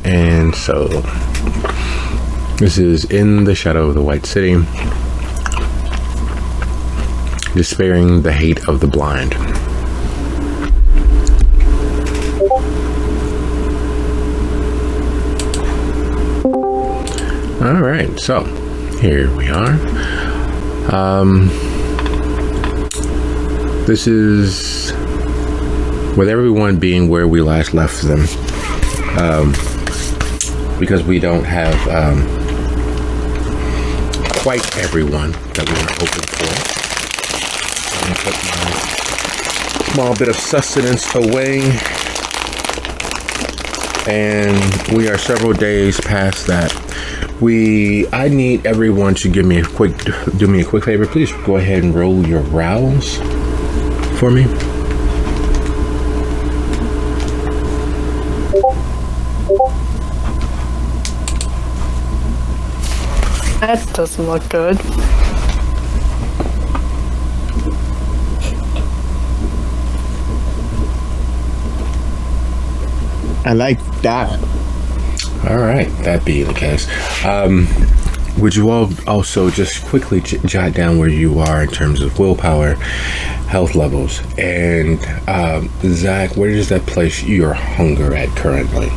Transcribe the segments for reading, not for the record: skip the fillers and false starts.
And so. This is In the Shadow of the White City, Despairing the Hate of the Blind. All right, so here we are. This is with everyone being where we last left them, because we don't have quite everyone that we were hoping for. I'm gonna put my small bit of sustenance away, and we are several days past that. I need everyone to do me a quick favor. Please go ahead and roll your rows for me. That doesn't look good. I like that. All right, that being the case, would you all also just quickly jot down where you are in terms of willpower, health levels, and Zach, where does that place your hunger at currently?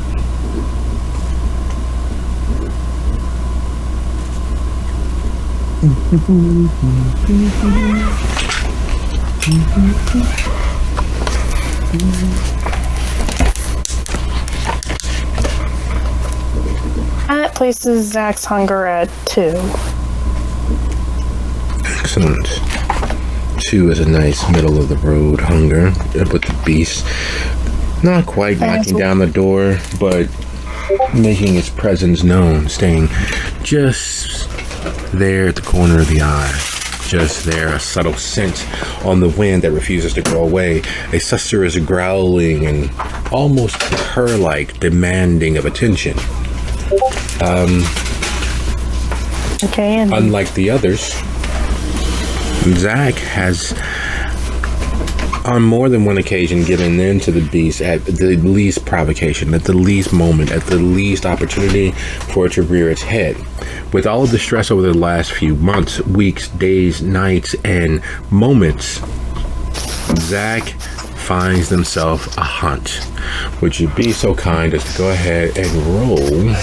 That places Zach's hunger at 2. Excellent. 2 is a nice middle of the road hunger with the beast not quite knocking down the door, but making its presence known, staying just there at the corner of the eye. Just there, a subtle scent on the wind that refuses to go away. A suster growling and almost purr-like, demanding of attention. Okay. Unlike the others, Zach has, on more than one occasion, given in to the beast at the least provocation, at the least moment, at the least opportunity for it to rear its head. With all of the stress over the last few months, weeks, days, nights, and moments, Zach finds himself a hunt. Would you be so kind as to go ahead and roll?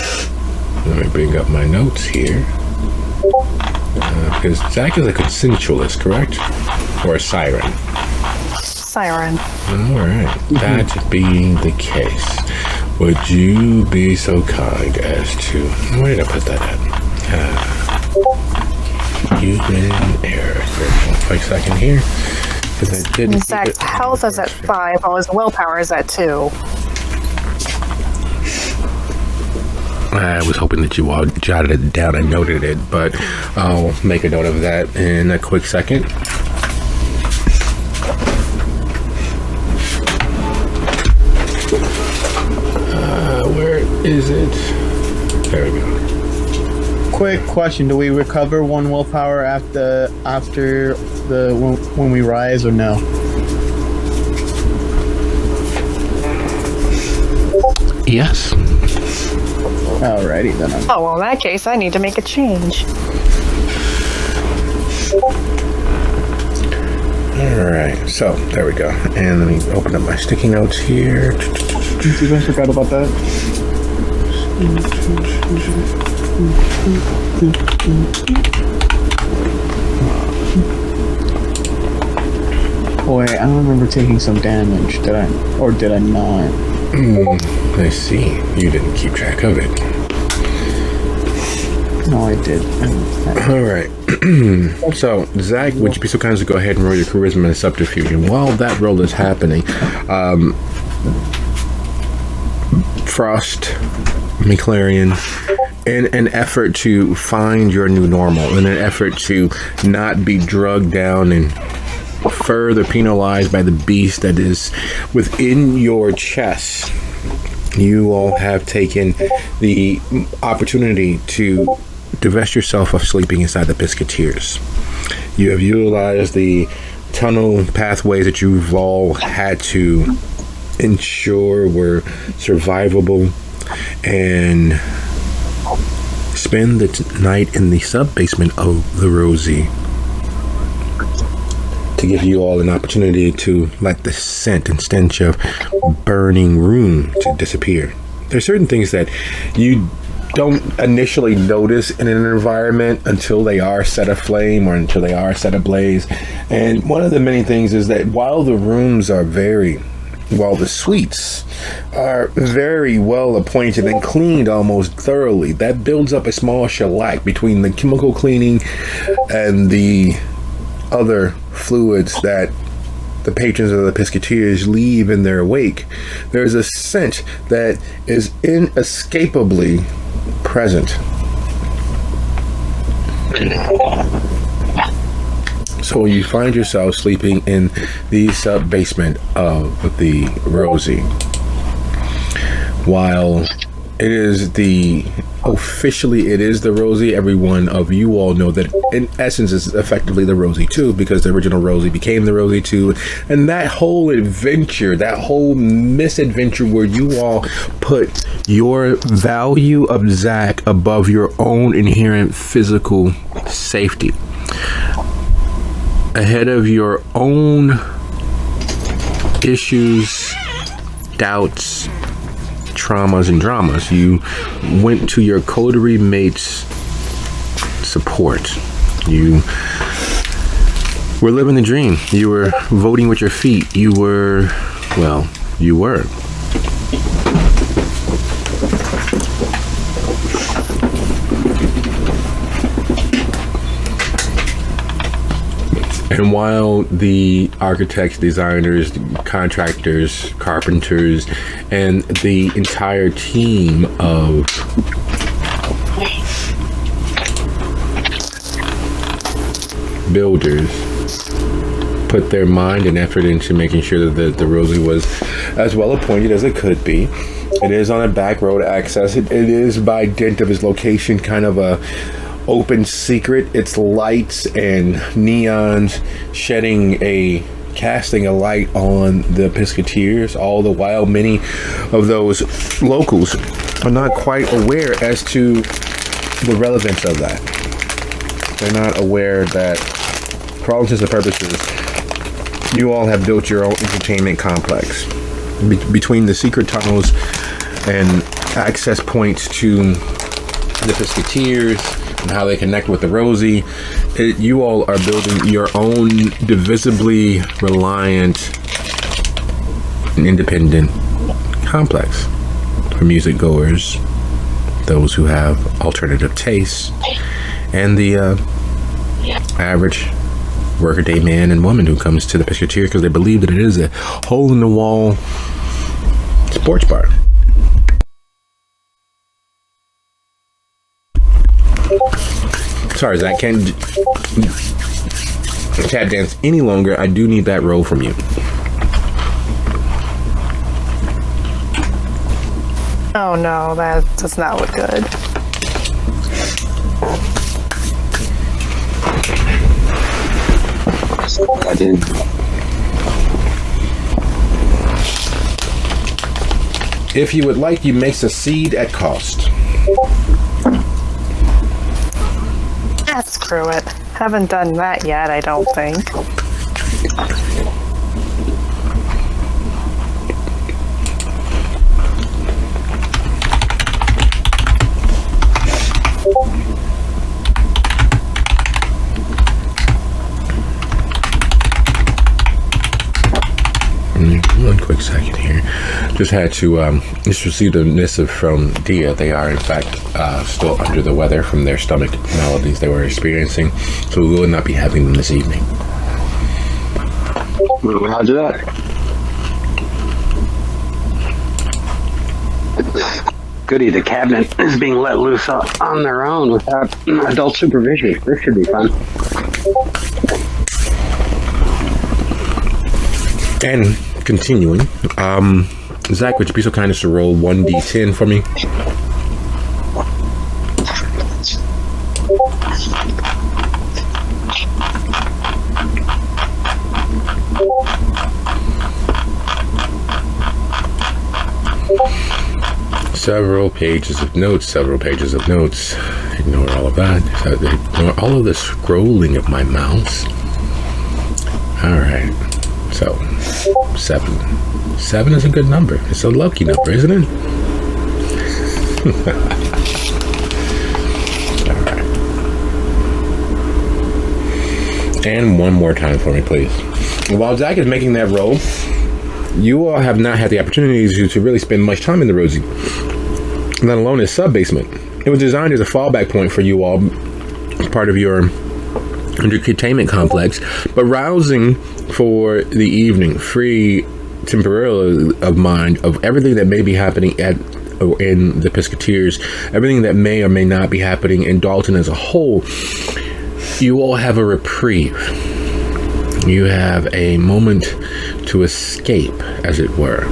Let me bring up my notes here. Because Zach is a consensualist, correct? Or a siren? Siren. Alright, that being the case, would you be so kind as to... Where did I put that at? Human error. Wait a second here. Because I didn't... Zach's health is at 5, while his willpower is at 2. I was hoping that you all jotted it down and noted it, but I'll make a note of that in a quick second. Where is it? There we go. Quick question: do we recover 1 willpower after when we rise, or no? Yes. Alrighty then. Oh, well, in that case, I need to make a change. Alright, so there we go. And let me open up my sticky notes here. You guys forgot about that? Boy, I don't remember taking some damage. Did I? Or did I not? I see. You didn't keep track of it. No, I did. Alright. So, Zach, would you be so kind as to go ahead and roll your charisma and subterfuge? And while that roll is happening, Frost McLaren, in an effort to find your new normal, in an effort to not be drugged down and further penalized by the beast that is within your chest. You all have taken the opportunity to divest yourself of sleeping inside the Pisketeers. You have utilized the tunnel pathways that you've all had to ensure were survivable, and spend the night in the sub-basement of the Rosie to give you all an opportunity to let the scent and stench of burning room to disappear. There's certain things that you don't initially notice in an environment until they are set aflame or until they are set ablaze. And one of the many things is that while the rooms are while the suites are very well appointed and cleaned almost thoroughly, that builds up a small shellac between the chemical cleaning and the other fluids that the patrons of the Pisketeers leave in their wake. There's a scent that is inescapably present. So you find yourself sleeping in the sub-basement of the Rosie. While it is officially the Rosie, every one of you all know that in essence it's effectively the Rosie 2, because the original Rosie became the Rosie 2. And that whole adventure, that whole misadventure where you all put your value of Zach above your own inherent physical safety, ahead of your own issues, doubts, traumas, and dramas, you went to your coterie mates' support. You were living the dream. You were voting with your feet. You were. And while the architects, designers, contractors, carpenters, and the entire team of builders put their mind and effort into making sure that the Rosie was as well appointed as it could be, it is on a back road access. It is, by dint of its location, kind of a open secret. Its lights and neons casting a light on the Pisketeers, all the while many of those locals are not quite aware as to the relevance of that. They're not aware that, for all intents and purposes, you all have built your own entertainment complex. Between the secret tunnels and access points to the Pisketeers and how they connect with the Rosie, you all are building your own divisibly reliant and independent complex for music goers, those who have alternative tastes, and the average workaday man and woman who comes to the Pisketeer because they believe that it is a hole-in-the-wall sports bar. Sorry, Zach, can't tap dance any longer. I do need that roll from you. Oh no, that does not look good. I did. If you would like, you may succeed at cost. Screw it. Haven't done that yet, I don't think. One quick second here. Just had to just received a missive from Dia. They are in fact still under the weather from their stomach maladies they were experiencing, so we will not be having them this evening. Roger that. Goody, the cabinet is being let loose on their own without adult supervision. This should be fun. And continuing, Zach, would you be so kind as to roll 1d10 for me? Several pages of notes. Ignore all of that. Ignore all of the scrolling of my mouse. All right. So, 7. 7 is a good number. It's a lucky number, isn't it? All right. And one more time for me, please. While Zach is making that roll, you all have not had the opportunity to really spend much time in the Rosie, let alone its sub-basement. It was designed as a fallback point for you all, part of your entertainment complex, but rousing for the evening, free temporarily of mind of everything that may be happening in the Pisketeers, everything that may or may not be happening in Dalton as a whole. You all have a reprieve. You have a moment to escape, as it were.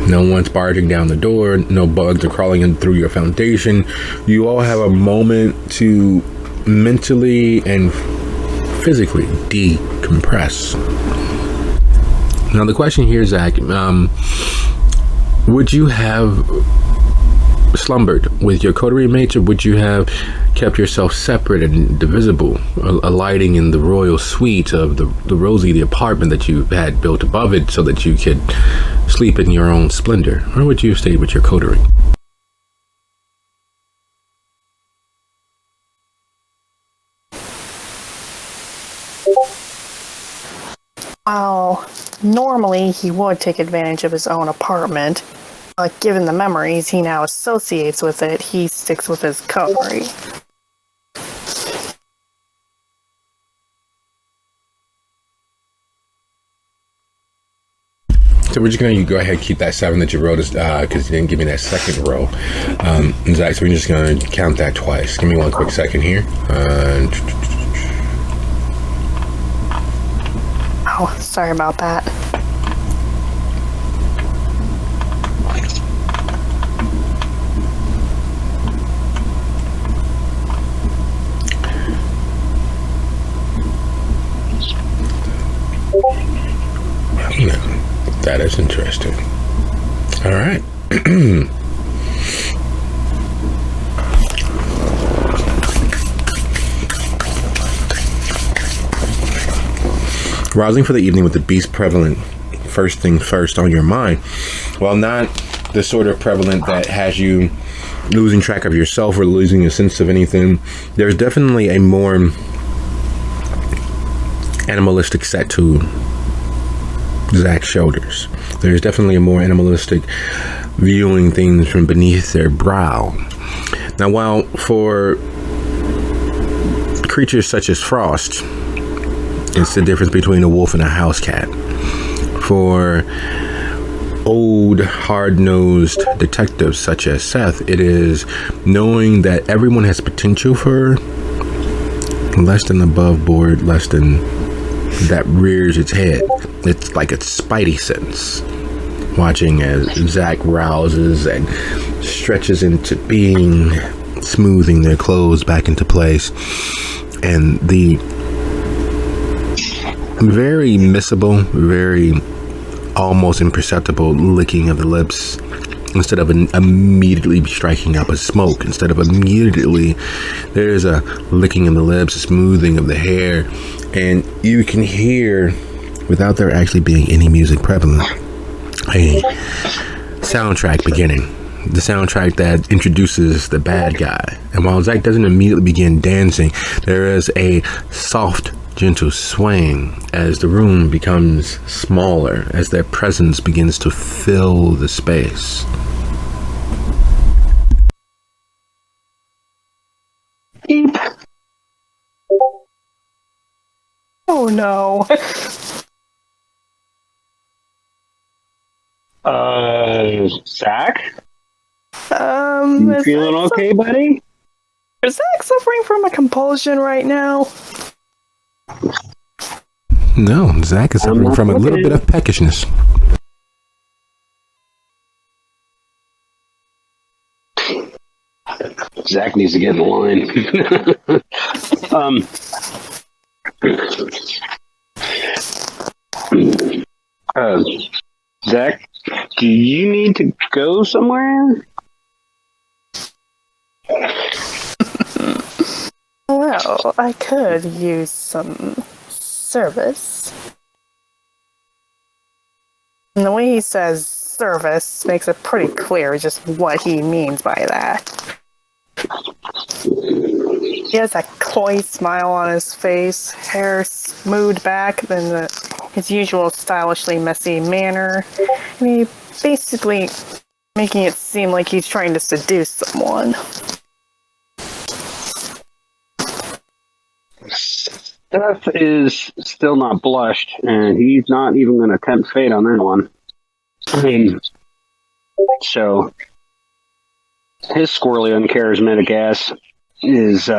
No one's barging down the door. No bugs are crawling in through your foundation. You all have a moment to mentally and physically decompress. Now, the question here, Zach, would you have slumbered with your coterie mates, or would you have kept yourself separate and divisible, alighting in the royal suite of the Rosie, the apartment that you had built above it so that you could sleep in your own splendor? Or would you have stayed with your coterie? Well, normally he would take advantage of his own apartment, but given the memories he now associates with it, he sticks with his coterie. So we're just going to go ahead and keep that 7 that you wrote because you didn't give me that second row. Zach, so we're just going to count that twice. Give me one quick second here. Oh, sorry about that. That is interesting. All right. Rousing for the evening with the beast prevalent first thing first on your mind. Well, not the sort of prevalent that has you losing track of yourself or losing a sense of anything. There's definitely a more animalistic set to Zach's shoulders. There's definitely a more animalistic viewing things from beneath their brow. Now, while for creatures such as Frost, it's the difference between a wolf and a house cat. For old, hard-nosed detectives such as Seth, it is knowing that everyone has potential for less than above board, less than that rears its head. It's like its spidey sense. Watching as Zach rouses and stretches into being, smoothing their clothes back into place, and the very missable, very almost imperceptible licking of the lips, instead of immediately striking up a smoke, instead of immediately, there's a licking of the lips, a smoothing of the hair, and you can hear, without there actually being any music prevalent, a soundtrack beginning. The soundtrack that introduces the bad guy. And while Zach doesn't immediately begin dancing, there is a soft, gentle swaying as the room becomes smaller, as their presence begins to fill the space. Beep. Oh no. Zach? You feeling okay, buddy? Is Zach suffering from a compulsion right now? No, Zach is suffering from a little bit of peckishness. Zach needs to get in the line. Zach, do you need to go somewhere? Well, I could use some service. And the way he says service makes it pretty clear just what he means by that. He has that coy smile on his face, hair smoothed back in his usual stylishly messy manner, and he basically making it seem like he's trying to seduce someone. Steph is still not blushed, and he's not even going to tempt fate on that one. So his squirrely, uncharismatic ass is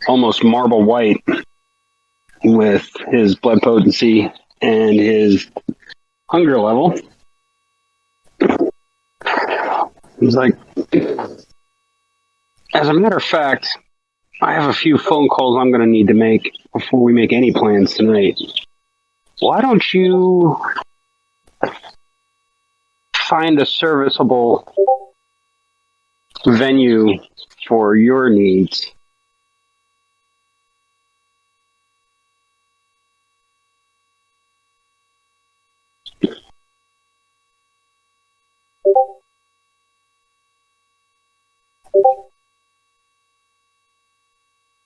almost marble white with his blood potency and his hunger level. He's like, as a matter of fact, I have a few phone calls I'm going to need to make before we make any plans tonight. Why don't you find a serviceable venue for your needs?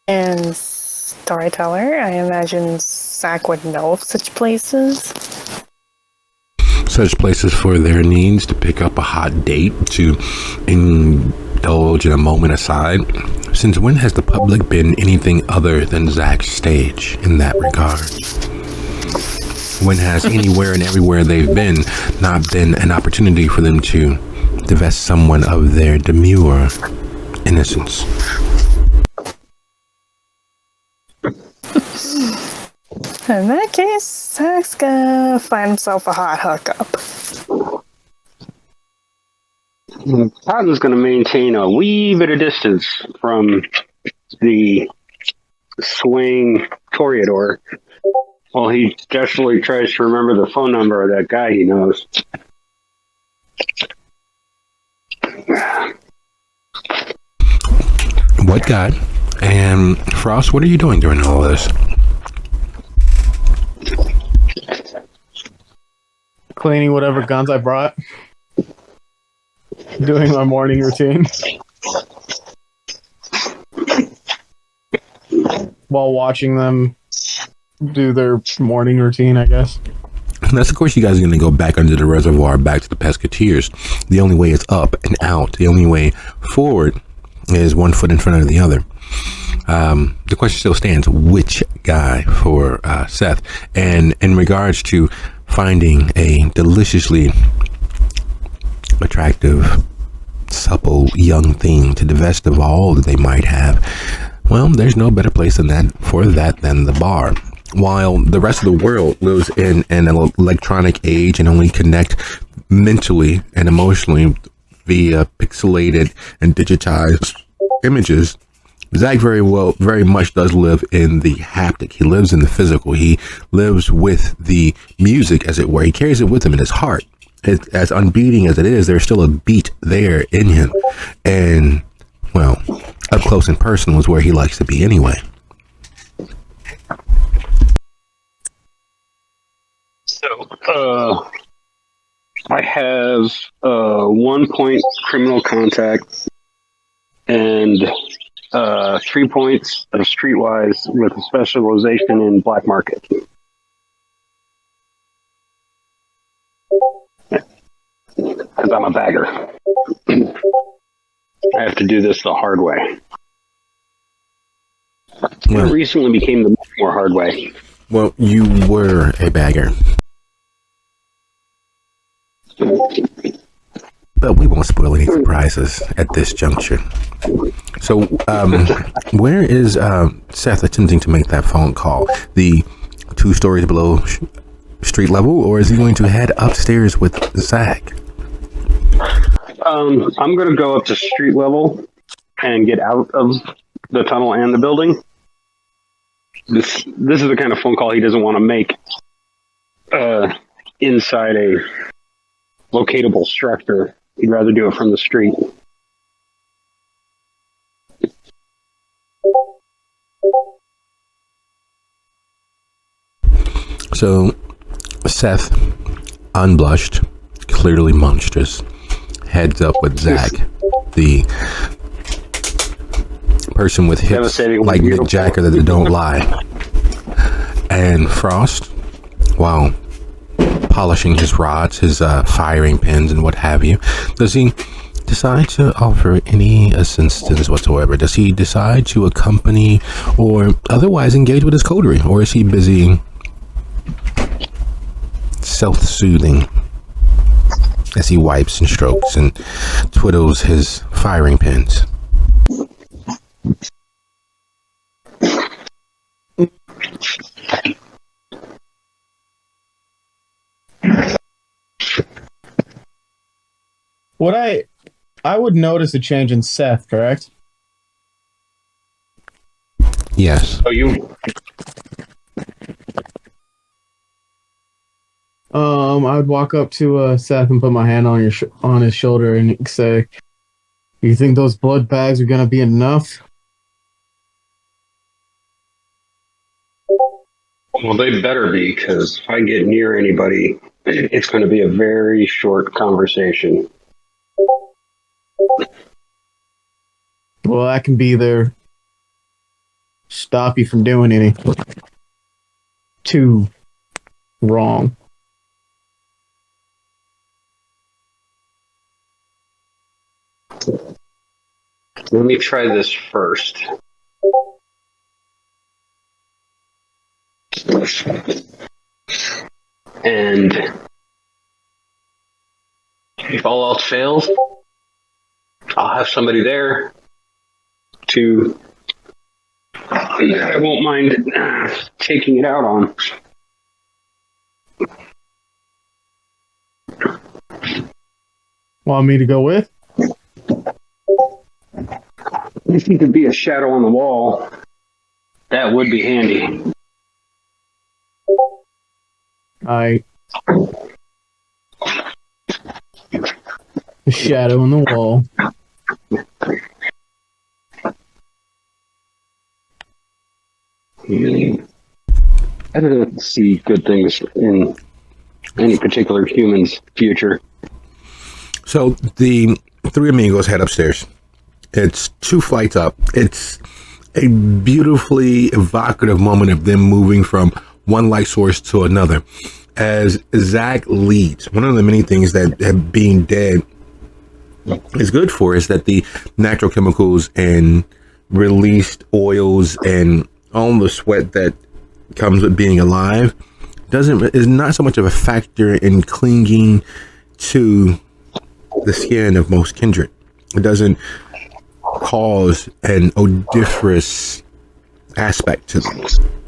And storyteller, I imagine Zach would know of such places. Such places for their needs, to pick up a hot date, to indulge in a moment aside. Since when has the public been anything other than Zach's stage in that regard? When has anywhere and everywhere they've been not been an opportunity for them to divest someone of their demure innocence? In that case, Zach's gonna find himself a hot hookup. Cotton's going to maintain a wee bit of distance from the swing toreador while he desperately tries to remember the phone number of that guy he knows. What guy? And Frost, what are you doing during all this? Cleaning whatever guns I brought. Doing my morning routine. While watching them do their morning routine, I guess. Unless, of course, you guys are going to go back under the reservoir, back to the Pesketeers. The only way is up and out. The only way forward is one foot in front of the other. The question still stands, which guy for Seth? And in regards to finding a deliciously attractive, supple young thing to divest of all that they might have, well, there's no better place than the bar. While the rest of the world lives in an electronic age and only connect mentally and emotionally via pixelated and digitized images, Zach very much does live in the haptic. He lives in the physical. He lives with the music, as it were. He carries it with him in his heart. As unbeating as it is, there's still a beat there in him. And, well, up close and personal is where he likes to be anyway. So, I have 1 point criminal contact and 3 points of streetwise with a specialization in black market. Because I'm a bagger. I have to do this the hard way. Well, it recently became the more hard way. Well, you were a bagger. but we won't spoil any surprises at this juncture. So, where is Seth attempting to make that phone call? The 2 stories below street level, or is he going to head upstairs with Zach? I'm going to go up to street level and get out of the tunnel and the building. This is the kind of phone call he doesn't want to make inside a locatable structure. He'd rather do it from the street. So, Seth, unblushed, clearly monstrous, heads up with Zach, the person with hips like Mick Jagger that don't lie. And Frost, while polishing his rods, his firing pins and what have you, does he decide to offer any assistance whatsoever? Does he decide to accompany or otherwise engage with his coterie? Or is he busy self-soothing as he wipes and strokes and twiddles his firing pins? I would notice a change in Seth, correct? Yes. Oh, you? I would walk up to Seth and put my hand on on his shoulder and say, "You think those blood bags are gonna be enough?" Well, they better be, because if I get near anybody, it's going to be a very short conversation. Well, that can be there. Stop you from doing any too wrong. Let me try this first. And if all else fails, I'll have somebody there to I won't mind taking it out on. Want me to go with? If you could be a shadow on the wall, that would be handy. The shadow on the wall. I don't see good things in any particular human's future. So the 3 amigos head upstairs. It's 2 flights up. It's a beautifully evocative moment of them moving from one light source to another. As Zach leads, one of the many things that being dead is good for is that the natural chemicals and released oils and all the sweat that comes with being alive is not so much of a factor in clinging to the skin of most kindred. It doesn't cause an odoriferous aspect to them.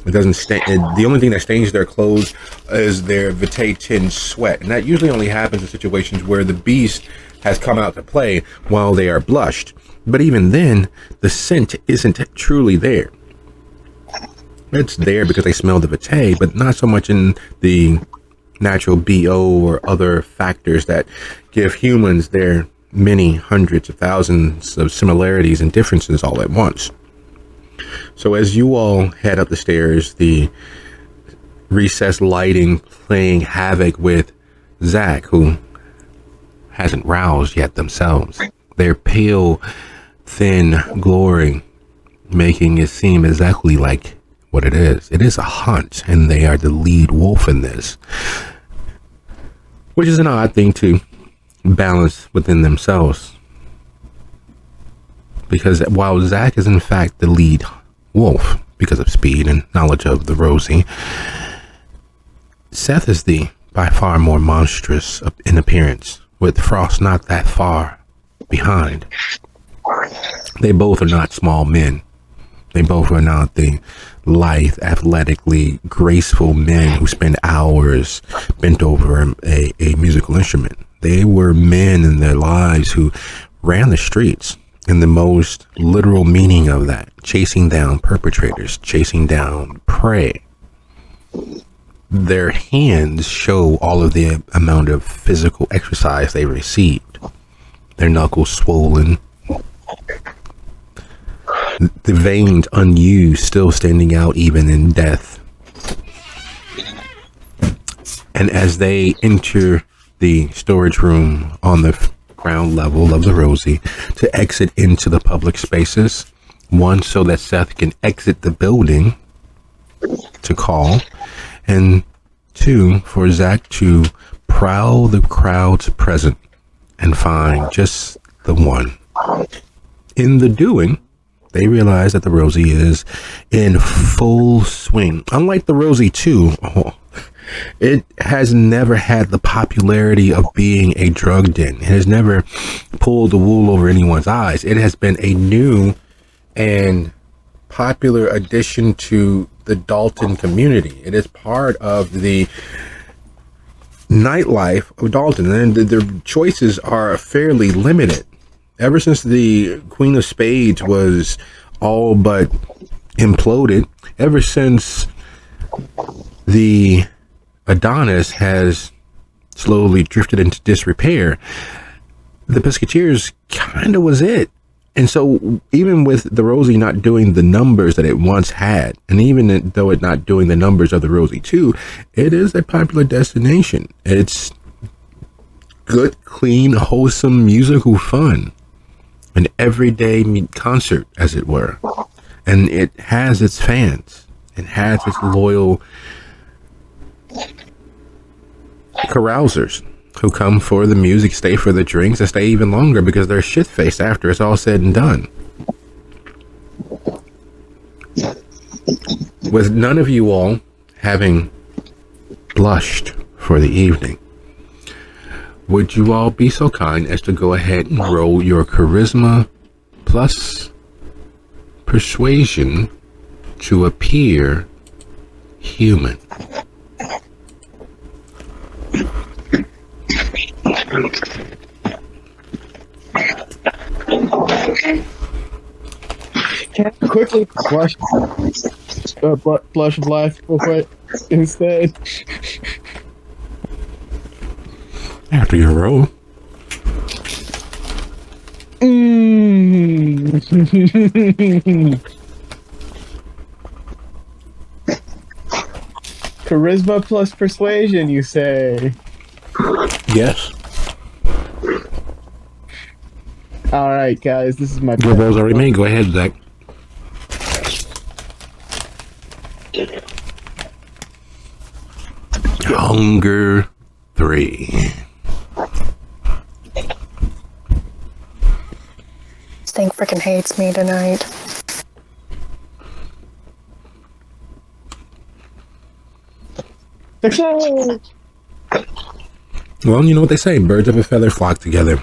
It doesn't stain. The only thing that stains their clothes is their vitae-tinged sweat, and that usually only happens in situations where the beast has come out to play while they are blushed. But even then, the scent isn't truly there. It's there because they smell the vitae, but not so much in the natural BO or other factors that give humans their many hundreds of thousands of similarities and differences all at once. So as you all head up the stairs, the recessed lighting playing havoc with Zach, who hasn't roused yet themselves, their pale, thin glory making it seem exactly like what it is. It is a hunt, and they are the lead wolf in this, which is an odd thing to balance within themselves, because while Zach is in fact the lead wolf because of speed and knowledge of the Rosie, Seth is the by far more monstrous in appearance, with Frost not that far behind. They both are not small men. They both are not the lithe, athletically graceful men who spend hours bent over a musical instrument. They were men in their lives who ran the streets in the most literal meaning of that, chasing down perpetrators, chasing down prey. Their hands show all of the amount of physical exercise they received. Their knuckles swollen, the veins unused, still standing out even in death. And as they enter the storage room on the ground level of the Rosie to exit into the public spaces, one, so that Seth can exit the building to call, and two, for Zach to prowl the crowds present and find just the one. In the doing, they realize that the Rosie is in full swing. Unlike the Rosie 2, it has never had the popularity of being a drug den. It has never pulled the wool over anyone's eyes. It has been a new and popular addition to the Dalton community. It is part of the nightlife of Dalton, and their choices are fairly limited. Ever since the Queen of Spades was all but imploded, ever since the Adonis has slowly drifted into disrepair, the Biscuiteers kind of was it. And so even with the Rosie not doing the numbers that it once had, and even though it's not doing the numbers of the Rosie 2, it is a popular destination. It's good, clean, wholesome musical fun. An everyday concert, as it were. And it has its fans. It has its loyal carousers who come for the music, stay for the drinks, and stay even longer because they're shit-faced after it's all said and done. With none of you all having blushed for the evening, would you all be so kind as to go ahead and roll your charisma plus persuasion to appear human? Can I quickly blush of life real quick instead? After your roll. Charisma plus persuasion, you say? Yes. All right, guys, this is my. Your roll's already made. Go ahead, Zach. Hunger 3. This thing freaking hates me tonight. Well, you know what they say, birds of a feather flock together.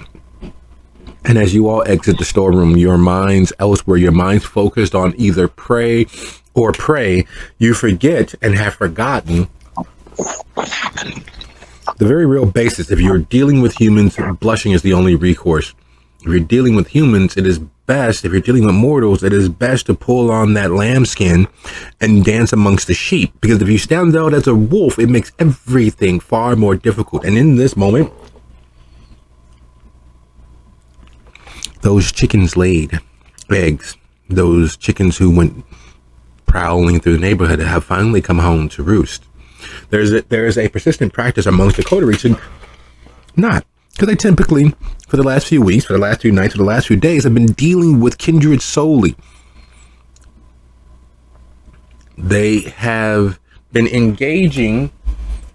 And as you all exit the storeroom, your minds elsewhere, your minds focused on either prey or prey, you forget and have forgotten the very real basis. If you're dealing with humans, blushing is the only recourse. If you're dealing with humans, it is best, if you're dealing with mortals, it is best to pull on that lambskin and dance amongst the sheep. Because if you stand out as a wolf, it makes everything far more difficult. And in this moment, those chickens laid eggs. Those chickens who went prowling through the neighborhood have finally come home to roost. There is a persistent practice amongst the coterie to not, because they typically, for the last few weeks, for the last few nights, for the last few days, have been dealing with kindred solely. They have been engaging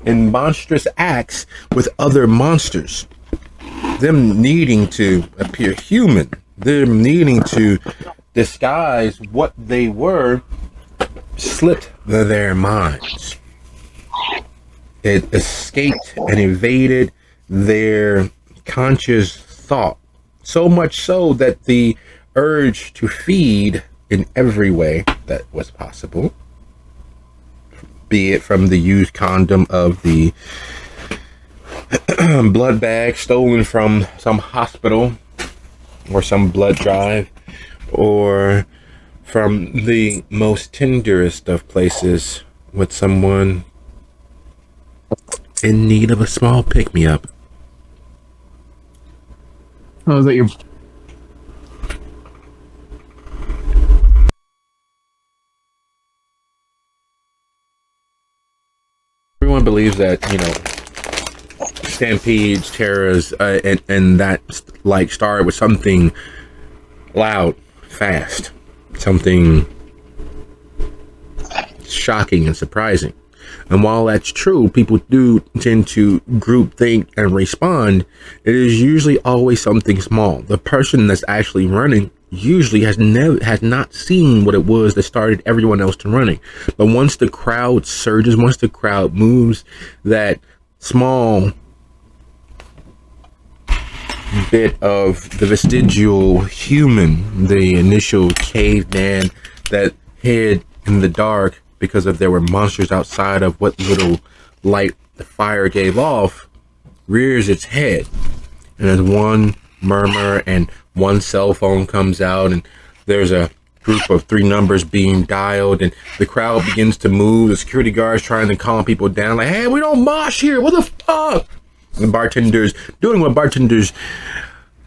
in monstrous acts with other monsters. Them needing to appear human, them needing to disguise what they were, slipped their minds. It escaped and evaded their conscious thought. So much so that the urge to feed in every way that was possible, be it from the used condom of the blood bag stolen from some hospital or some blood drive, or from the most tenderest of places with someone in need of a small pick-me-up. Oh, is that your? Everyone believes that, stampedes, terrors, and that like started with something loud, fast, something shocking and surprising. And while that's true, people do tend to group think and respond. It is usually always something small. The person that's actually running usually has not seen what it was that started everyone else to running. But once the crowd surges, once the crowd moves, that small bit of the vestigial human, the initial caveman that hid in the dark because of there were monsters outside of what little light the fire gave off, rears its head. And as one murmur and one cell phone comes out, and there's a group of 3 numbers being dialed, and the crowd begins to move, the security guards trying to calm people down, like, hey, we don't mosh here, what the fuck? And the bartenders doing what bartenders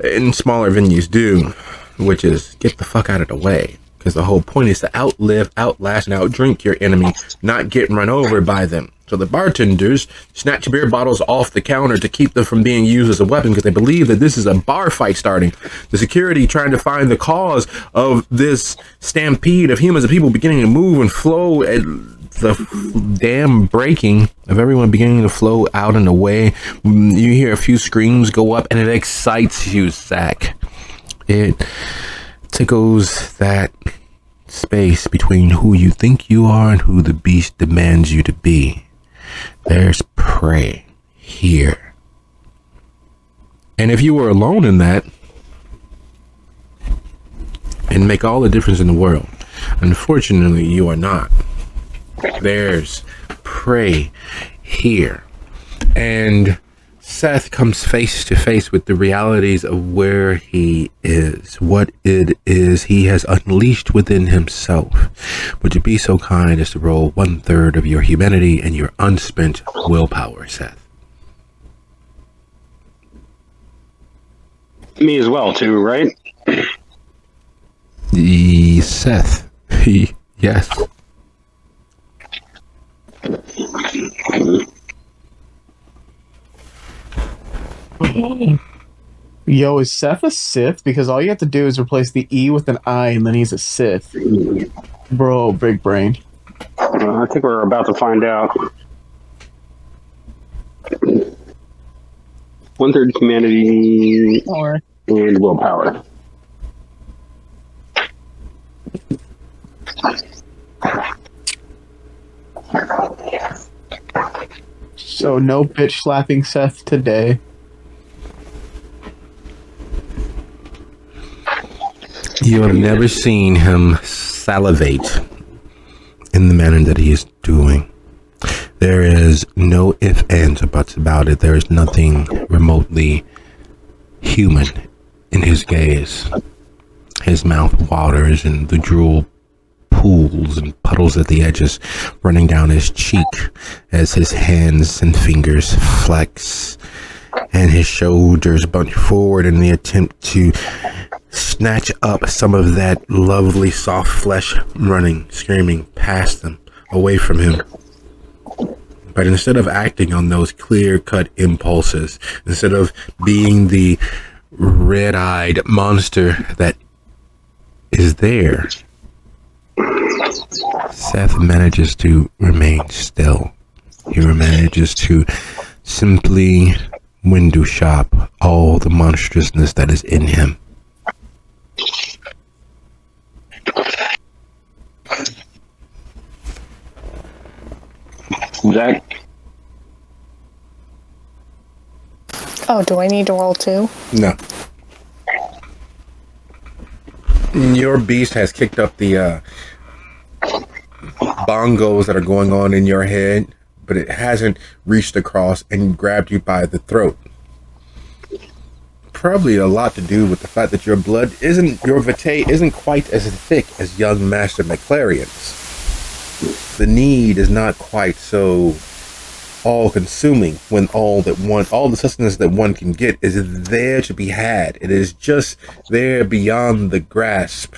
in smaller venues do, which is get the fuck out of the way. Because the whole point is to outlive, outlast, and outdrink your enemy, not get run over by them. So the bartenders snatch beer bottles off the counter to keep them from being used as a weapon because they believe that this is a bar fight starting. The security trying to find the cause of this stampede of humans and people beginning to move and flow at the damn breaking of everyone beginning to flow out and away. You hear a few screams go up and it excites you, Zach. It tickles that space between who you think you are and who the beast demands you to be. There's prey here. And if you were alone in that, it'd make all the difference in the world. Unfortunately, you are not. There's prey here. And Seth comes face to face with the realities of where he is, what it is he has unleashed within himself. Would you be so kind as to roll 1/3 of your humanity and your unspent willpower, Seth? Me as well, too, right? Seth. Yes. Yo, is Seth a Sith? Because all you have to do is replace the E with an I, and then he's a Sith. Bro, big brain. I think we're about to find out. 1/3 humanity and willpower. So no bitch slapping Seth today. You have never seen him salivate in the manner that he is doing. There is no ifs, ands, or buts about it. There is nothing remotely human in his gaze. His mouth waters and the drool pools and puddles at the edges running down his cheek as his hands and fingers flex and his shoulders bunch forward in the attempt to snatch up some of that lovely soft flesh running, screaming past them, away from him. But instead of acting on those clear-cut impulses, instead of being the red-eyed monster that is there, Seth manages to remain still. He manages to simply window shop all the monstrousness that is in him. Zach? Oh, do I need to roll too? No. Your beast has kicked up the bongos that are going on in your head, but it hasn't reached across and grabbed you by the throat. Probably a lot to do with the fact that your vitae isn't quite as thick as young Master McClarion's. The need is not quite so all-consuming when all the sustenance that one can get is there to be had. It is just there beyond the grasp.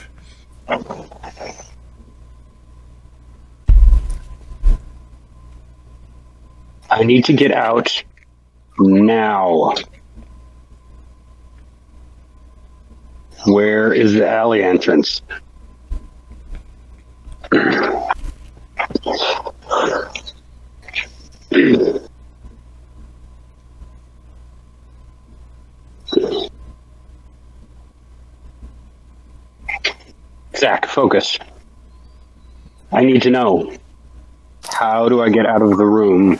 I need to get out now. Where is the alley entrance? Zach, focus. I need to know. How do I get out of the room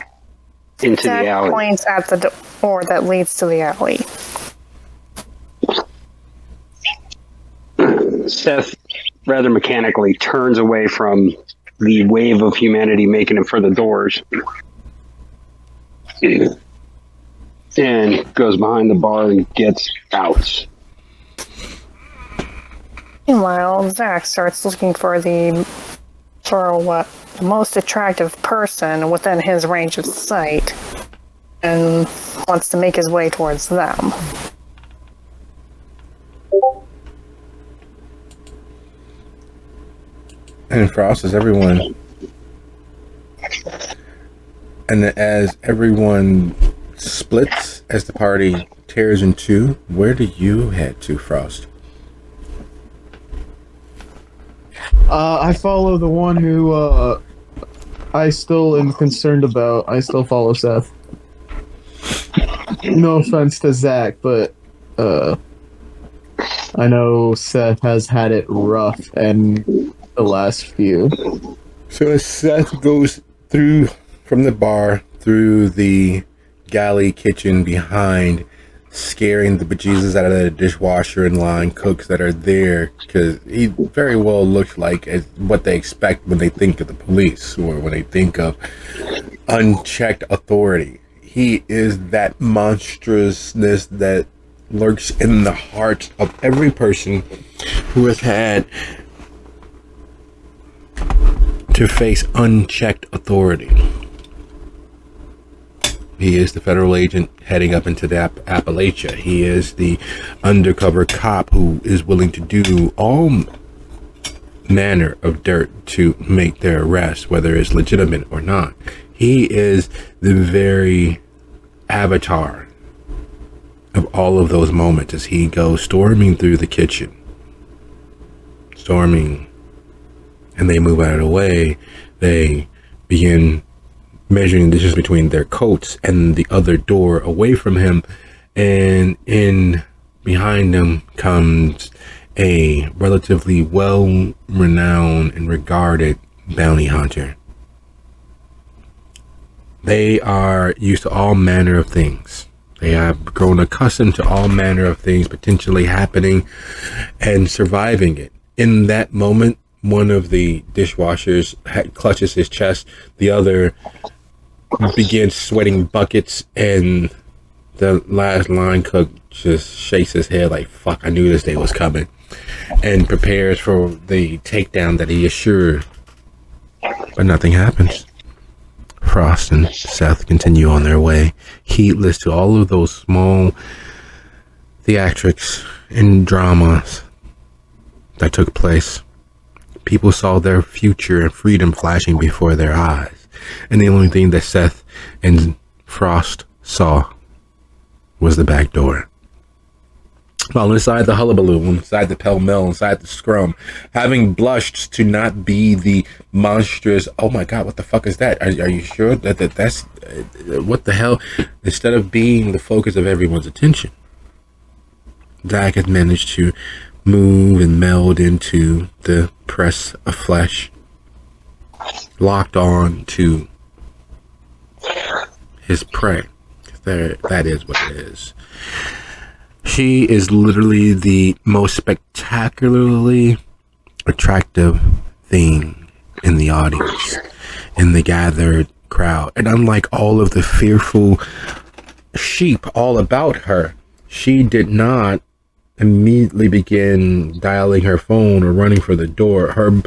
into Zach the alley? points at the door that leads to the alley. Seth, rather mechanically, turns away from the wave of humanity making it for the doors and goes behind the bar and gets out. Meanwhile, Zach starts looking for the most attractive person within his range of sight and wants to make his way towards them. And Frost, as everyone splits, as the party tears in two, where do you head to, Frost? I follow the one who I still am concerned about. I still follow Seth. No offense to Zach, but I know Seth has had it rough and the last few. So as Seth goes through from the bar, through the galley kitchen behind, scaring the bejesus out of the dishwasher and line cooks that are there, because he very well looks like what they expect when they think of the police or when they think of unchecked authority. He is that monstrousness that lurks in the heart of every person who has had to face unchecked authority. He is the federal agent heading up into the Appalachia. He is the undercover cop who is willing to do all manner of dirt to make their arrest, whether it's legitimate or not. He is the very avatar of all of those moments as he goes storming through the kitchen. And they move out of the way. They begin measuring the distance between their coats and the other door away from him, and in behind them comes a relatively well-renowned and regarded bounty hunter. They are used to all manner of things. They have grown accustomed to all manner of things potentially happening and surviving it. In that moment, one of the dishwashers clutches his chest, the other begins sweating buckets, and the last line cook just shakes his head like, fuck, I knew this day was coming, and prepares for the takedown that he is sure. But nothing happens. Frost and Seth continue on their way, heedless to all of those small theatrics and dramas that took place. People saw their future and freedom flashing before their eyes. And the only thing that Seth and Frost saw was the back door. While inside the hullabaloo, inside the pell-mell, inside the scrum, having blushed to not be the monstrous, oh my god, what the fuck is that? Are you sure that's what the hell? Instead of being the focus of everyone's attention, Zach had managed to move and meld into the press of flesh, locked on to his prey. There, that is what it is. She is literally the most spectacularly attractive thing in the audience, in the gathered crowd. And unlike all of the fearful sheep all about her, she did not immediately begin dialing her phone or running for the door. Her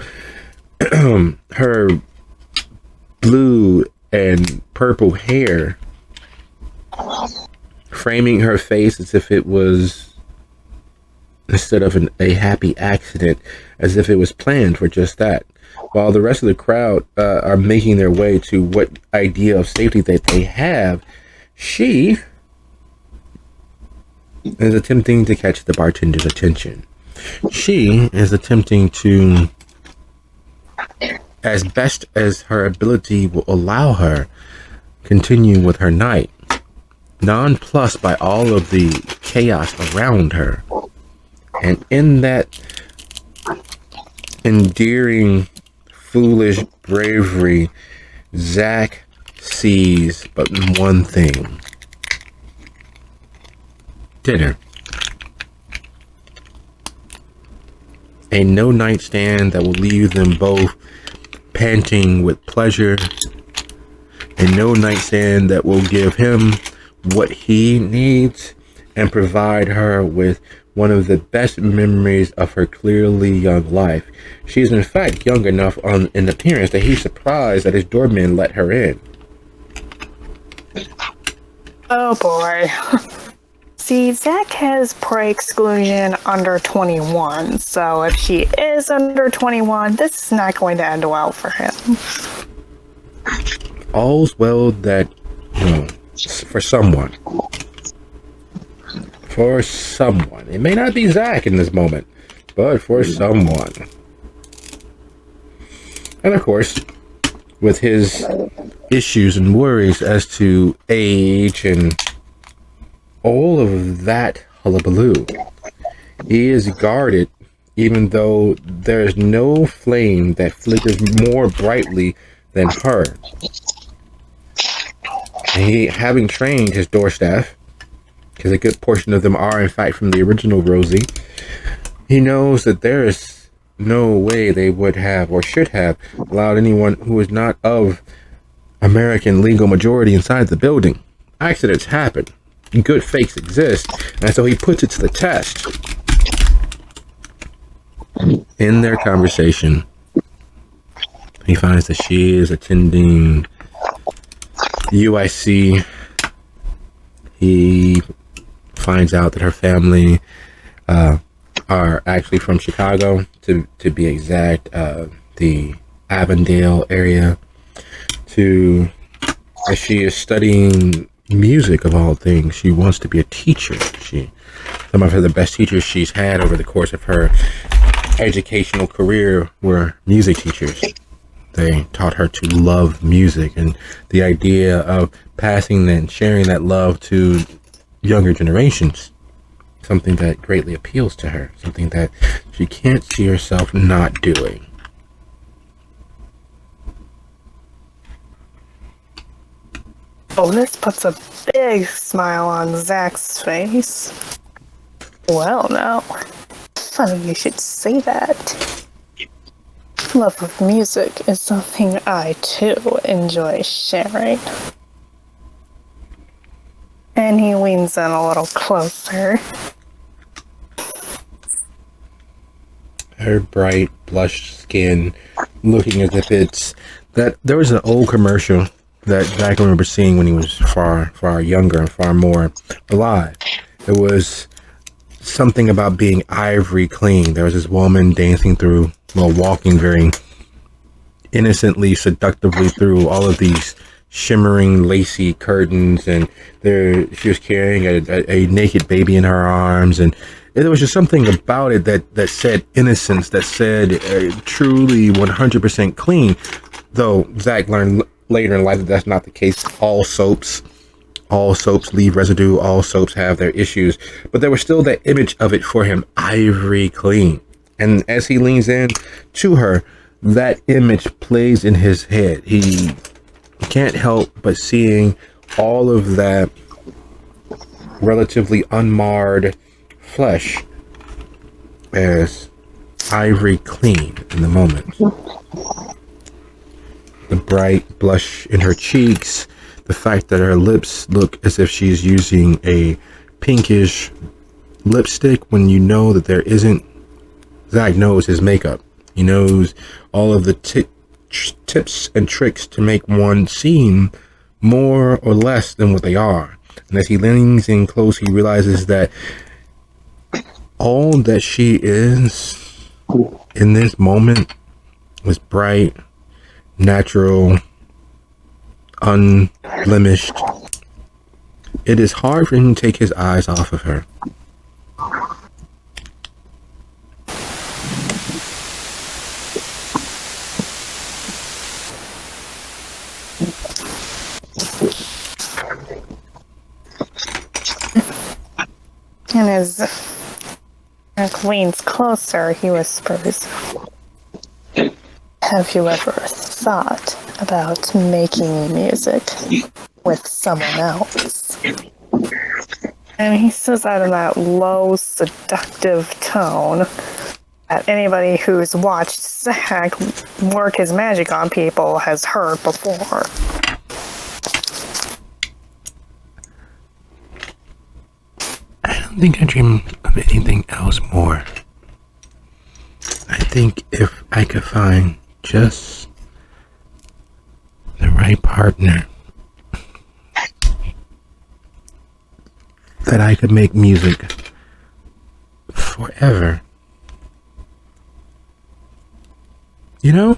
blue and purple hair framing her face as if it was, instead of a happy accident, as if it was planned for just that. While the rest of the crowd are making their way to what idea of safety that they have, she is attempting to catch the bartender's attention. She is attempting to, as best as her ability will allow her, continue with her night, nonplussed by all of the chaos around her. And in that endearing, foolish bravery, Zach sees but one thing: dinner. A no nightstand that will leave them both panting with pleasure. A no nightstand that will give him what he needs and provide her with one of the best memories of her clearly young life. She is in fact young enough in appearance that he's surprised that his doorman let her in. Oh boy. See, Zach has prey exclusion under 21, so if she is under 21, this is not going to end well for him. All's well that, for someone. For someone. It may not be Zach in this moment, but for someone. And of course, with his issues and worries as to age and all of that hullabaloo, he is guarded, even though there is no flame that flickers more brightly than her. He, having trained his door staff, because a good portion of them are in fact from the original Rosie, he knows that there is no way they would have or should have allowed anyone who is not of American legal majority inside the building. Accidents happen. Good fakes exist, and so he puts it to the test. In their conversation, he finds that she is attending UIC. He finds out that her family are actually from Chicago, to be exact, the Avondale area. As she is studying music of all things, she wants to be a teacher. Some of the best teachers she's had over the course of her educational career were music teachers. They taught her to love music, and the idea of passing and sharing that love to younger generations, something that greatly appeals to her, something that she can't see herself not doing. Oh, this puts a big smile on Zach's face. Well, now, funny you should say that. Love of music is something I, too, enjoy sharing. And he leans in a little closer. Her bright, blush skin, looking as if it's that. There was an old commercial that Zach remember seeing when he was far, far younger and far more alive. It was something about being ivory clean. There was this woman dancing through, walking very innocently, seductively through all of these shimmering, lacy curtains, and she was carrying a naked baby in her arms, and there was just something about it that said innocence, that said truly 100% clean. Though Zach learned later in life that that's not the case. All soaps leave residue. All soaps have their issues, but there was still that image of it for him, ivory clean. And as he leans in to her, that image plays in his head. He can't help but seeing all of that relatively unmarred flesh as ivory clean in the moment. The bright blush in her cheeks, the fact that her lips look as if she's using a pinkish lipstick when you know that there isn't. Zach knows his makeup. He knows all of the tips and tricks to make one seem more or less than what they are. And as he leans in close, he realizes that all that she is in this moment is bright, natural, unblemished. It is hard for him to take his eyes off of her. And as Eric leans closer, he whispers, "Have you ever thought about making music with someone else?" And he says that in that low, seductive tone that anybody who's watched Zach work his magic on people has heard before. I don't think I dream of anything else more. I think if I could find just the right partner, that I could make music forever. You know?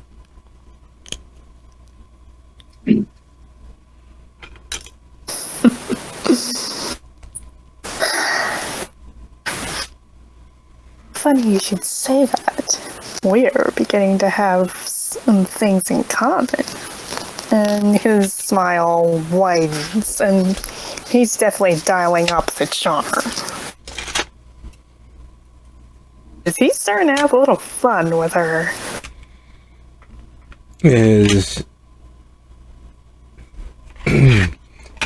Funny you should say that. We're beginning to have some things in common. And his smile widens, and he's definitely dialing up the charm. Is he starting to have a little fun with her? Is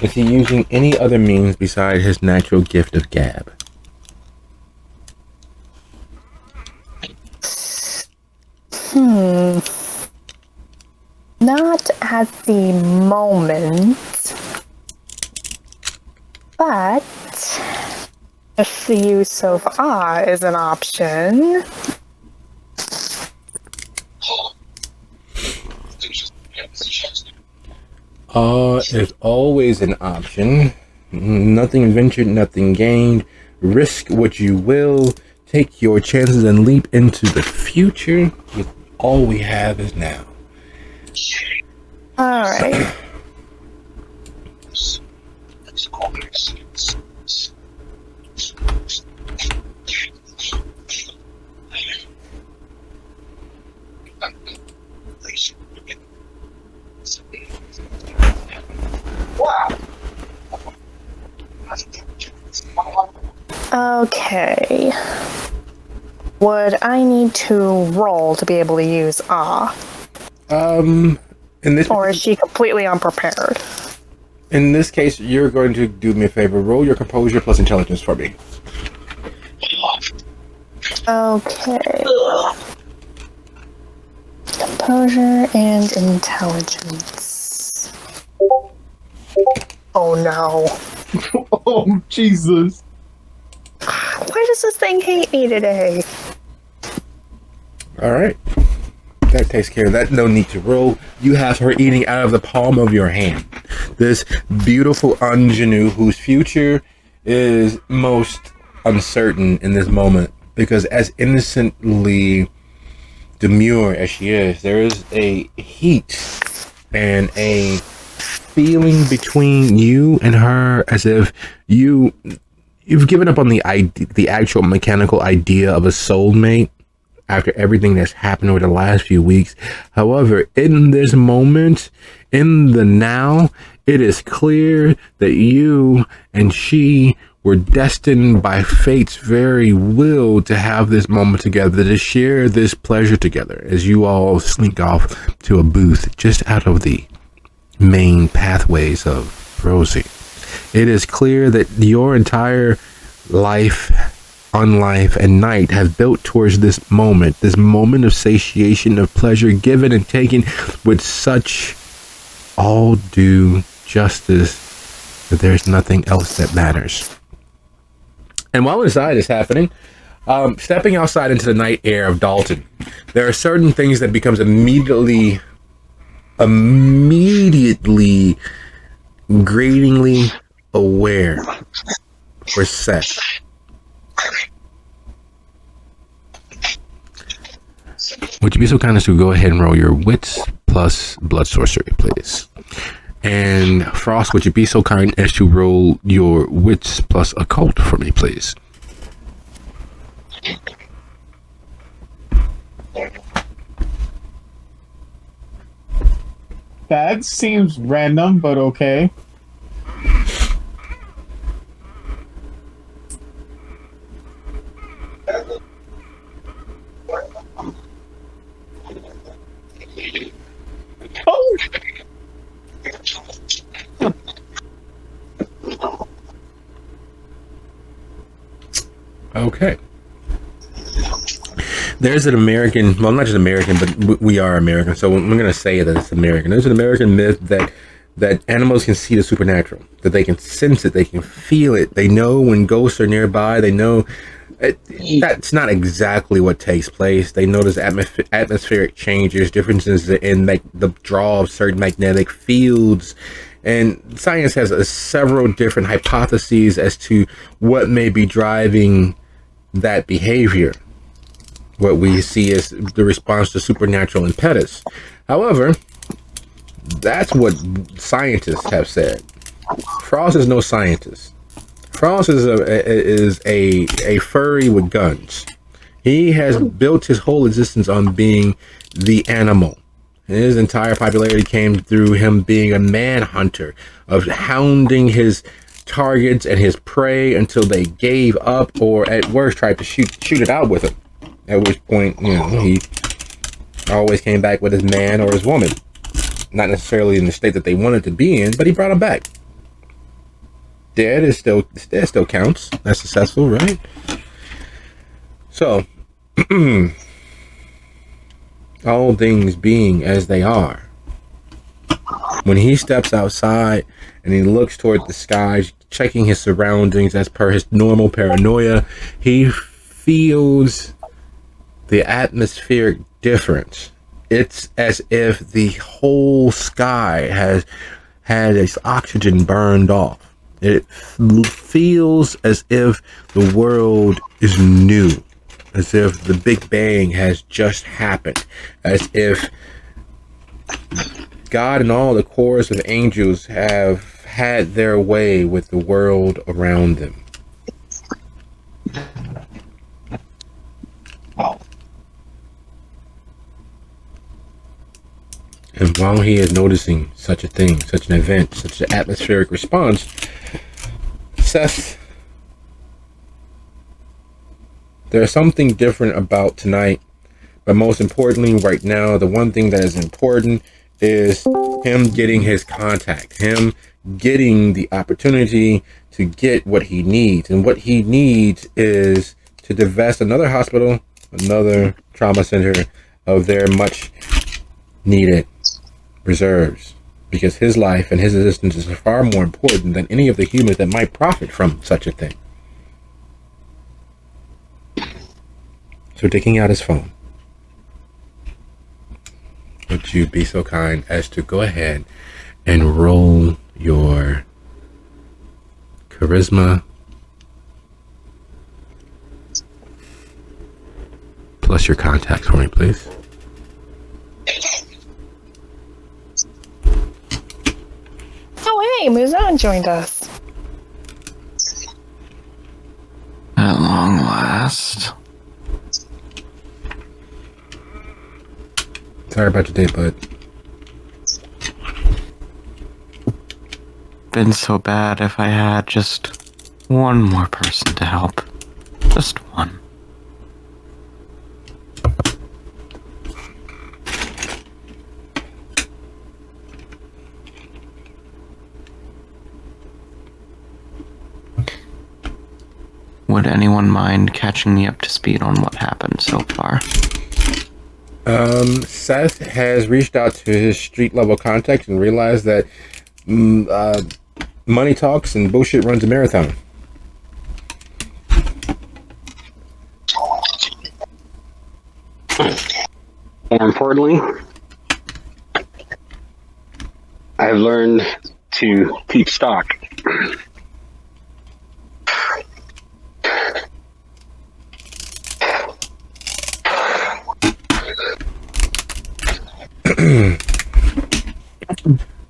he using any other means beside his natural gift of gab? Not at the moment. But if the use of awe is an option. Awe is always an option. Nothing ventured, nothing gained. Risk what you will. Take your chances and leap into the future. With all we have is now. All right. Okay. Would I need to roll to be able to use awe? In this Or is she completely unprepared? In this case, you're going to do me a favor. Roll your composure plus intelligence for me. Okay. Composure and intelligence. Oh no. Oh, Jesus. Why does this thing hate me today? All right. That takes care of that. No need to roll. You have her eating out of the palm of your hand. This beautiful ingenue whose future is most uncertain in this moment, because as innocently demure as she is, there is a heat and a feeling between you and her as if you've given up on the actual mechanical idea of a soulmate after everything that's happened over the last few weeks. However, in this moment, in the now, it is clear that you and she were destined by fate's very will to have this moment together, to share this pleasure together as you all slink off to a booth just out of the main pathways of Rosie. It is clear that your entire life, unlife, and night have built towards this moment of satiation, of pleasure given and taken with such all due justice that there's nothing else that matters. And while inside is happening, stepping outside into the night air of Dalton, there are certain things that becomes immediately gratingly aware for Seth. Would you be so kind as to go ahead and roll your wits plus blood sorcery, please? And Frost, would you be so kind as to roll your wits plus occult for me, please? That seems random, but okay. Oh! Okay. There's an American, well, not just American, but we are American, so I'm going to say that it's American. There's an American myth that animals can see the supernatural, that they can sense it, they can feel it, they know when ghosts are nearby, they know. That's not exactly what takes place. They notice atmospheric changes, differences in like the draw of certain magnetic fields, and science has several different hypotheses as to what may be driving that behavior. What we see is the response to supernatural impetus. However, that's what scientists have said. Frost is no scientist. Frost is a furry with guns. He has built his whole existence on being the animal. His entire popularity came through him being a manhunter, of hounding his targets and his prey until they gave up, or at worst tried to shoot it out with him. At which point, he always came back with his man or his woman. Not necessarily in the state that they wanted to be in, but he brought them back. Dead still counts. That's successful, right? So, all things being as they are, when he steps outside and he looks toward the sky, checking his surroundings as per his normal paranoia, he feels the atmospheric difference. It's as if the whole sky has had its oxygen burned off. It feels as if the world is new, as if the Big Bang has just happened, as if God and all the chorus of angels have had their way with the world around them. And while he is noticing such a thing, such an event, such an atmospheric response, Seth, there's something different about tonight, but most importantly right now, the one thing that is important is him getting his contact, him getting the opportunity to get what he needs. And what he needs is to divest another hospital, another trauma center of their much needed reserves, because his life and his existence is far more important than any of the humans that might profit from such a thing. So, taking out his phone, would you be so kind as to go ahead and roll your charisma plus your contacts for me, please? Oh, hey, Muzan joined us. At long last. Sorry about your day, bud. Been so bad if I had just one more person to help. Just one. Would anyone mind catching me up to speed on what happened so far? Seth has reached out to his street level contacts and realized that money talks and bullshit runs a marathon. More importantly, I've learned to keep stock.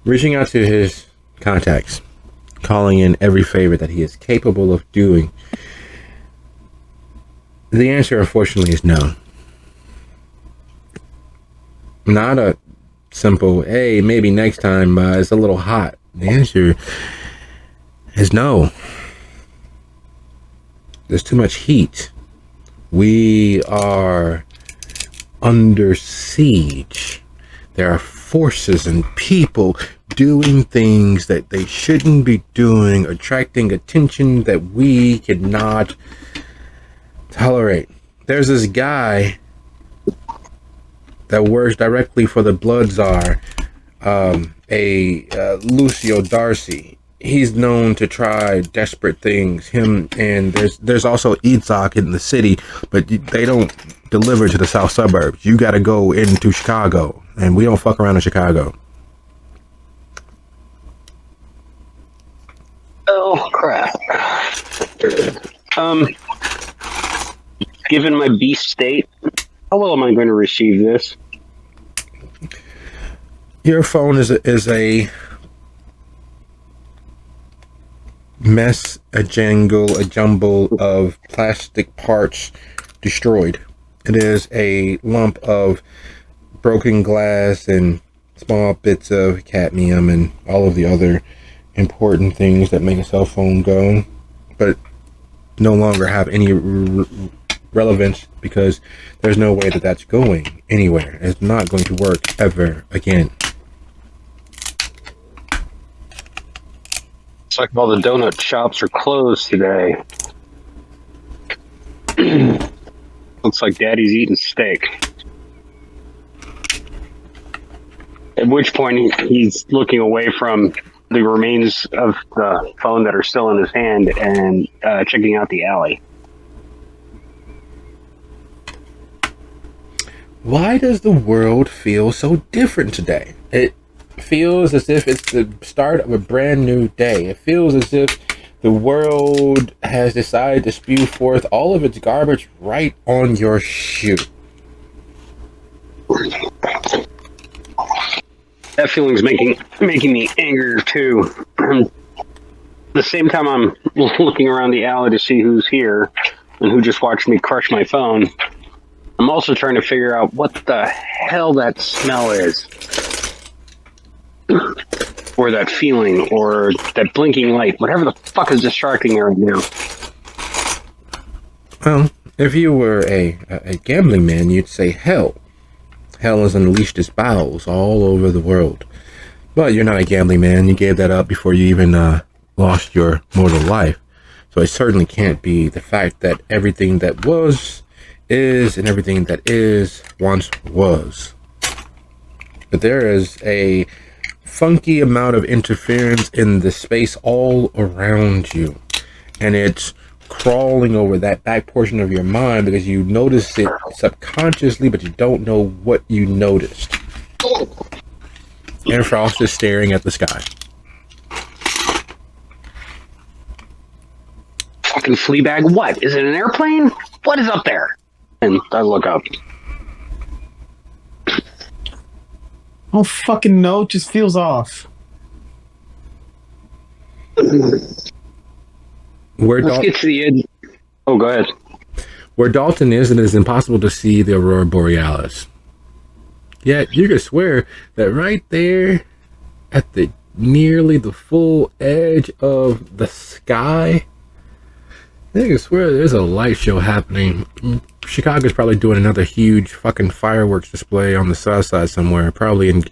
Reaching out to his contacts, calling in every favor that he is capable of doing. The answer, unfortunately, is no. Not a simple, hey, maybe next time, it's a little hot. The answer is no. There's too much heat. We are under siege. There are forces and people doing things that they shouldn't be doing, attracting attention that we cannot tolerate. There's this guy that works directly for the Blood Czar, Lucio Darcy. He's known to try desperate things. Him and there's also Itzhak in the city, but they don't deliver to the south suburbs. You got to go into Chicago, and we don't fuck around in Chicago. Oh crap! Given my beast state, how well am I going to receive this? Your phone is a mess, a jumble of plastic parts destroyed. It is a lump of broken glass and small bits of cadmium and all of the other important things that make a cell phone go, but no longer have any relevance because there's no way that that's going anywhere. It's not going to work ever again. It's like all the donut shops are closed today. Looks like Daddy's eating steak. At which point he's looking away from the remains of the phone that are still in his hand and checking out the alley. Why does the world feel so different today? It feels as if it's the start of a brand new day. It feels as if the world has decided to spew forth all of its garbage right on your shoe. That feeling's making me angrier too. The same time I'm looking around the alley to see who's here and who just watched me crush my phone, I'm also trying to figure out what the hell that smell is. Or that feeling, or that blinking light, whatever the fuck is distracting me right now. Well, if you were a gambling man, you'd say hell. Hell has unleashed its bowels all over the world. But you're not a gambling man. You gave that up before you even lost your mortal life. So it certainly can't be the fact that everything that was is and everything that is once was. But there is a funky amount of interference in the space all around you. And it's crawling over that back portion of your mind because you notice it subconsciously, but you don't know what you noticed. And Frost is staring at the sky. Fucking Fleabag, what? Is it an airplane? What is up there? And I look up. Oh, fucking no, it just feels off. Let's get to the edge. Oh, go ahead. Where Dalton is, it is impossible to see the Aurora Borealis. Yet you could swear that right there at the nearly the full edge of the sky, you could swear there's a light show happening. Chicago's probably doing another huge fucking fireworks display on the south side somewhere, probably in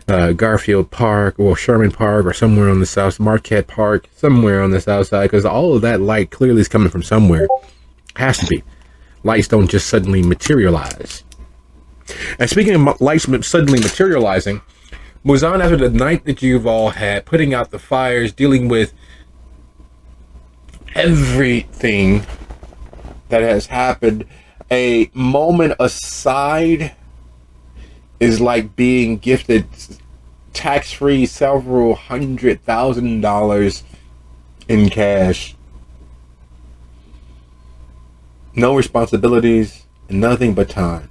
Garfield Park or Sherman Park or somewhere on the south, Marquette Park, somewhere on the south side, because all of that light clearly is coming from somewhere. Has to be. Lights don't just suddenly materialize. And speaking of lights suddenly materializing, Muzan, after the night that you've all had, putting out the fires, dealing with everything that has happened, a moment aside is like being gifted tax-free several $100,000 in cash. No responsibilities and nothing but time.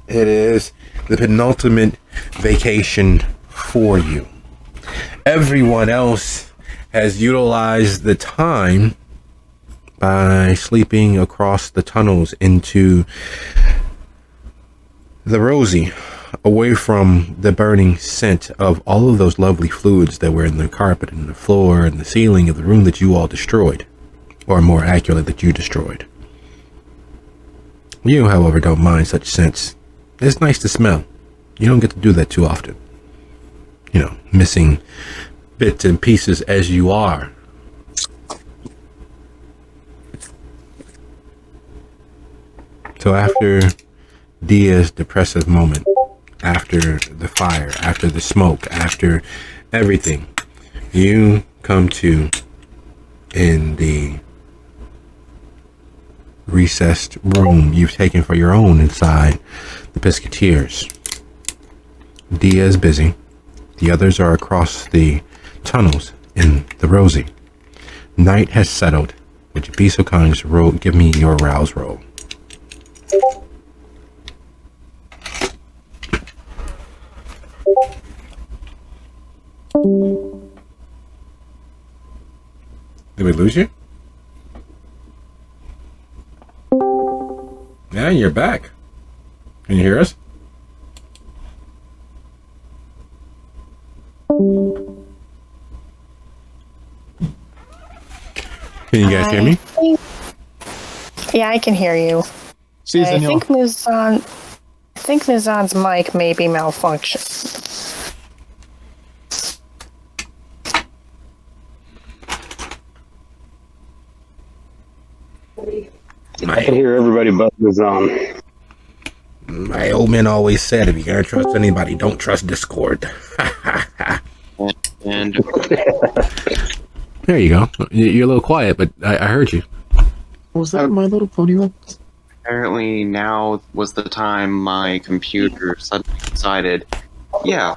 It is the penultimate vacation for you. Everyone else has utilized the time by sleeping across the tunnels into the Rosie, away from the burning scent of all of those lovely fluids that were in the carpet and the floor and the ceiling of the room that you all destroyed, or more accurately, that you destroyed. You, however, don't mind such scents. It's nice to smell. You don't get to do that too often. You know, missing bits and pieces as you are. So after Dia's depressive moment, after the fire, after the smoke, after everything, you come to in the recessed room you've taken for your own inside the Pisketeers. Dia is busy. The others are across the tunnels in the Rosie. Night has settled. Would you be so kind to roll? Give me your rouse roll. Did we lose you? Yeah, you're back. Can you hear us? Can you guys hear me? Yeah, I can hear you. See, I think Muzan's mic may be malfunctioned. I can hear everybody but Muzan. My old man always said, if you're gonna trust anybody, don't trust Discord. And There you go. You're a little quiet, but I heard you. Was that My Little Pony one? apparently now was the time my computer suddenly decided, yeah,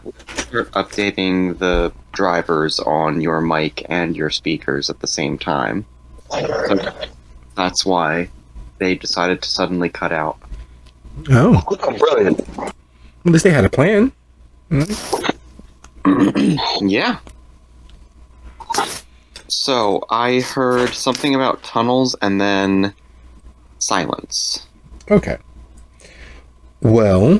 we're updating the drivers on your mic and your speakers at the same time. So that's why they decided to suddenly cut out. Oh, Brilliant. at least they had a plan. Yeah. So I heard something about tunnels and then silence. Okay. Well,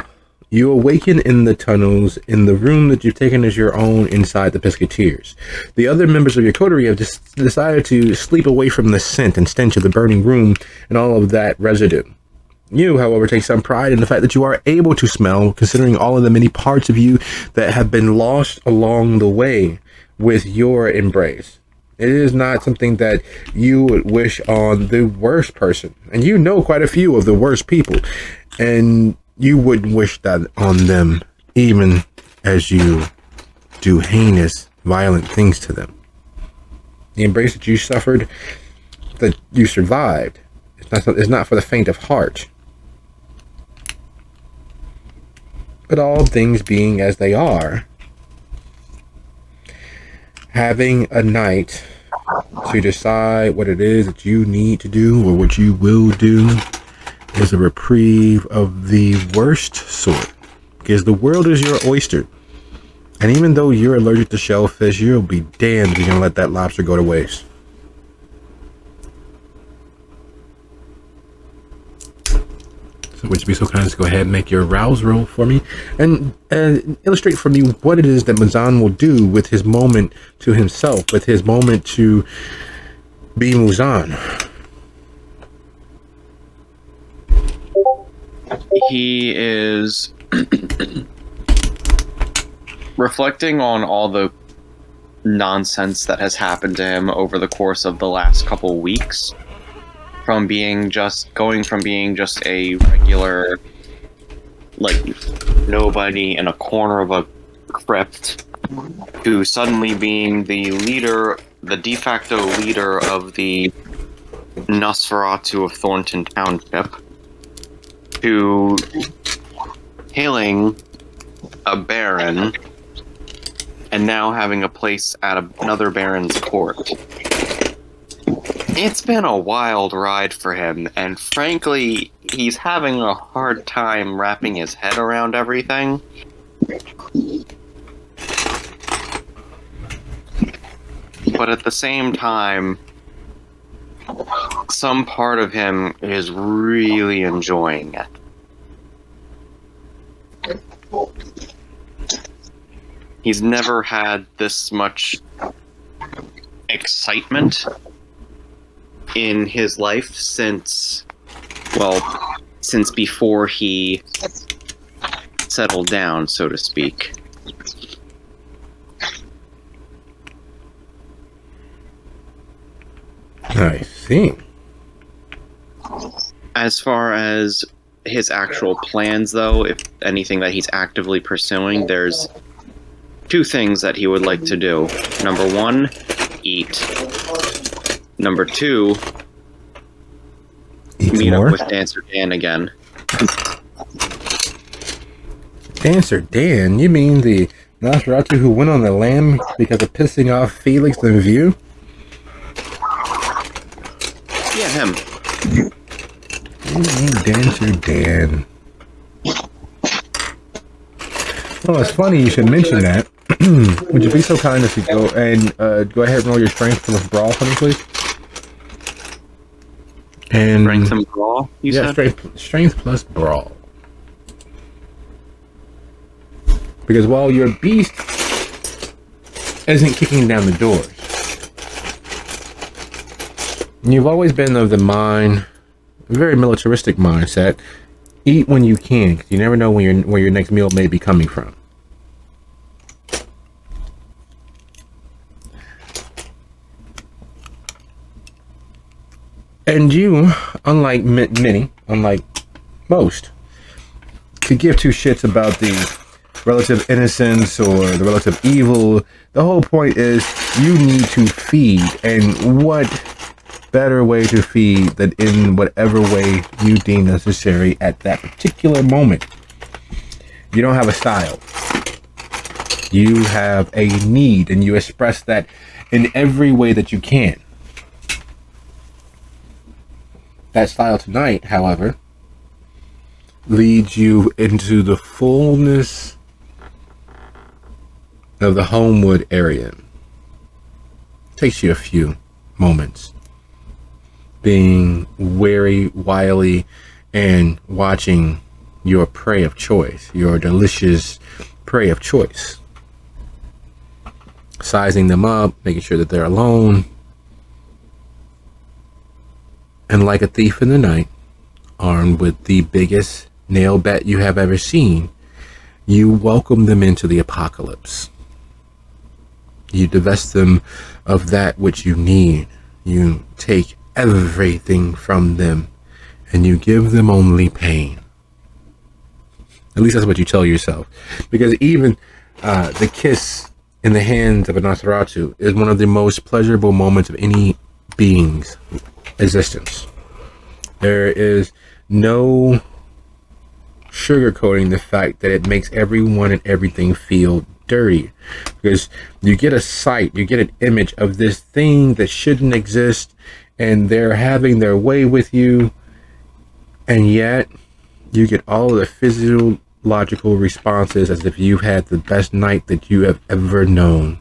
you awaken in the tunnels in the room that you've taken as your own inside the Pisketeers. The other members of your coterie have just decided to sleep away from the scent and stench of the burning room and all of that residue. You, however, take some pride in the fact that you are able to smell, considering all of the many parts of you that have been lost along the way with your embrace. It is not something that you would wish on the worst person. And you know quite a few of the worst people. And you wouldn't wish that on them, even as you do heinous, violent things to them. The embrace that you suffered, that you survived, it's not for the faint of heart. But all things being as they are, having a night to decide what it is that you need to do or what you will do is a reprieve of the worst sort. Because the world is your oyster. And even though you're allergic to shellfish, you'll be damned if you're going to let that lobster go to waste. So would you be so kind as to go ahead and make your rouse roll for me and illustrate for me what it is that Muzan will do with his moment to himself, with his moment to be Muzan. He is reflecting on all the nonsense that has happened to him over the course of the last couple weeks, from being just a regular, like, nobody in a corner of a crypt, to suddenly being the de facto leader of the Nosferatu of Thornton Township, to killing a baron, and now having a place at another baron's court. It's been a wild ride for him, and frankly, he's having a hard time wrapping his head around everything. But at the same time, some part of him is really enjoying it. He's never had this much excitement in his life since before he settled down, so to speak. I see. As far as his actual plans, though, if anything that he's actively pursuing, there's two things that he would like to do. Number one, eat. Number two, meet up with Dancer Dan again. Dancer Dan? You mean the Nosferatu who went on the lam because of pissing off Felix and View? Yeah, him. Dancer Dan. Well, it's funny you should mention that. Would you be so kind as to go ahead and roll your strength plus brawl for me, please? And Strength and brawl, you said? Strength plus brawl. Because while your beast isn't kicking down the doors, you've always been of the mind, a very militaristic mindset. Eat when you can, because you never know where your next meal may be coming from. And you, unlike most, could give two shits about the relative innocence or the relative evil. The whole point is you need to feed, and what better way to feed than in whatever way you deem necessary at that particular moment. You don't have a style. You have a need, and you express that in every way that you can. That style tonight, however, leads you into the fullness of the Homewood area. Takes you a few moments. Being wary, wily, and watching your prey of choice, your delicious prey of choice. Sizing them up, making sure that they're alone. And like a thief in the night, armed with the biggest nail bat you have ever seen, you welcome them into the apocalypse. You divest them of that which you need. You take everything from them, and you give them only pain. At least that's what you tell yourself. Because even the kiss in the hands of a Nosferatu is one of the most pleasurable moments of any being's existence. There is no sugarcoating the fact that it makes everyone and everything feel dirty, because you get a sight, you get an image of this thing that shouldn't exist, and they're having their way with you, and yet you get all of the physiological responses as if you had the best night that you have ever known.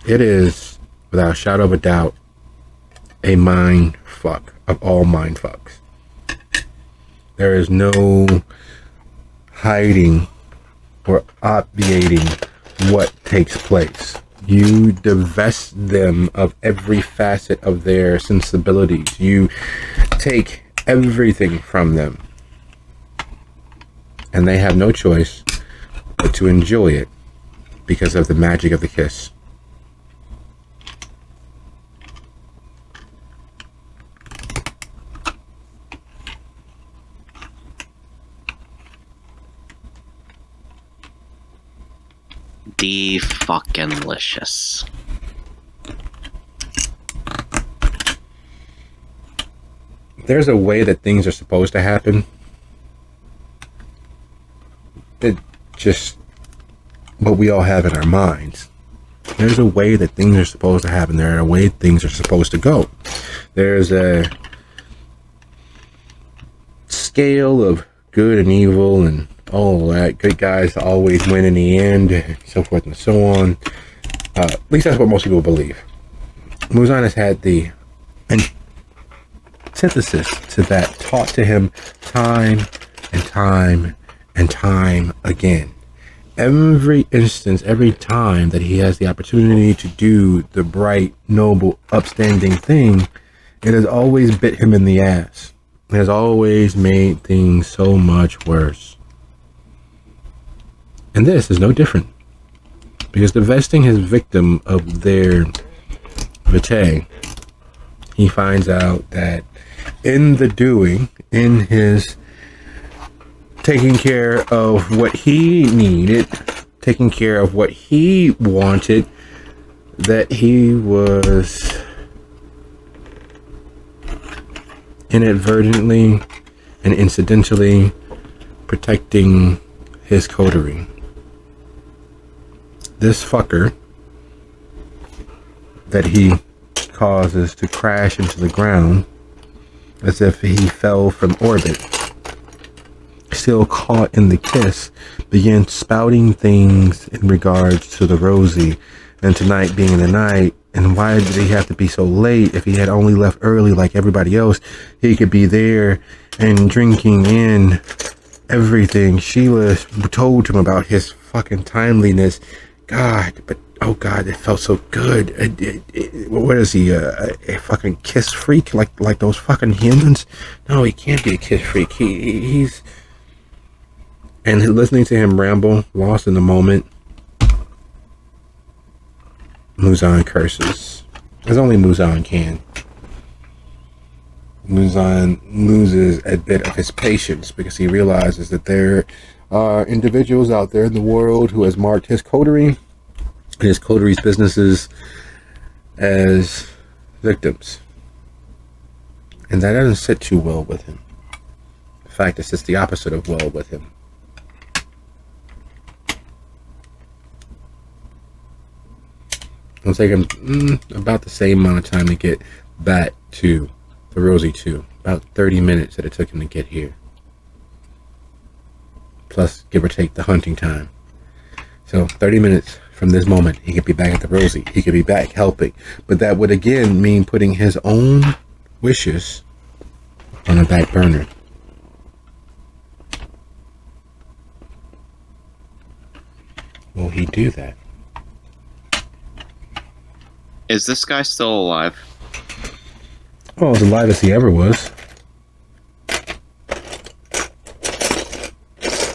It is, without a shadow of a doubt, a mind fuck of all mind fucks. There is no hiding or obviating what takes place. You divest them of every facet of their sensibilities. You take everything from them. And they have no choice but to enjoy it because of the magic of the kiss. De-fucking-licious. There's a way that things are supposed to happen. It just what we all have in our minds. There's a way that things are supposed to happen. There are a way things are supposed to go. There's a scale of good and evil and all that. Good guys always win in the end, so forth and so on. At least that's what most people believe. Muzan has had the antithesis to that taught to him time and time and time again. Every instance, every time that he has the opportunity to do the bright, noble, upstanding thing, it has always bit him in the ass. It has always made things so much worse. And this is no different. Because divesting his victim of their vitae, he finds out that in the doing, in his taking care of what he needed, taking care of what he wanted, that he was inadvertently and incidentally protecting his coterie. This fucker that he causes to crash into the ground as if he fell from orbit, still caught in the kiss, began spouting things in regards to the Rosie and tonight being the night. And why did he have to be so late? If he had only left early like everybody else, he could be there and drinking in everything Sheila told him about his fucking timeliness. God, but oh God, it felt so good. What is he, a fucking kiss freak like those fucking humans? No, he can't be a kiss freak. He's... And listening to him ramble, lost in the moment, Muzan curses, as only Muzan can. Muzan loses a bit of his patience because he realizes that there are individuals out there in the world who has marked his coterie and his coterie's businesses as victims. And that doesn't sit too well with him. In fact, it sits the opposite of well with him. It'll take him about the same amount of time to get back to the Rosie 2. About 30 minutes that it took him to get here. Plus, give or take, the hunting time. So, 30 minutes from this moment, he could be back at the Rosie. He could be back helping. But that would again mean putting his own wishes on the back burner. Will he do that? Is this guy still alive? Well, as alive as he ever was.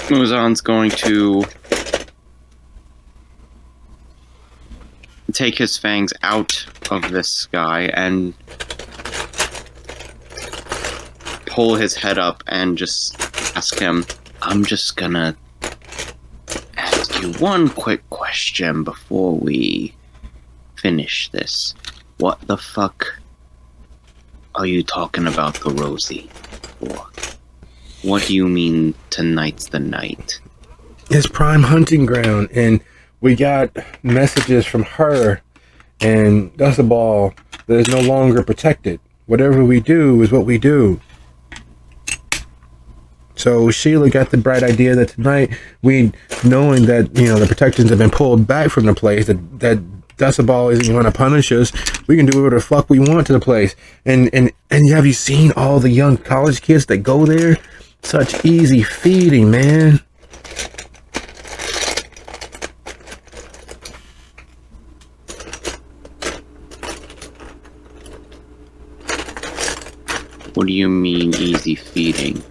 Muzan's going to take his fangs out of this guy and pull his head up and just ask him, I'm just gonna ask you one quick question before we finish this. What the fuck are you talking about the Rosie for? What do you mean tonight's the night? His prime hunting ground, and we got messages from her and that's a ball that is no longer protected. Whatever we do is what we do. So Sheila got the bright idea that tonight, knowing that, the protections have been pulled back from the place, that Decibel isn't going to punish us, we can do whatever the fuck we want to the place. And have you seen all the young college kids that go there? Such easy feeding, man. What do you mean easy feeding?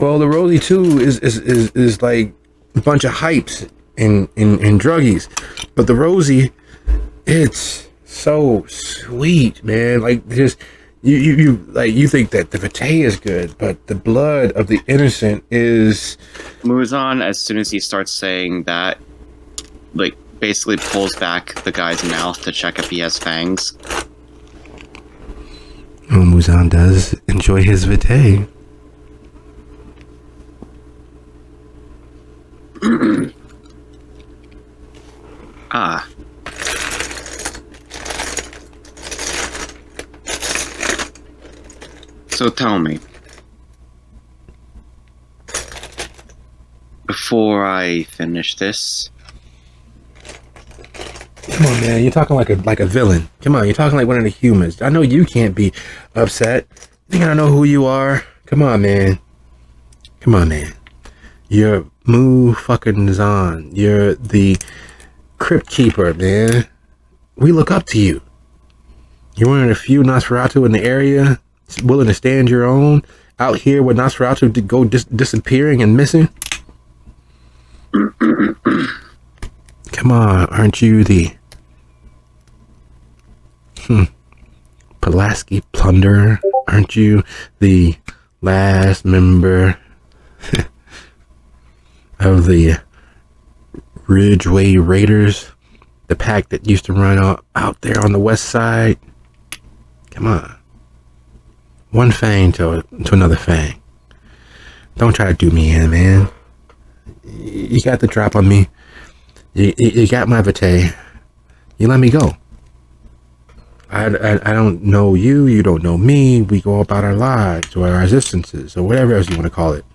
Well, the Rosie too is like a bunch of hypes and druggies, but the Rosie, it's so sweet, man. Like just you like you think that the vitae is good, but the blood of the innocent is. Muzan, as soon as he starts saying that, like basically pulls back the guy's mouth to check if he has fangs. Oh, Muzan does enjoy his vitae. Ah. So tell me, before I finish this, Come on, man. You're talking like a villain. Come on, you're talking like one of the humans. I know you can't be upset. You think I know who you are? Come on, man. Come on, man. You're Mu fucking Zan. You're the crypt keeper, man. We look up to you. You're one of the few Nosferatu in the area, willing to stand your own. Out here with Nosferatu to go disappearing and missing. Come on, aren't you the Pulaski plunderer? Aren't you the last member of the Ridgeway Raiders? The pack that used to run out there on the west side? Come on. One fang to another fang. Don't try to do me in, man. You got the drop on me. You got my vitae. You let me go. I don't know you. You don't know me. We go about our lives or our existences or whatever else you want to call it.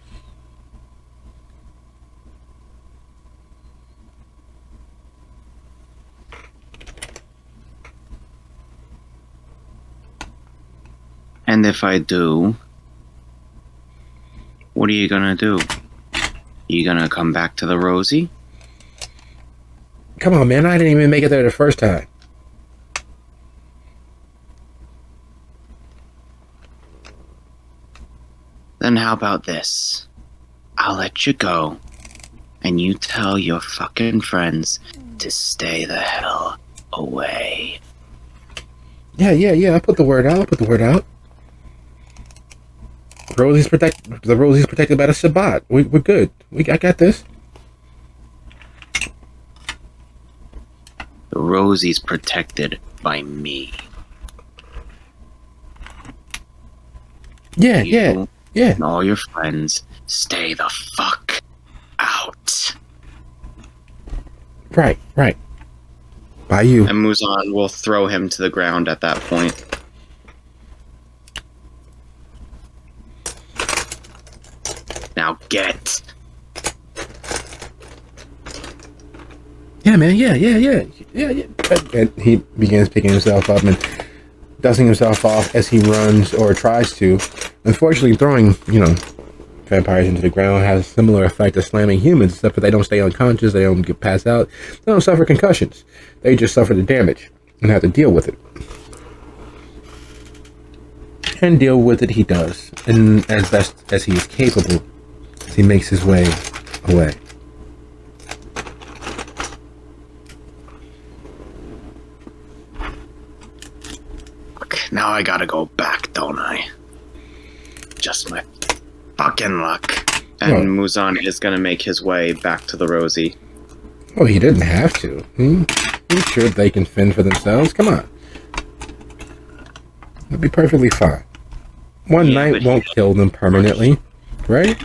and if I do, what are you gonna do? You gonna come back to the Rosie? Come on, man. I didn't even make it there the first time. Then how about this? I'll let you go, and you tell your fucking friends to stay the hell away. Yeah. I'll put the word out. The Rosie's protected by the Sabbat. We're good. I got this. The Rosie's protected by me. Yeah. You and all your friends stay the fuck out. Right. By you. And Muzan will throw him to the ground at that point. Now get. Yeah, man. Yeah. And he begins picking himself up and dusting himself off as he runs or tries to. Unfortunately, throwing, vampires into the ground has a similar effect as slamming humans, except that they don't stay unconscious, they don't get passed out, they don't suffer concussions. They just suffer the damage and have to deal with it. And deal with it he does, and as best as he is capable, as he makes his way away. Now I gotta go back, don't I? Just my fucking luck. And Muzan is gonna make his way back to the Rosie. Oh, he didn't have to. He's sure they can fend for themselves. Come on. It'll be perfectly fine. One night won't kill them permanently, right?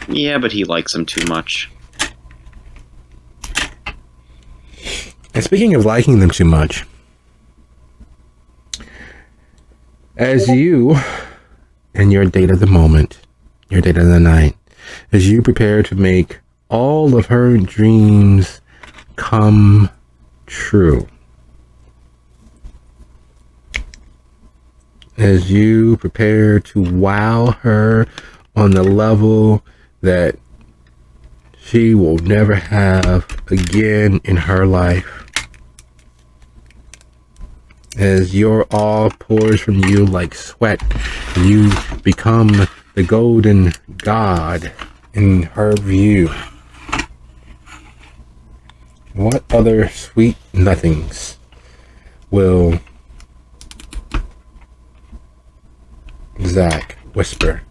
Yeah, but he likes him too much. And speaking of liking them too much, as you and your date of the moment, your date of the night, as you prepare to make all of her dreams come true, as you prepare to wow her on the level that she will never have again in her life, as your all pours from you like sweat, you become the golden god in her view. What other sweet nothings will Zach whisper?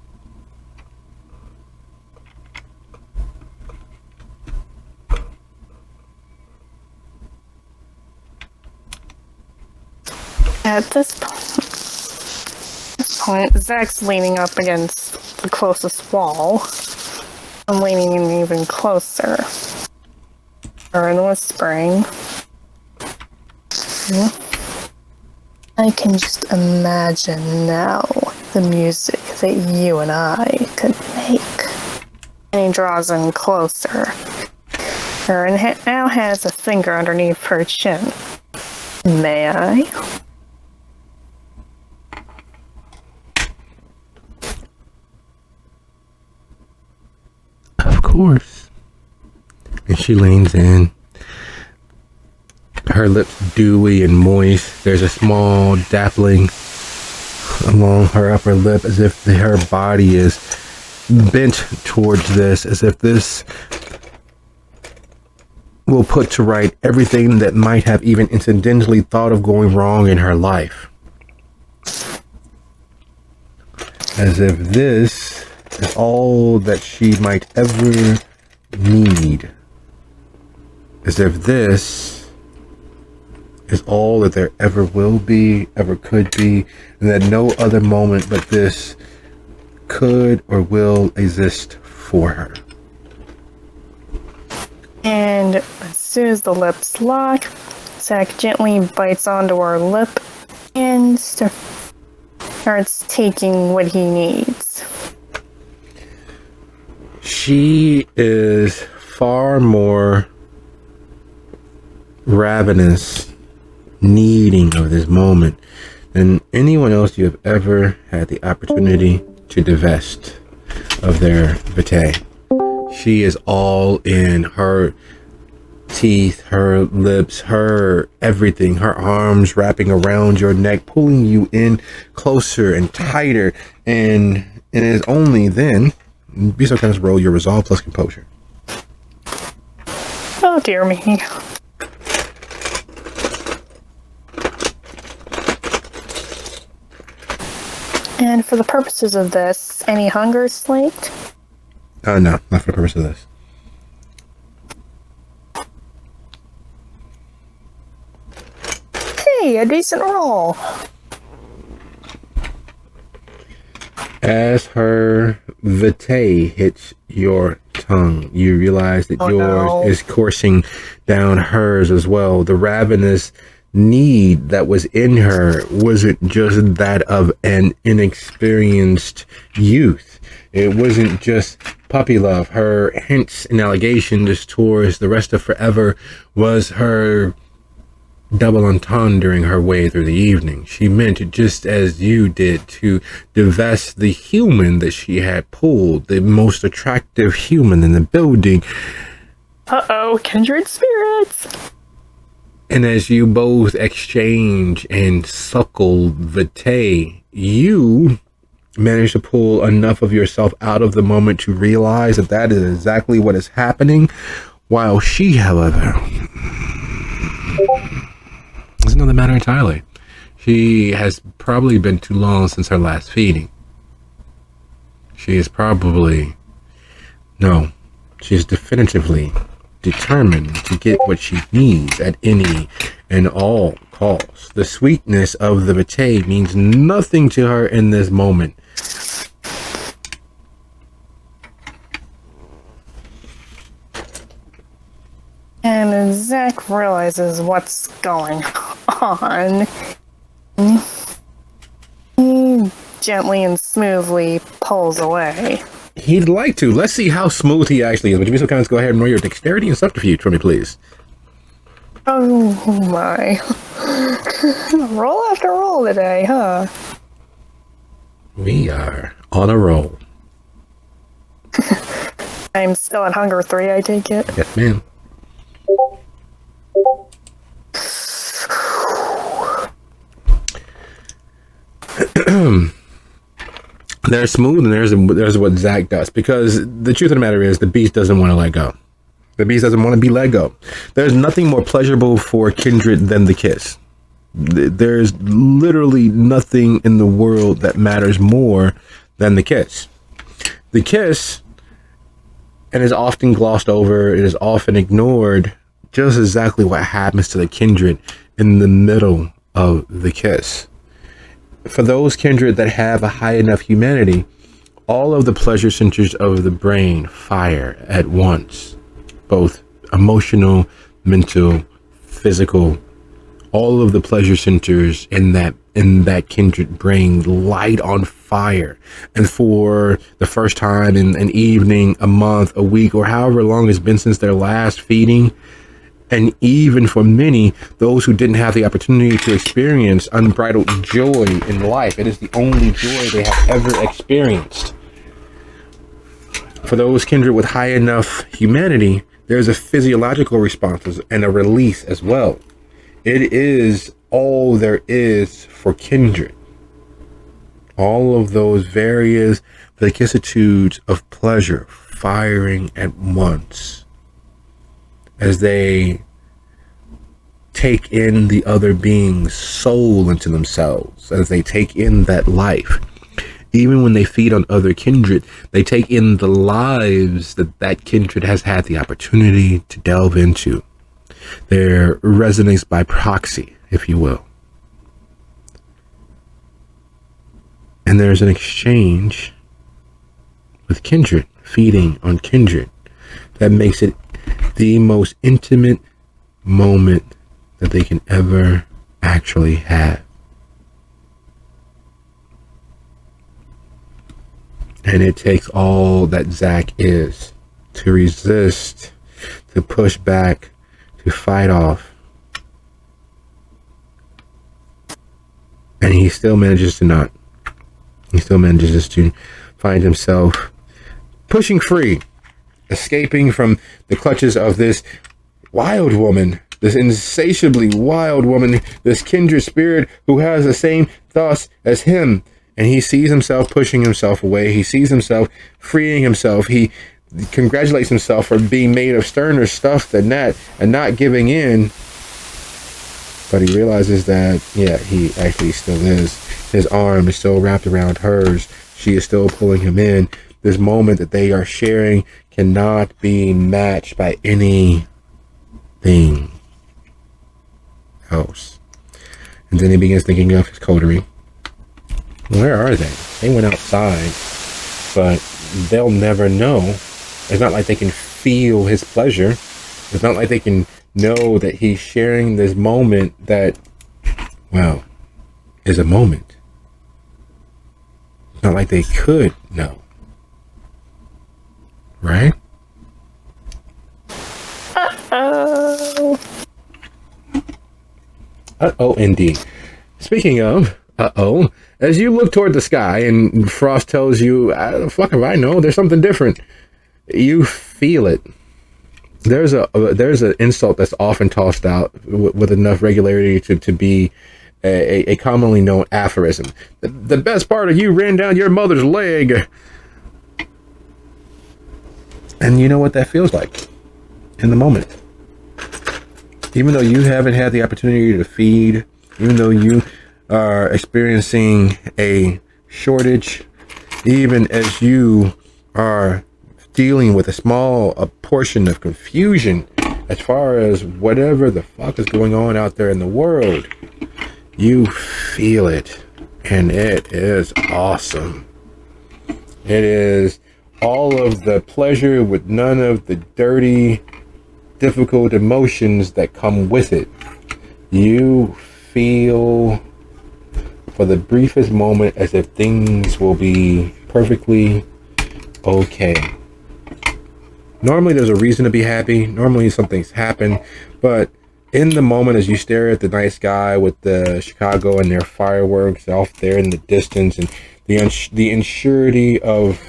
At this point, Zach's leaning up against the closest wall. I'm leaning in even closer. And whispering. I can just imagine now the music that you and I could make. And he draws in closer. Erin now has a finger underneath her chin. May I? Of course. And she leans in. Her lips dewy and moist. There's a small dappling along her upper lip as if her body is bent towards this, as if this will put to right everything that might have even incidentally thought of going wrong in her life. As if this is all that she might ever need. As if this is all that there ever will be, ever could be, and that no other moment but this could or will exist for her. And as soon as the lips lock, Zach gently bites onto her lip and starts taking what he needs. She is far more ravenous, needing of this moment than anyone else you have ever had the opportunity to divest of their vitae. She is all in. Her teeth, her lips, her everything, her arms wrapping around your neck, pulling you in closer and tighter. And it is only then, be so kind as roll your resolve plus composure. Oh dear me. And for the purposes of this, any hunger slaked? No, not for the purpose of this. Hey, a decent roll. As her vitae hits your tongue, you realize that yours is coursing down hers as well. The ravenous need that was in her wasn't just that of an inexperienced youth. It wasn't just puppy love. Her hints and allegations towards the rest of forever was her double entendre during her way through the evening. She meant, just as you did, to divest the human that she had pulled, the most attractive human in the building. Uh-oh, kindred spirits. And as you both exchange and suckle vitae, you manage to pull enough of yourself out of the moment to realize that that is exactly what is happening, while she, however, is another matter entirely. She has probably been too long since her last feeding. She is definitively determined to get what she needs at any and all costs. The sweetness of the vitae means nothing to her in this moment. And Zach realizes what's going on. He gently and smoothly pulls away. He'd like to. Let's see how smooth he actually is. Would you be so kind as go ahead and roll your dexterity and subterfuge for me, please? Oh my. Roll after roll today, huh? We are on a roll. I'm still at hunger 3, I take it. Yes, ma'am. There's smooth, and there's what Zach does. Because the truth of the matter is, the beast doesn't want to let go. The beast doesn't want to be let go. There's nothing more pleasurable for Kindred than the kiss. There's literally nothing in the world that matters more than the kiss. The kiss, and is often glossed over, it is often ignored, just exactly what happens to the Kindred in the middle of the kiss. For those Kindred that have a high enough humanity, all of the pleasure centers of the brain fire at once. Both emotional, mental, physical, all of the pleasure centers in that Kindred brain light on fire. And for the first time in an evening, a month, a week, or however long it's been since their last feeding, and even for many, those who didn't have the opportunity to experience unbridled joy in life, it is the only joy they have ever experienced. For those Kindred with high enough humanity, there's a physiological response and a release as well. It is all there is for Kindred. All of those various vicissitudes of pleasure firing at once as they take in the other being's soul into themselves, as they take in that life. Even when they feed on other Kindred, they take in the lives that Kindred has had the opportunity to delve into. Their resonance by proxy, if you will. And there's an exchange with Kindred, feeding on Kindred, that makes it the most intimate moment that they can ever actually have. And it takes all that Zach is to resist, to push back, to fight off. And he still manages to not. He still manages to find himself pushing free, escaping from the clutches of this wild woman, this insatiably wild woman, this kindred spirit who has the same thoughts as him. And he sees himself pushing himself away. He sees himself freeing himself. He congratulates himself for being made of sterner stuff than that and not giving in. But he realizes that, yeah, he actually still is. His arm is still wrapped around hers. She is still pulling him in. This moment that they are sharing cannot be matched by anything else. And then he begins thinking of his coterie. Where are they? They went outside, but they'll never know. It's not like they can feel his pleasure. It's not like they can know that he's sharing this moment that, well, is a moment. It's not like they could know. Right? Uh-oh. Uh-oh, indeed. Speaking of uh-oh, as you look toward the sky and Frost tells you, fuck if I know, there's something different. You feel it. There's an insult that's often tossed out with enough regularity to be a commonly known aphorism. The best part of you ran down your mother's leg. And you know what that feels like in the moment. Even though you haven't had the opportunity to feed, even though you are experiencing a shortage, even as you are dealing with a portion of confusion as far as whatever the fuck is going on out there in the world, you feel it, and it is awesome. It is all of the pleasure with none of the dirty, difficult emotions that come with it. You feel for the briefest moment as if things will be perfectly okay. Normally there's a reason to be happy. Normally something's happened. But in the moment as you stare at the night sky with the Chicago and their fireworks off there in the distance, and the insurity of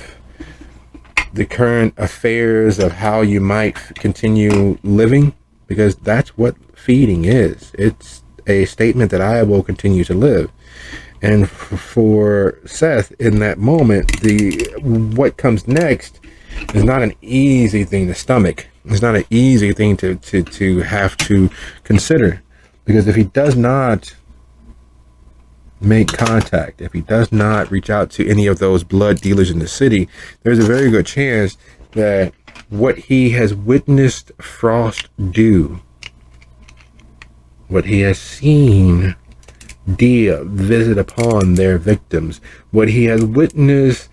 the current affairs of how you might continue living, because that's what feeding is. It's a statement that I will continue to live. And for Seth, in that moment, what comes next is not an easy thing to stomach. It's not an easy thing to have to consider, because if he does not make contact, if he does not reach out to any of those blood dealers in the city, there's a very good chance that what he has witnessed Frost do, what he has seen Dia visit upon their victims, what he has witnessed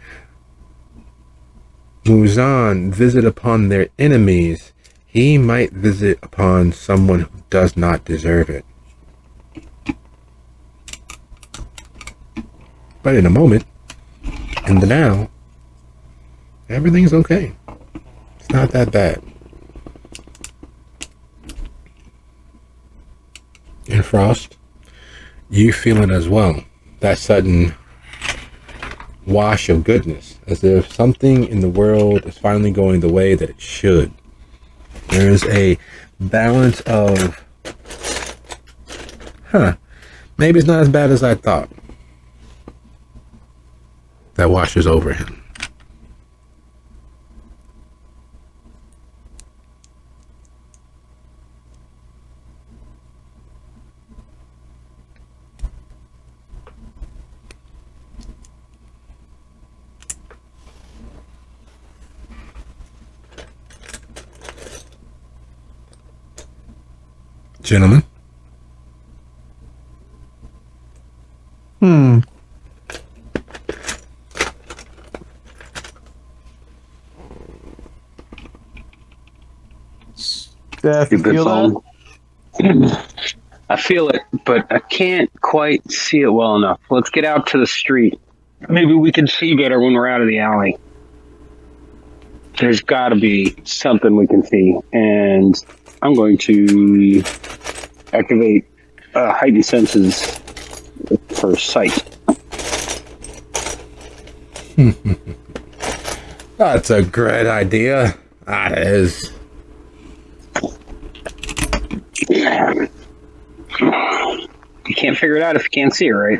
Muzan visit upon their enemies, he might visit upon someone who does not deserve it. But in a moment, in the now, everything's okay. It's not that bad. And Frost, you feel it as well. That sudden wash of goodness, as if something in the world is finally going the way that it should. There is a balance of, maybe it's not as bad as I thought, that washes over him. Gentlemen? Seth, you feel that? I feel it, but I can't quite see it well enough. Let's get out to the street. Maybe we can see better when we're out of the alley. There's got to be something we can see, and I'm going to activate heightened senses for sight. That's a great idea. That is. You can't figure it out if you can't see it, right?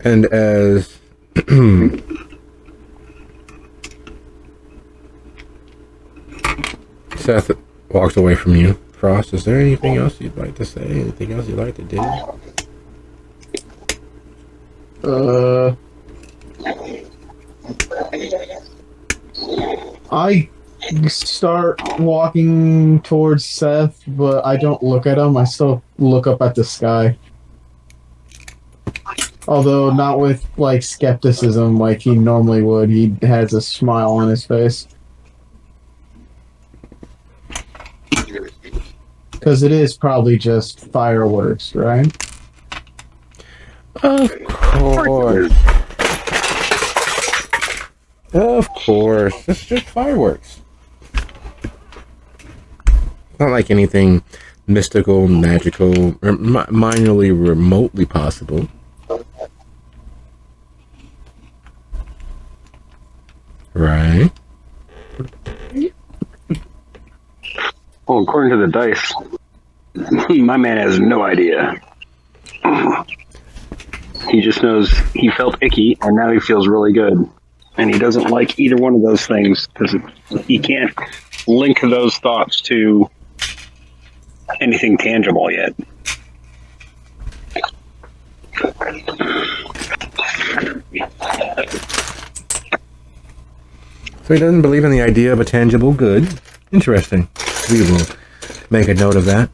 And as Seth walks away from you, Frost, is there anything else you'd like to say? Anything else you'd like to do? I start walking towards Seth, but I don't look at him. I still look up at the sky. Although not with, like, skepticism like he normally would. He has a smile on his face. Because it is probably just fireworks, right? Of course. Of course. It's just fireworks. Not like anything mystical, magical, or minorly remotely possible. Right. Well, according to the dice, my man has no idea. He just knows he felt icky, and now he feels really good. And he doesn't like either one of those things, because he can't link those thoughts to anything tangible yet. So he doesn't believe in the idea of a tangible good. Interesting. We will make a note of that.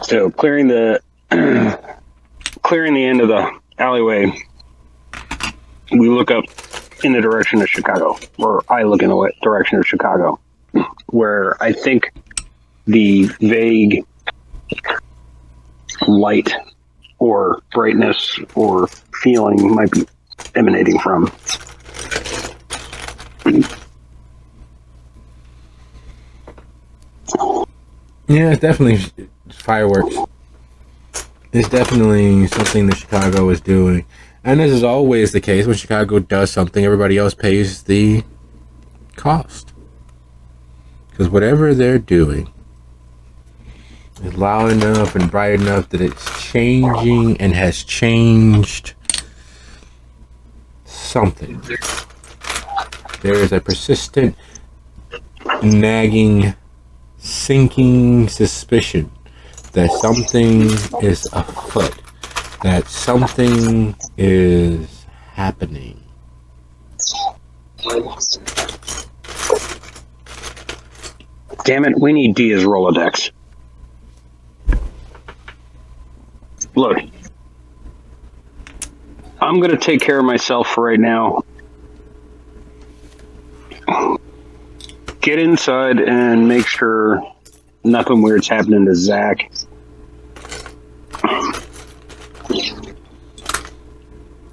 So clearing the end of the alleyway, we look up in the direction of Chicago, or I look in the direction of Chicago, where I think the vague light or brightness or feeling might be emanating from. Yeah, it's definitely fireworks. It's definitely something that Chicago is doing. And this is always the case when Chicago does something, everybody else pays the cost. Because whatever they're doing is loud enough and bright enough that it's changing and has changed something. There is a persistent, nagging, sinking suspicion that something is afoot, that something is happening. Damn it, we need Dia's Rolodex. Look, I'm going to take care of myself for right now. Get inside and make sure nothing weird's happening to Zach.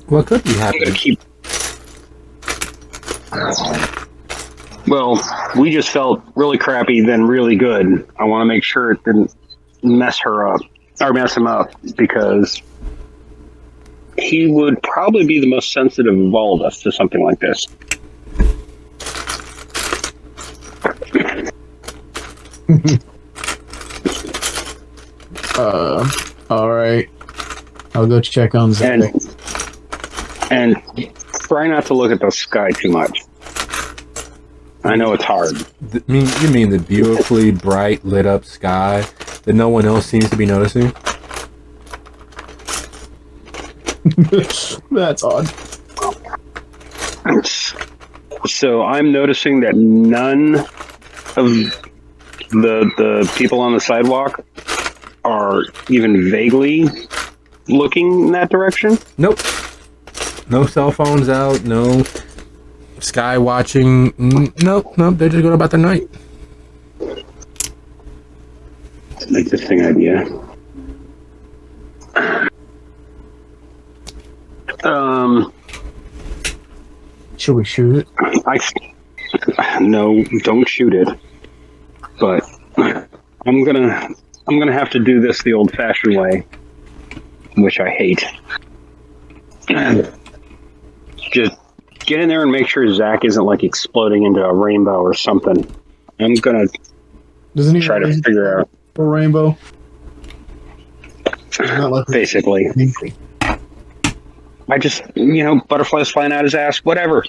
What could be I'm happening? going to keep... Well, we just felt really crappy, then really good. I want to make sure it didn't mess her up, or mess him up, because he would probably be the most sensitive of all of us to something like this. All right. I'll go check on Zach. And try not to look at the sky too much. I know it's hard. You mean the beautifully bright, lit up sky that no one else seems to be noticing? That's odd. So I'm noticing that none of the people on the sidewalk are even vaguely looking in that direction. Nope. No cell phones out, no sky watching. Nope, they're just going about their night. That's an interesting idea. Should we shoot it? No, don't shoot it. But I'm gonna have to do this the old-fashioned way, which I hate. Just get in there and make sure Zach isn't like exploding into a rainbow or something. I'm gonna Doesn't he try to figure out. a rainbow? Not like Basically, I just butterflies flying out his ass, whatever.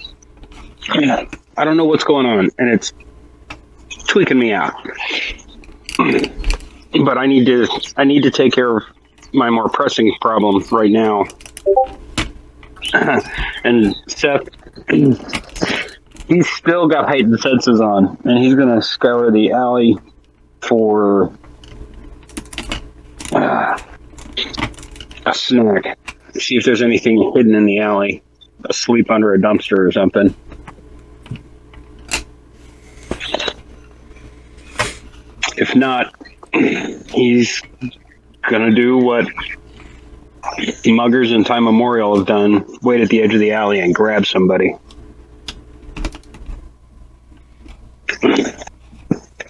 I don't know what's going on, and it's tweaking me out. But I need to take care of my more pressing problem right now. And Seth, he's still got heightened senses on, and he's gonna scour the alley for a snack. See if there's anything hidden in the alley, asleep under a dumpster or something. If not, he's gonna do what muggers in time memorial have done: wait at the edge of the alley and grab somebody.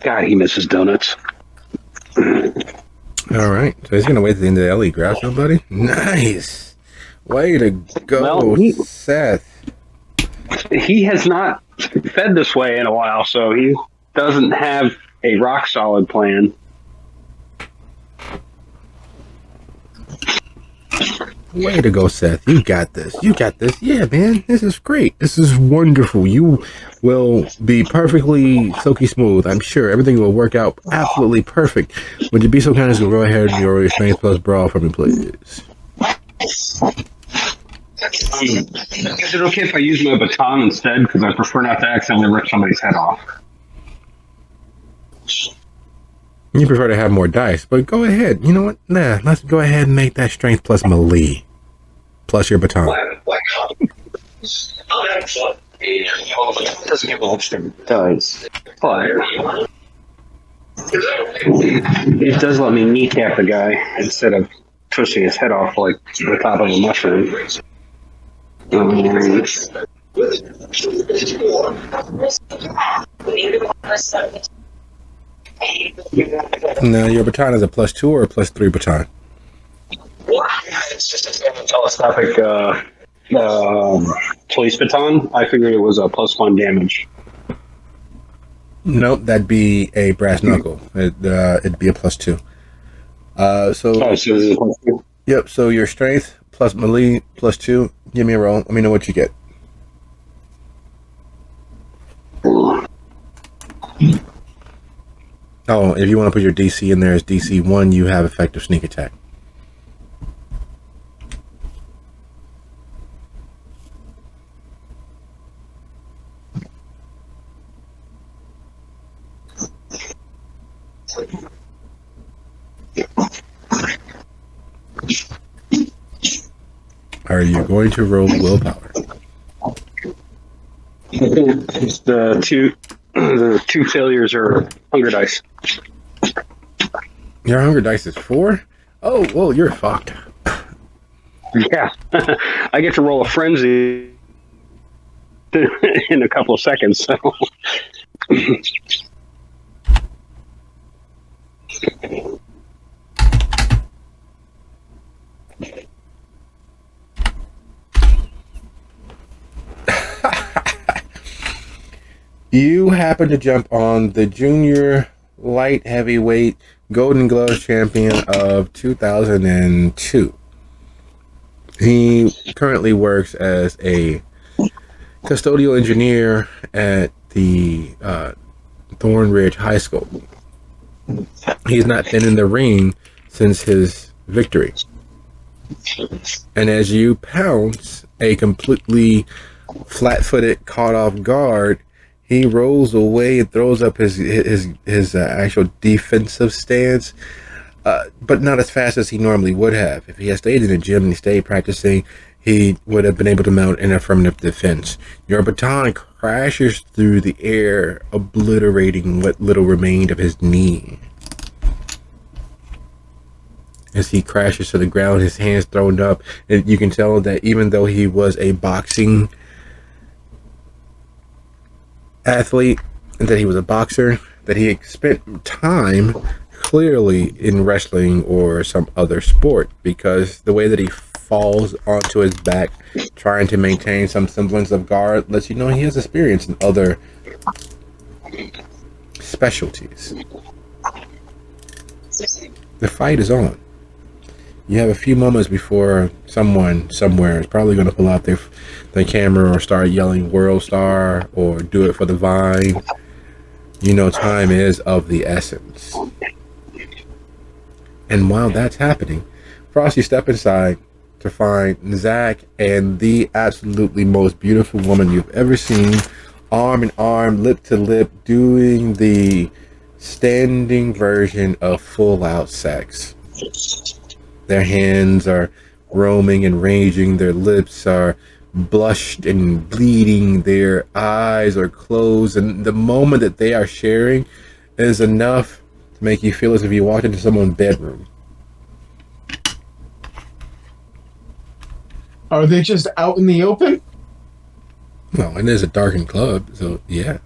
God, he misses donuts. All right, so he's gonna wait at the end of the alley, grab somebody. Nice, way to go, Well, Seth. He has not fed this way in a while, so he doesn't have a rock solid plan. Way to go, Seth. You got this. You got this. Yeah, man. This is great. This is wonderful. You will be perfectly silky smooth. I'm sure everything will work out absolutely perfect. Would you be so kind as to go ahead and your strength plus brawl for me, please? Is it okay if I use my baton instead? Because I prefer not to accidentally rip somebody's head off. You prefer to have more dice, but go ahead. You know what? Nah, let's go ahead and make that strength plus melee. Plus your baton. It doesn't give extra dice, but it does let me kneecap the guy instead of twisting his head off like the top of a mushroom. Now, your baton is a +2 or a +3 baton? It's just a telescopic Police baton. I figured it was a +1 damage. Nope, that'd be a brass knuckle. It'd be a +2. Oh, so this is a +2. Yep. So your strength plus melee +2. Give me a roll. Let me know what you get. Oh, if you want to put your DC in there as DC 1, you have effective sneak attack. Are you going to roll willpower? It's the two failures are hunger dice. Your hunger dice is 4? Oh, well, you're fucked. Yeah, I get to roll a frenzy in a couple of seconds. So. You happen to jump on the junior light heavyweight Golden Gloves champion of 2002. He currently works as a custodial engineer at the Thornridge High School. He's not been in the ring since his victory. And as you pounce a completely flat-footed, caught off guard, he rolls away and throws up his actual defensive stance, but not as fast as he normally would have. If he had stayed in the gym and he stayed practicing, he would have been able to mount an affirmative defense. Your baton crashes through the air, obliterating what little remained of his knee. As he crashes to the ground, his hands thrown up, and you can tell that even though he was a boxing athlete, that he was a boxer, that he had spent time clearly in wrestling or some other sport, because the way that he falls onto his back trying to maintain some semblance of guard lets you know he has experience in other specialties. The fight is on. You have a few moments before someone somewhere is probably going to pull out their camera or start yelling "World Star" or "Do it for the Vine." You know, time is of the essence. And while that's happening, Frosty step inside to find Zach and the absolutely most beautiful woman you've ever seen, arm in arm, lip to lip, doing the standing version of full-out sex. Their hands are roaming and raging. Their lips are blushed and bleeding. Their eyes are closed. And the moment that they are sharing is enough to make you feel as if you walked into someone's bedroom. Are they just out in the open? Well, and there's a darkened club, so yeah.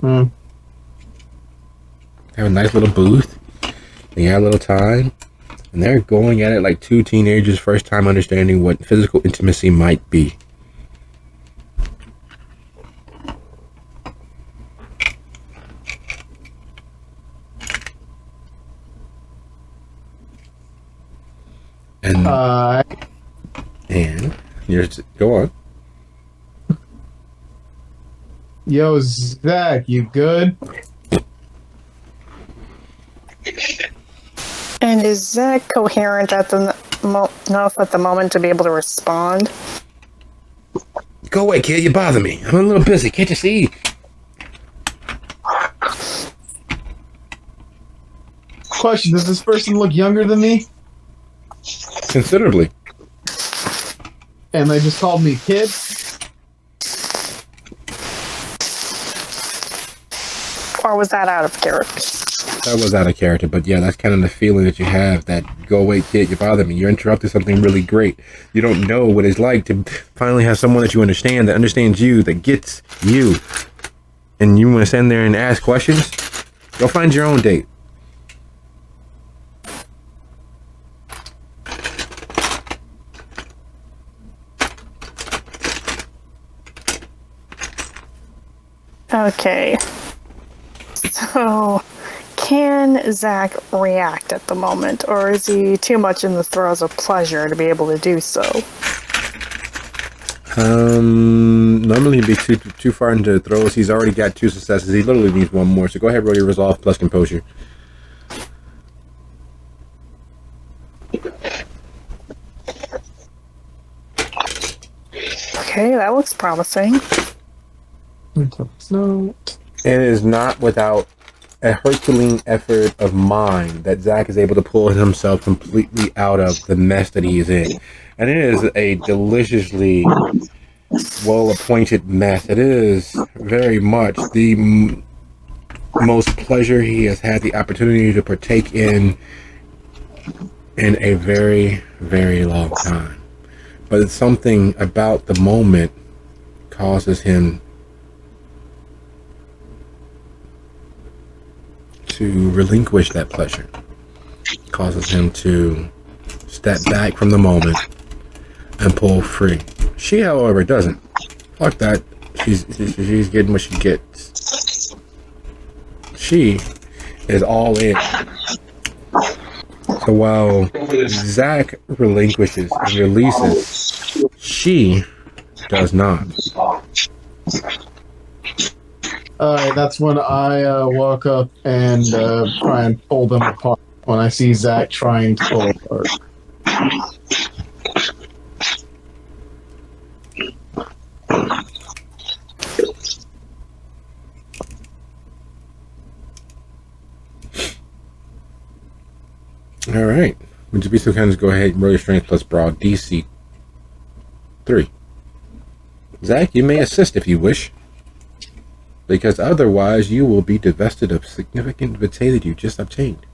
Have a nice little booth. They got a little time. And they're going at it like two teenagers, first time understanding what physical intimacy might be. And you're go on. Yo, Zach, you good? And is Zach coherent at the enough at the moment to be able to respond? Go away, kid. You bother me. I'm a little busy. Can't you see? Question, does this person look younger than me? Considerably. And they just called me kid? Or was that out of character? That was out of character, but yeah, that's kind of the feeling that you have, that go away, kid, you bother me. You're interrupting something really great. You don't know what it's like to finally have someone that you understand, that understands you, that gets you. And you want to stand there and ask questions? Go find your own date. Okay. So, can Zach react at the moment, or is he too much in the throes of pleasure to be able to do so? Normally he'd be too far into the throws. He's already got 2 successes. He literally needs 1 more. So go ahead, roll your resolve plus composure. Okay, that looks promising. No. It is not without a Herculean effort of mind that Zach is able to pull himself completely out of the mess that he is in. And it is a deliciously well-appointed mess. It is very much the most pleasure he has had the opportunity to partake in a very, very long time. But it's something about the moment causes him to relinquish that pleasure, causes him to step back from the moment and pull free. She, however, doesn't. Fuck that. She's getting what she gets. She is all in. So while Zach relinquishes and releases, she does not. Alright, that's when I walk up and try and pull them apart when I see Zach trying to pull apart. All right. Would you be so kind as go ahead and roll your strength plus brawl DC 3. Zach, you may assist if you wish, because otherwise you will be divested of significant vitality you just obtained.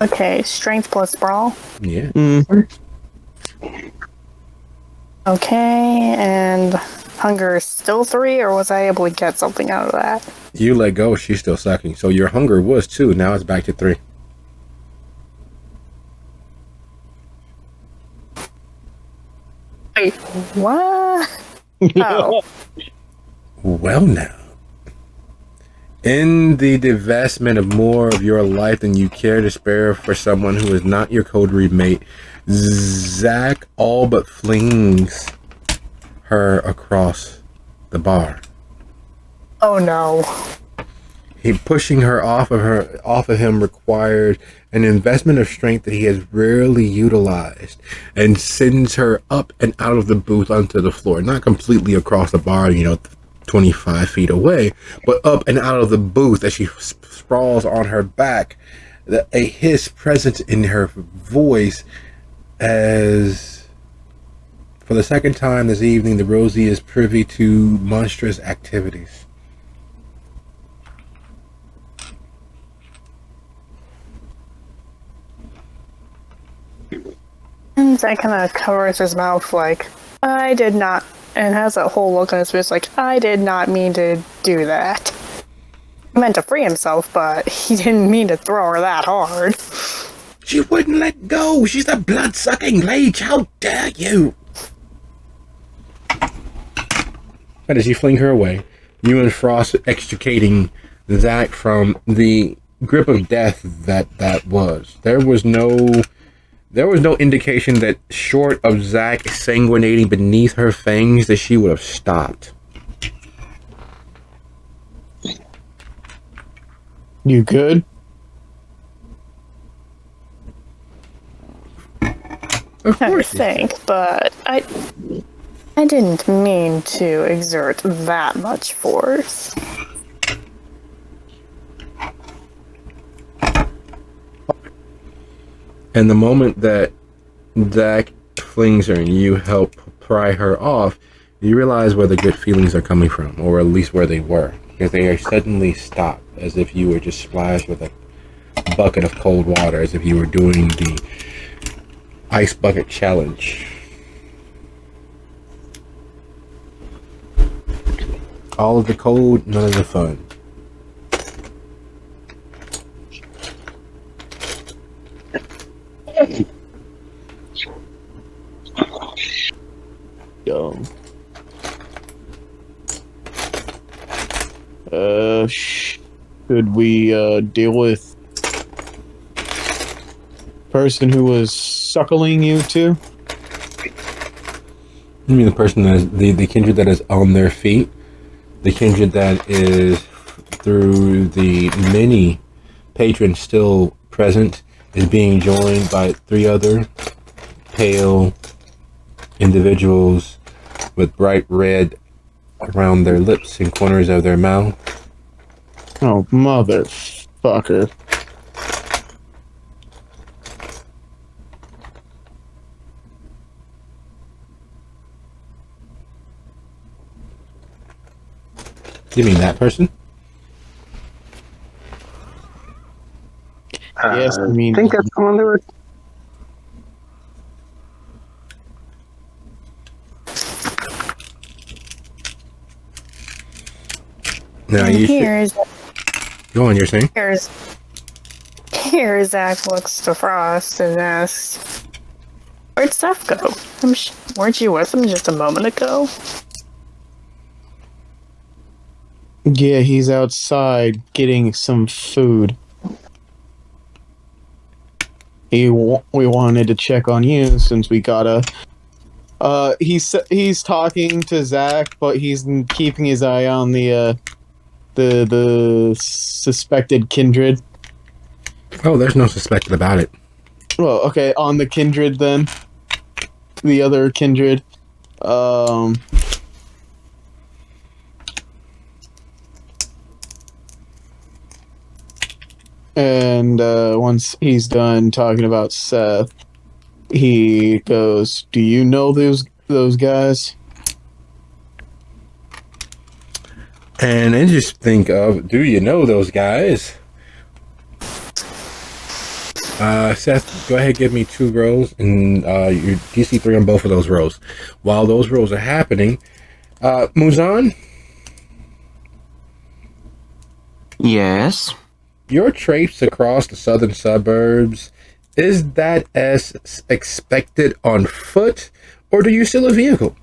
Okay, strength plus brawl. Yeah. Okay, and hunger is still 3, or was I able to get something out of that? You let go, she's still sucking. So your hunger was 2, now it's back to 3. Wait, what? Oh. Well now. In the divestment of more of your life than you care to spare for someone who is not your code read mate, Zach all but flings her across the bar. Oh no. He pushing her off of him required an investment of strength that he has rarely utilized, and sends her up and out of the booth onto the floor. Not completely across the bar, 25 feet away, but up and out of the booth as she sprawls on her back, a hiss present in her voice as, for the second time this evening, the Rosie is privy to monstrous activities. And Zach kind of covers his mouth like, I did not, and has that whole look on his face like, I did not mean to do that. He meant to free himself, but he didn't mean to throw her that hard. She wouldn't let go. She's a blood-sucking leech. How dare you? But as you fling her away, you and Frost extricating Zach from the grip of death that was. There was no indication that, short of Zach sanguinating beneath her fangs, that she would have stopped. You good? Of I course. think, but I didn't mean to exert that much force. And the moment that Zach flings her and you help pry her off, you realize where the good feelings are coming from, or at least where they were, because they are suddenly stopped, as if you were just splashed with a bucket of cold water, as if you were doing the ice bucket challenge. All of the cold, none of the fun. Yo. Should we deal with person who was suckling you too? You mean the person that is the kindred that is on their feet? The kindred that is through the many patrons still present is being joined by 3 other pale individuals with bright red around their lips and corners of their mouth. Oh, motherfucker. You mean that person? Yes, I mean- I think that's the one that were. Now you should Here's go on. You're saying? Here Zach looks to Frost and asks, "Where'd Seth go? Weren't you with him just a moment ago?" Yeah, he's outside getting some food. We wanted to check on you since we got a. He's talking to Zach, but he's keeping his eye on the suspected kindred. Oh, there's no suspected about it. Well, okay, on the kindred then. The other kindred. And once he's done talking about Seth, he goes, "Do you know those guys?" And then just think of, do you know those guys? Seth, go ahead, give me 2 rolls, and your DC 3 on both of those rolls. While those rolls are happening, Muzan, Yes. your traipse across the southern suburbs, is that as expected on foot, or do you steal a vehicle?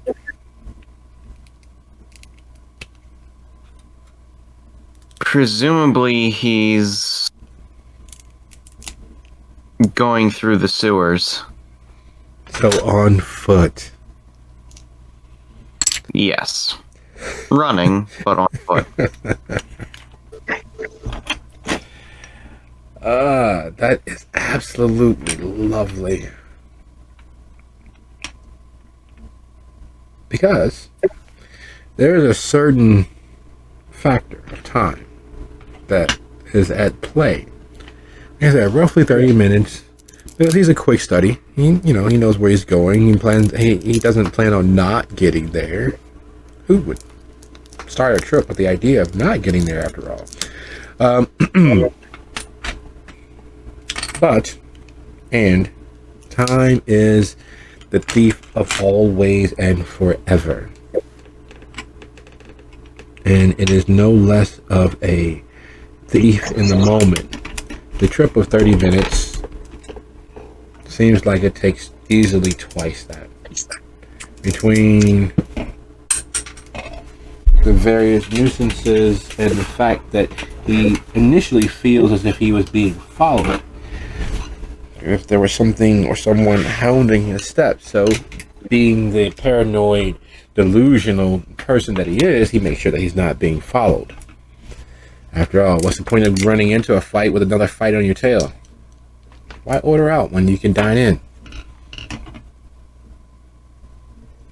Presumably he's going through the sewers. So on foot. Yes. Running, but on foot. That is absolutely lovely. Because there is a certain factor of time that is at play. Like I said, roughly 30 minutes. Because he's a quick study. He knows where he's going. He doesn't plan on not getting there. Who would start a trip with the idea of not getting there after all? But time is the thief of always and forever. And it is no less of a thief in the moment. The trip of 30 minutes seems like it takes easily twice that. Between the various nuisances and the fact that he initially feels as if he was being followed. If there was something or someone hounding his steps. So, being the paranoid, delusional person that he is, he makes sure that he's not being followed. After all, what's the point of running into a fight with another fight on your tail? Why order out when you can dine in?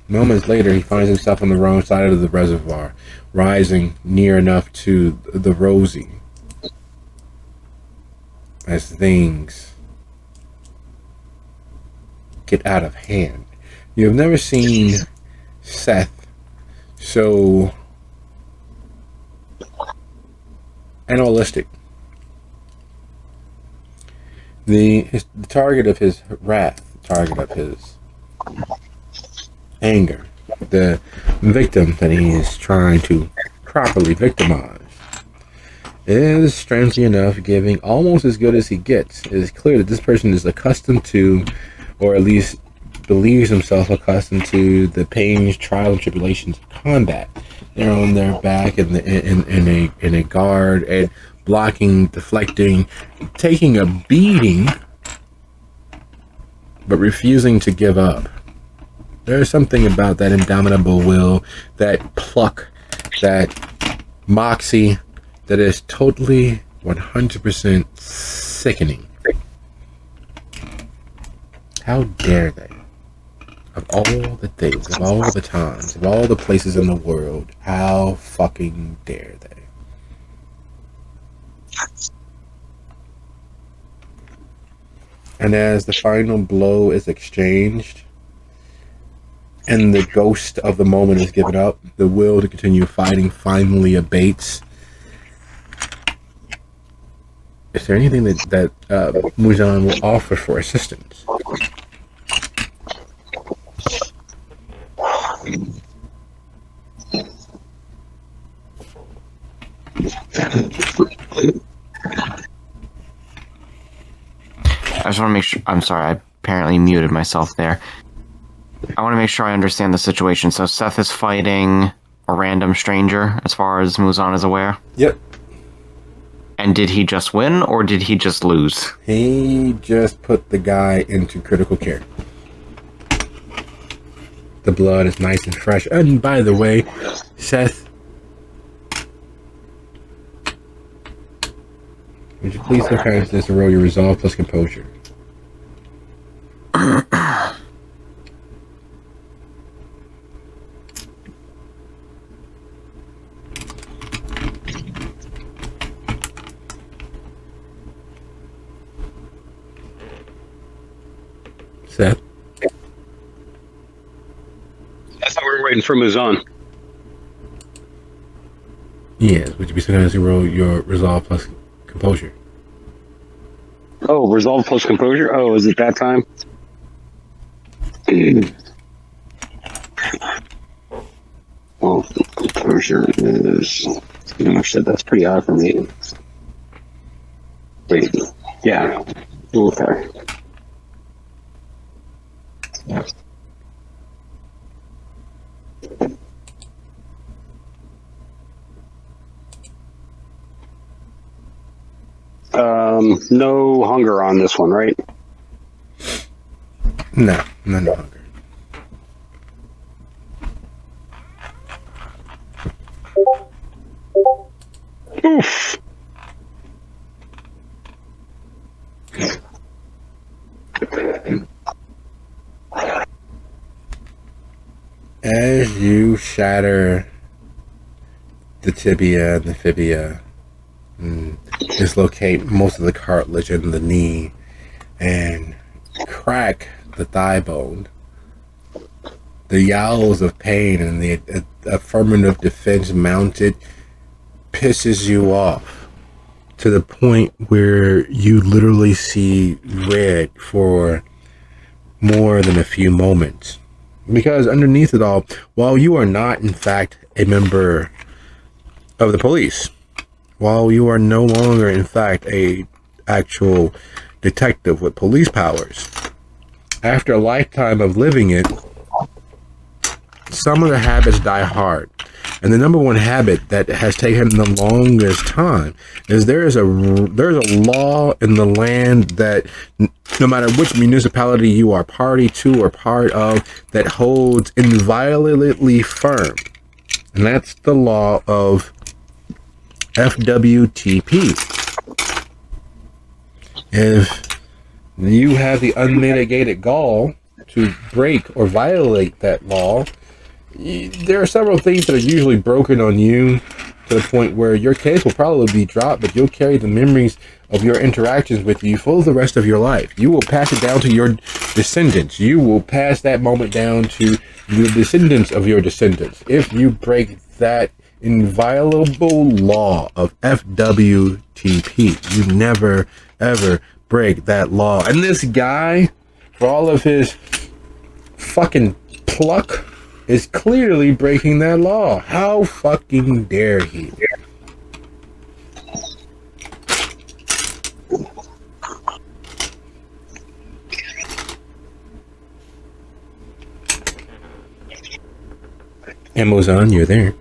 Moments later, he finds himself on the wrong side of the reservoir, rising near enough to the Rosie. As things get out of hand. You have never seen Seth so animalistic. The target of his wrath, the target of his anger, the victim that he is trying to properly victimize, is, strangely enough, giving almost as good as he gets. It is clear that this person is accustomed to, or at least believes himself accustomed to, the pains, trials, and tribulations of combat. They're on their back in a guard and blocking, deflecting, taking a beating, but refusing to give up. There's something about that indomitable will, that pluck, that moxie, that is totally 100% sickening. How dare they? Of all the things, of all the times, of all the places in the world, how fucking dare they? And as the final blow is exchanged, and the ghost of the moment is given up, the will to continue fighting finally abates. Is there anything that Muzan will offer for assistance? I just want to make sure. I'm sorry, I apparently muted myself there. I want to make sure I understand the situation. So Seth is fighting a random stranger, as far as Muzan is aware? Yep. And did he just win, or did he just lose? He just put the guy into critical care. The blood is nice and fresh. And by the way, Seth, would you please look at this and roll your resolve plus composure? Seth? I thought we were waiting for Muzan. Yes, would you be so kind as to roll your resolve plus composure? Oh, resolve plus composure? Oh, is it that time? Well, composure is... Gosh, that's pretty odd for me. Wait, yeah. Okay. No hunger on this one, right? No, none of hunger. Oof. As you shatter the tibia and the fibia, and dislocate most of the cartilage in the knee, and crack the thigh bone, the yowls of pain and the affirmative defense mounted pisses you off to the point where you literally see red for more than a few moments. Because underneath it all, while you are not in fact a member of the police, while you are no longer in fact a actual detective with police powers, after a lifetime of living it, some of the habits die hard. And the number one habit that has taken the longest time is there's a law in the land that no matter which municipality you are party to or part of, that holds inviolably firm. And that's the law of FWTP. If you have the unmitigated gall to break or violate that law, there are several things that are usually broken on you to the point where your case will probably be dropped, but you'll carry the memories of your interactions with you for the rest of your life. You will pass it down to your descendants. You will pass that moment down to the descendants of your descendants. If you break that inviolable law of FWTP, you never, ever break that law. And this guy, for all of his fucking pluck, is clearly breaking that law. How fucking dare he? And Muzan, you're there.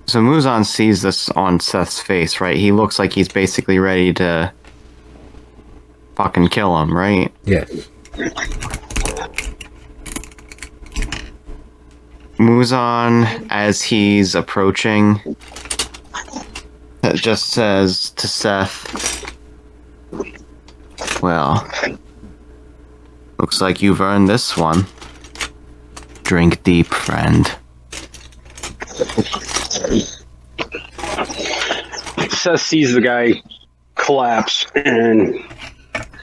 So Muzan sees this on Seth's face, right? He looks like he's basically ready to fucking kill him, right? Yes. Muzan, as he's approaching, just says to Seth, well, looks like you've earned this one. Drink deep, friend. Seth sees the guy collapse and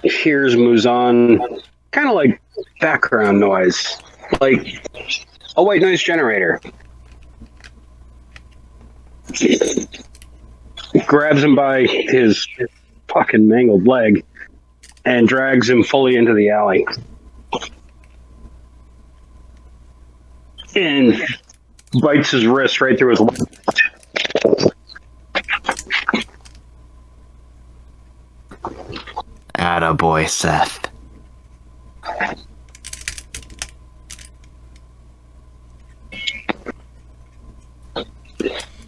hears Muzan kind of like background noise, like a white noise generator. Grabs him by his fucking mangled leg and drags him fully into the alley. And bites his wrist right through his leg. Attaboy, Seth.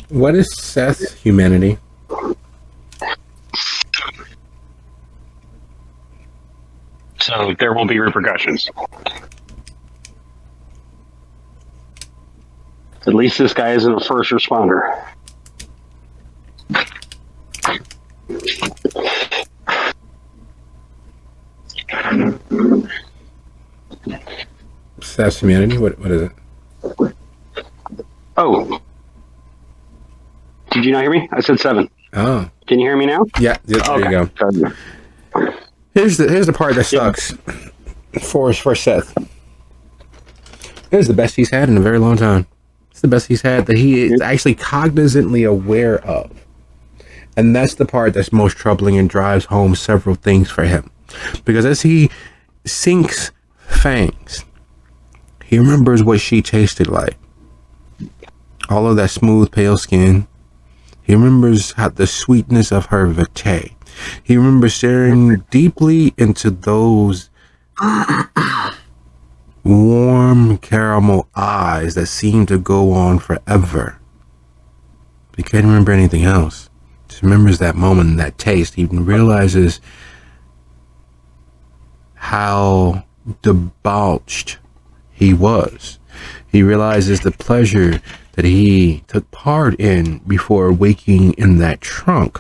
What is Seth's humanity? So there will be repercussions. At least this guy isn't a first responder. Seth's humanity? What is it? Oh. Did you not hear me? I said 7. Oh. Can you hear me now? Yeah, there you go. go. Here's the part that sucks for Seth. It is the best he's had in a very long time. It's the best he's had that he is actually cognizantly aware of. And that's the part that's most troubling and drives home several things for him. Because as he sinks fangs, he remembers what she tasted like. All of that smooth, pale skin. He remembers how the sweetness of her vitae. He remembers staring deeply into those warm caramel eyes that seem to go on forever. He can't remember anything else. Just remembers that moment and that taste. He realizes how debauched he was. He realizes the pleasure that he took part in before waking in that trunk.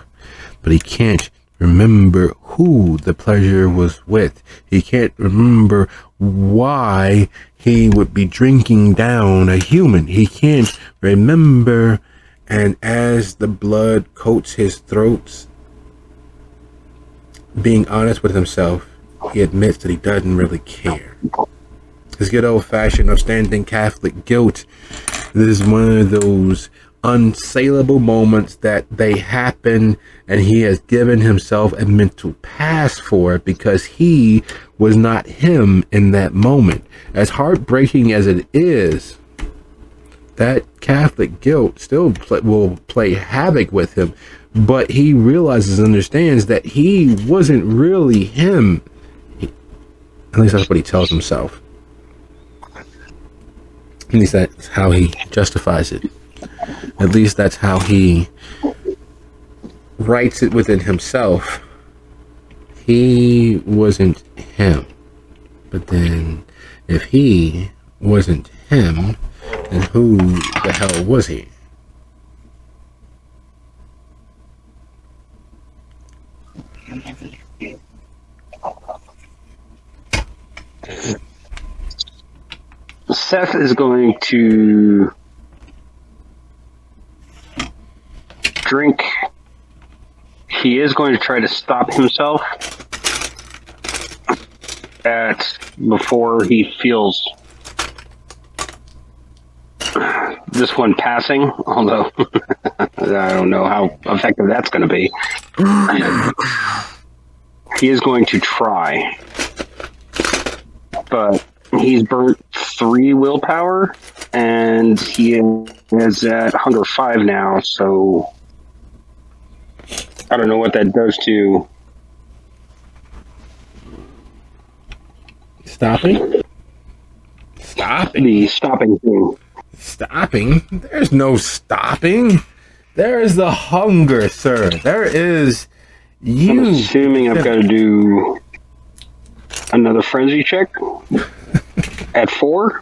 But he can't remember who the pleasure was with. He can't remember why he would be drinking down a human. He can't remember. And as the blood coats his throat, being honest with himself, he admits that he doesn't really care. His good old-fashioned upstanding Catholic guilt. This is one of those unsaleable moments that they happen, and he has given himself a mental pass for it because he was not him in that moment. As heartbreaking as it is, that Catholic guilt still will play havoc with him, but he realizes and understands that he wasn't really him. At least that's what he tells himself. At least that's how he justifies it. At least that's how he writes it within himself. He wasn't him. But then, if he wasn't him, then who the hell was he? Seth is going to drink. He is going to try to stop himself before he feels this one passing, although I don't know how effective that's going to be. He is going to try, but he's burnt 3 willpower, and he is at hunger 5 now, so I don't know what that does to... Stopping? Stopping? The stopping thing. Stopping? There's no stopping. There is the hunger, sir. There is you. I'm assuming I've got to do another frenzy check at 4.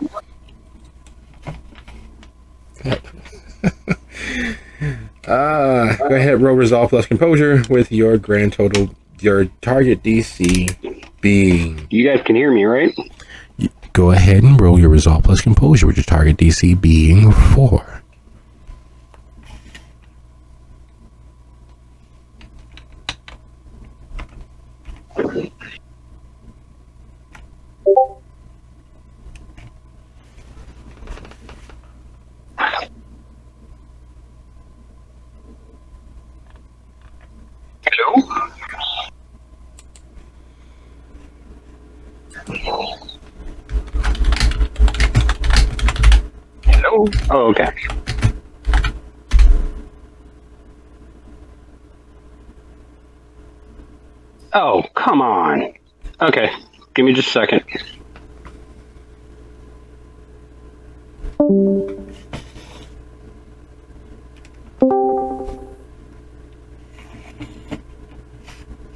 Go ahead, roll resolve plus composure with your grand total, your target DC being. You guys can hear me, right? Go ahead and roll your resolve plus composure with your target DC being 4. Hello? Hello? Oh, okay. Oh, come on. Okay, give me just a second.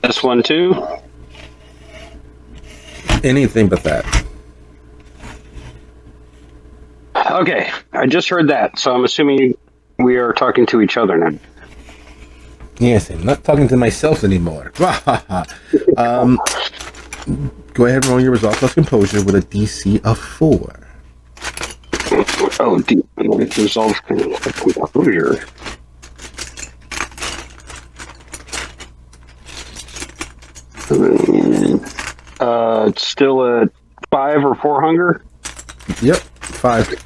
This one too? Anything but that. Okay, I just heard that, so I'm assuming we are talking to each other now. Yes, I'm not talking to myself anymore. Go ahead and roll your resolve plus composure with a DC of 4. Oh, resolve composure. It's still a 5 or 4 hunger? Yep, 5.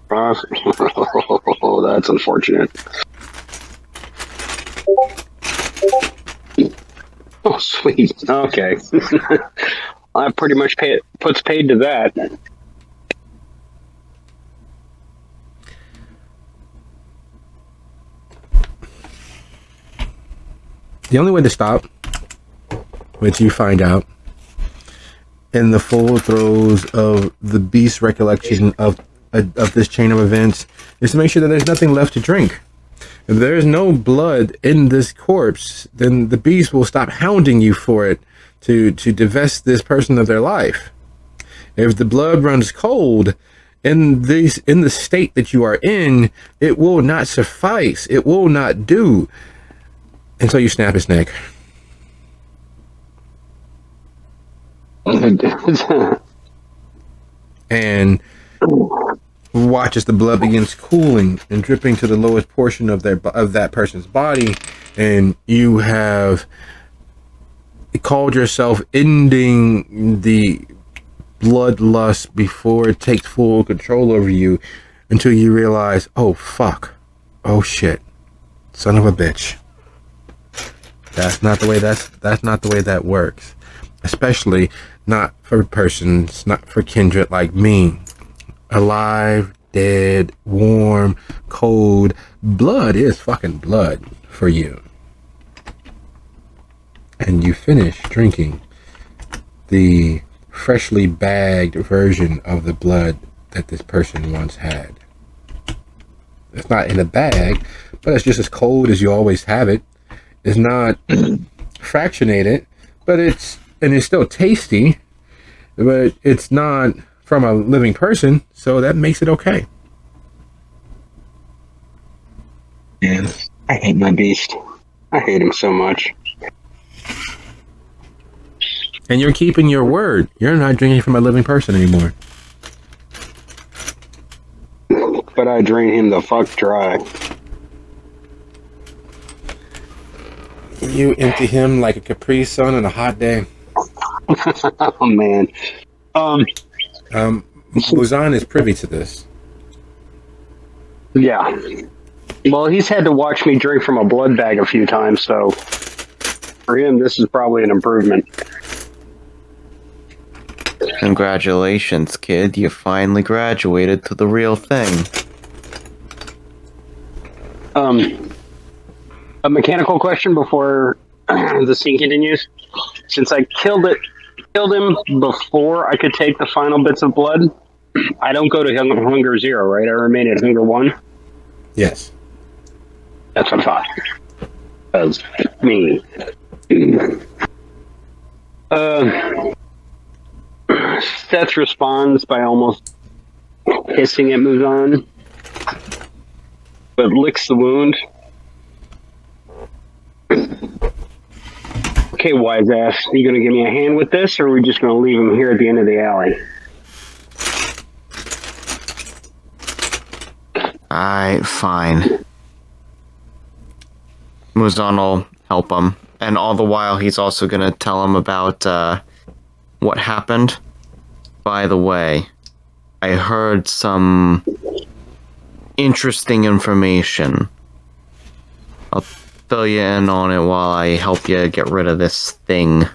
Oh, that's unfortunate. Oh, sweet. Okay. I pretty much puts paid to that. The only way to stop, which you find out in the full throes of the beast recollection of this chain of events, is to make sure that there's nothing left to drink. If there is no blood in this corpse, then the beast will stop hounding you for it to divest this person of their life. If the blood runs cold in the state that you are in, it will not suffice. It will not do. And so you snap his neck. And watch as the blood begins cooling and dripping to the lowest portion of that person's body, and you have called yourself ending the bloodlust before it takes full control over you, until you realize, oh fuck, oh shit, son of a bitch. That's not the way that works. Especially not for persons, not for kindred like me. Alive, dead, warm, cold. Blood is fucking blood for you. And you finish drinking the freshly bagged version of the blood that this person once had. It's not in a bag, but it's just as cold as you always have it. It's not fractionated, but it's still tasty, but it's not from a living person, so that makes it okay. Man, I hate my beast. I hate him so much. And you're keeping your word. You're not drinking from a living person anymore. But I drain him the fuck dry. You empty him like a Capri Sun on a hot day. Oh man. Muzan is privy to this. Yeah. Well, he's had to watch me drink from a blood bag a few times, so for him, this is probably an improvement. Congratulations, kid. You finally graduated to the real thing. A mechanical question before the scene continues. Since I killed him before I could take the final bits of blood, I don't go to hunger 0, right? I remain at hunger 1. Yes. That's what I thought. That's me. Seth responds by almost hissing at Muzan, but licks the wound. Okay, wise ass, are you going to give me a hand with this, or are we just going to leave him here at the end of the alley? Alright, fine. Muzan will help him. And all the while, he's also gonna tell him about, what happened. By the way, I heard some interesting information. I'll fill you in on it while I help you get rid of this thing.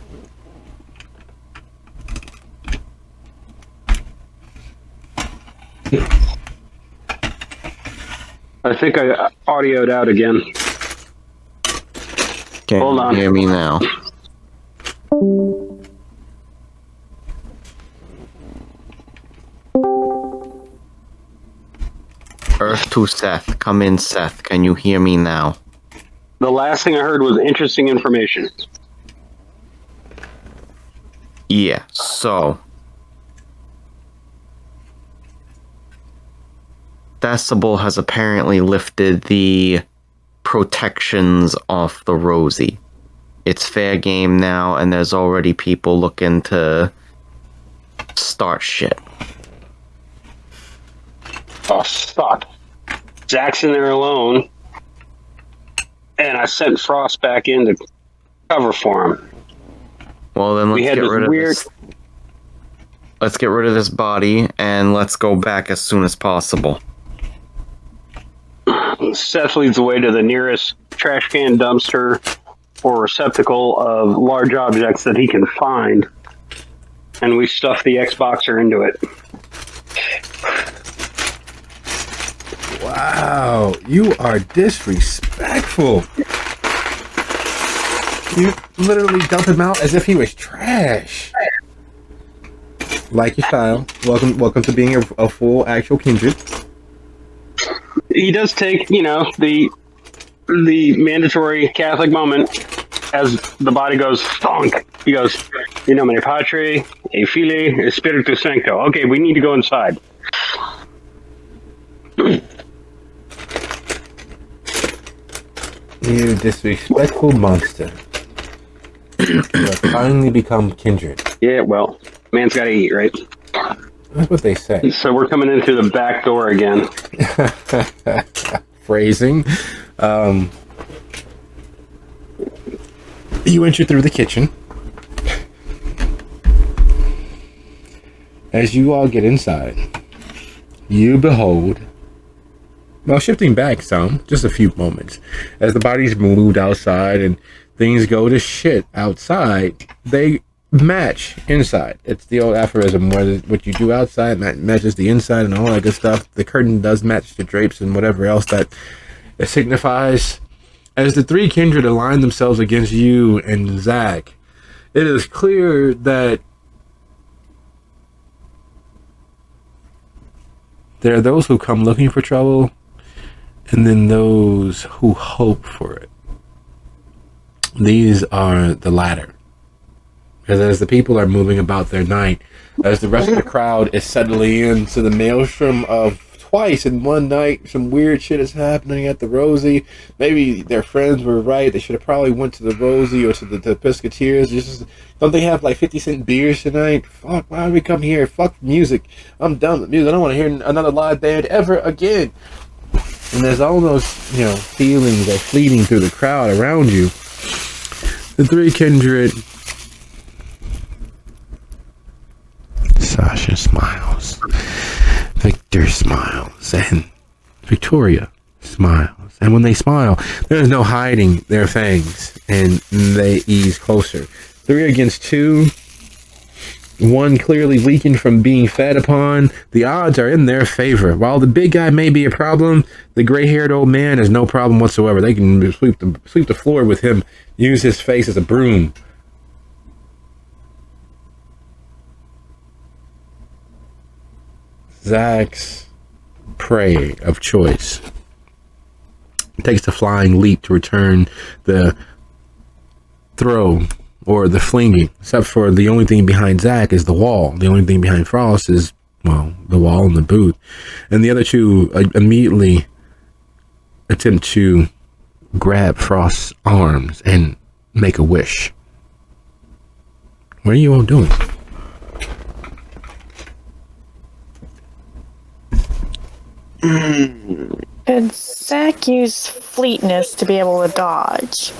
I think I audioed out again. Can Hold you on. hear me now? Earth to Seth. Come in, Seth. Can you hear me now? The last thing I heard was interesting information. Yeah, so... Decibel has apparently lifted the protections off the Rosie. It's fair game now, and there's already people looking to start shit. Oh, fuck. Zach's in there alone. And I sent Frost back in to cover for him. Well, then We let's had get this rid of weird- this. Let's get rid of this body, and let's go back as soon as possible. Seth leads the way to the nearest trash can, dumpster, or receptacle of large objects that he can find. And we stuff the Xboxer into it. Wow, you are disrespectful. You literally dump him out as if he was trash. Like your style. Welcome to being a full actual kindred. He does take, the mandatory Catholic moment as the body goes thunk. He goes, in nomine Patri, e Filii, e Spiritus Sancto. Okay, we need to go inside. You disrespectful monster. You have finally become kindred. Yeah, well, man's got to eat, right? That's what they say. So we're coming into the back door again. Phrasing. You enter through the kitchen. As you all get inside, you behold, well, shifting back some, just a few moments, as the bodies moved outside and things go to shit outside, they match inside. It's the old aphorism where what you do outside matches the inside and all that good stuff. The curtain does match the drapes and whatever else that it signifies. As the three kindred align themselves against you and Zach, it is clear that there are those who come looking for trouble, and then those who hope for it. These are the latter. Because as the people are moving about their night, as the rest of the crowd is settling into the maelstrom of twice in one night, some weird shit is happening at the Rosie. Maybe their friends were right. They should have probably went to the Rosie or to the Pisketeers. Don't they have like 50-cent beers tonight? Fuck, why did we come here? Fuck music. I'm done with music. I don't want to hear another live band ever again. And there's all those, feelings that are fleeting through the crowd around you. The three kindred. Sasha smiles. Victor smiles. And Victoria smiles. And when they smile, there's no hiding their fangs. And they ease closer. 3 against 2. One clearly weakened from being fed upon. The odds are in their favor. While the big guy may be a problem, the gray-haired old man is no problem whatsoever. They can sweep the floor with him. Use his face as a broom. Zach's prey of choice takes the flying leap to return the throw or the flinging, except for the only thing behind Zach is the wall. The only thing behind Frost is, well, the wall and the booth. And the other two immediately attempt to grab Frost's arms and make a wish. What are you all doing? Could Zach use fleetness to be able to dodge?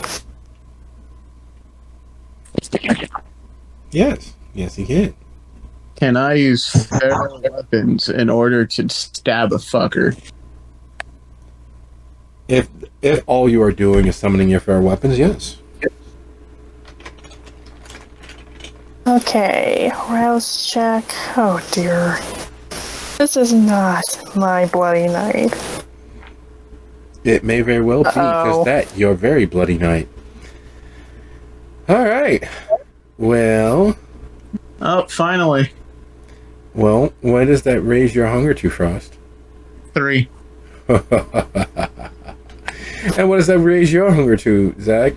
Yes. Yes, he can. Can I use feral weapons in order to stab a fucker? If all you are doing is summoning your fair weapons, yes. Okay, rouse check. Oh dear. This is not my bloody night. It may very well be because that your very bloody night. All right. Well. Oh, finally. Well, what does that raise your hunger to, Frost? 3. And what does that raise your hunger to, Zach?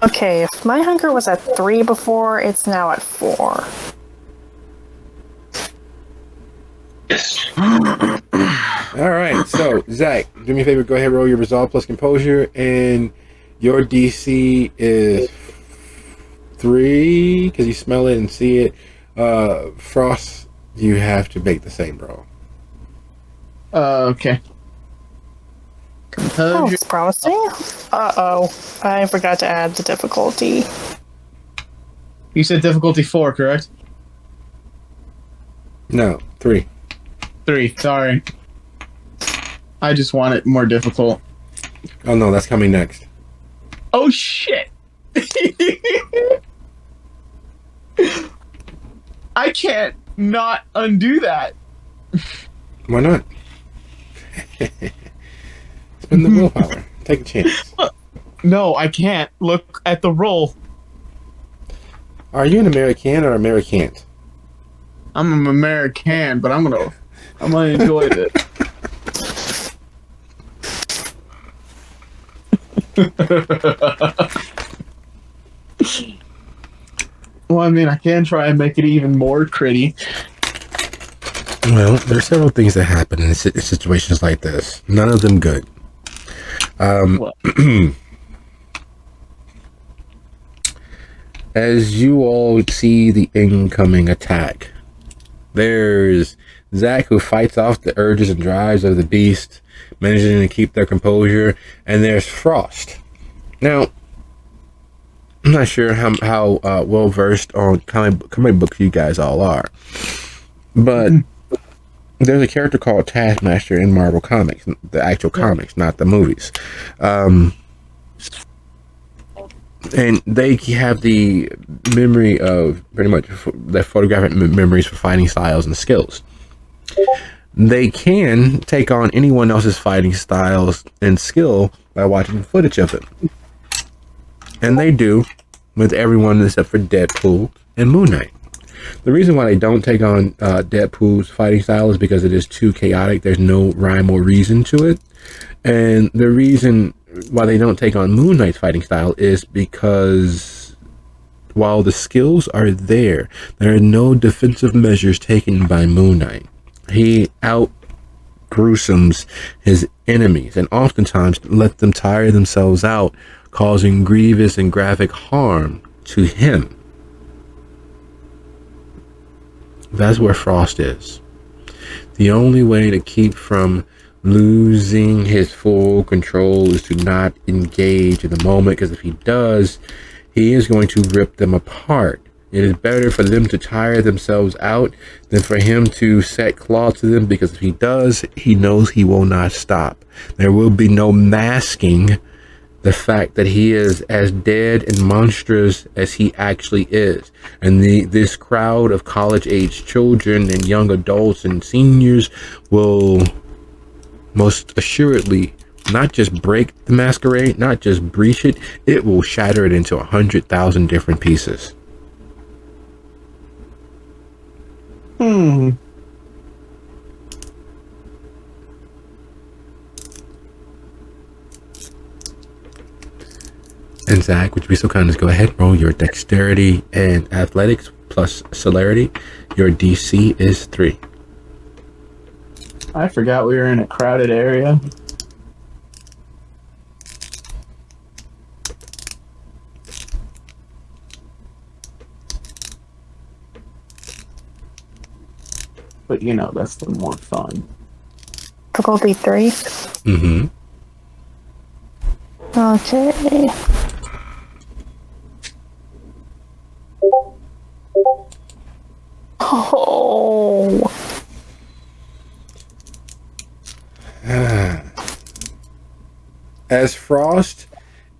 Okay, if my hunger was at 3 before, it's now at 4. All right. So, Zach, do me a favor. Go ahead, roll your resolve plus composure, and your DC is 3 because you smell it and see it. Frost, you have to make the same roll. Okay. Oh, Composure. it's promising. Uh-oh. I forgot to add the difficulty. You said difficulty 4, correct? No, 3. 3, sorry. I just want it more difficult. Oh no, that's coming next. Oh shit! I can't not undo that. Why not? Spend the willpower. Take a chance. No, I can't. Look at the roll. Are you an American or Americant? I'm an American, but I'm gonna enjoy it. Well, I mean, I can try and make it even more critty. Well, there's several things that happen in situations like this. None of them good. As you all see the incoming attack, there's Zach, who fights off the urges and drives of the beast, managing to keep their composure, and there's Frost. Now, I'm not sure how well versed on comic books you guys all are, but there's a character called Taskmaster in Marvel Comics, the actual comics, not the movies. And they have the memory of pretty much the photographic memories for fighting styles and skills. They can take on anyone else's fighting styles and skill by watching footage of it. And they do with everyone except for Deadpool and Moon Knight. The reason why they don't take on Deadpool's fighting style is because it is too chaotic. There's no rhyme or reason to it. And the reason why they don't take on Moon Knight's fighting style is because while the skills are there are no defensive measures taken by Moon Knight. He out gruesomes his enemies and oftentimes let them tire themselves out, causing grievous and graphic harm to him. That's where Frost is. The only way to keep from losing his full control is to not engage in the moment, because if he does, he is going to rip them apart. It is better for them to tire themselves out than for him to set claw to them, because if he does, he knows he will not stop. There will be no masking the fact that he is as dead and monstrous as he actually is. And this crowd of college-age children and young adults and seniors will most assuredly not just break the masquerade, not just breach it, it will shatter it into 100,000 different pieces. And Zach, would you be so kind as go ahead and roll your dexterity and athletics plus celerity? Your DC is 3. I forgot we were in a crowded area. But you know, that's the more fun. Difficulty 3. Mm-hmm. Okay. Oh. As Frost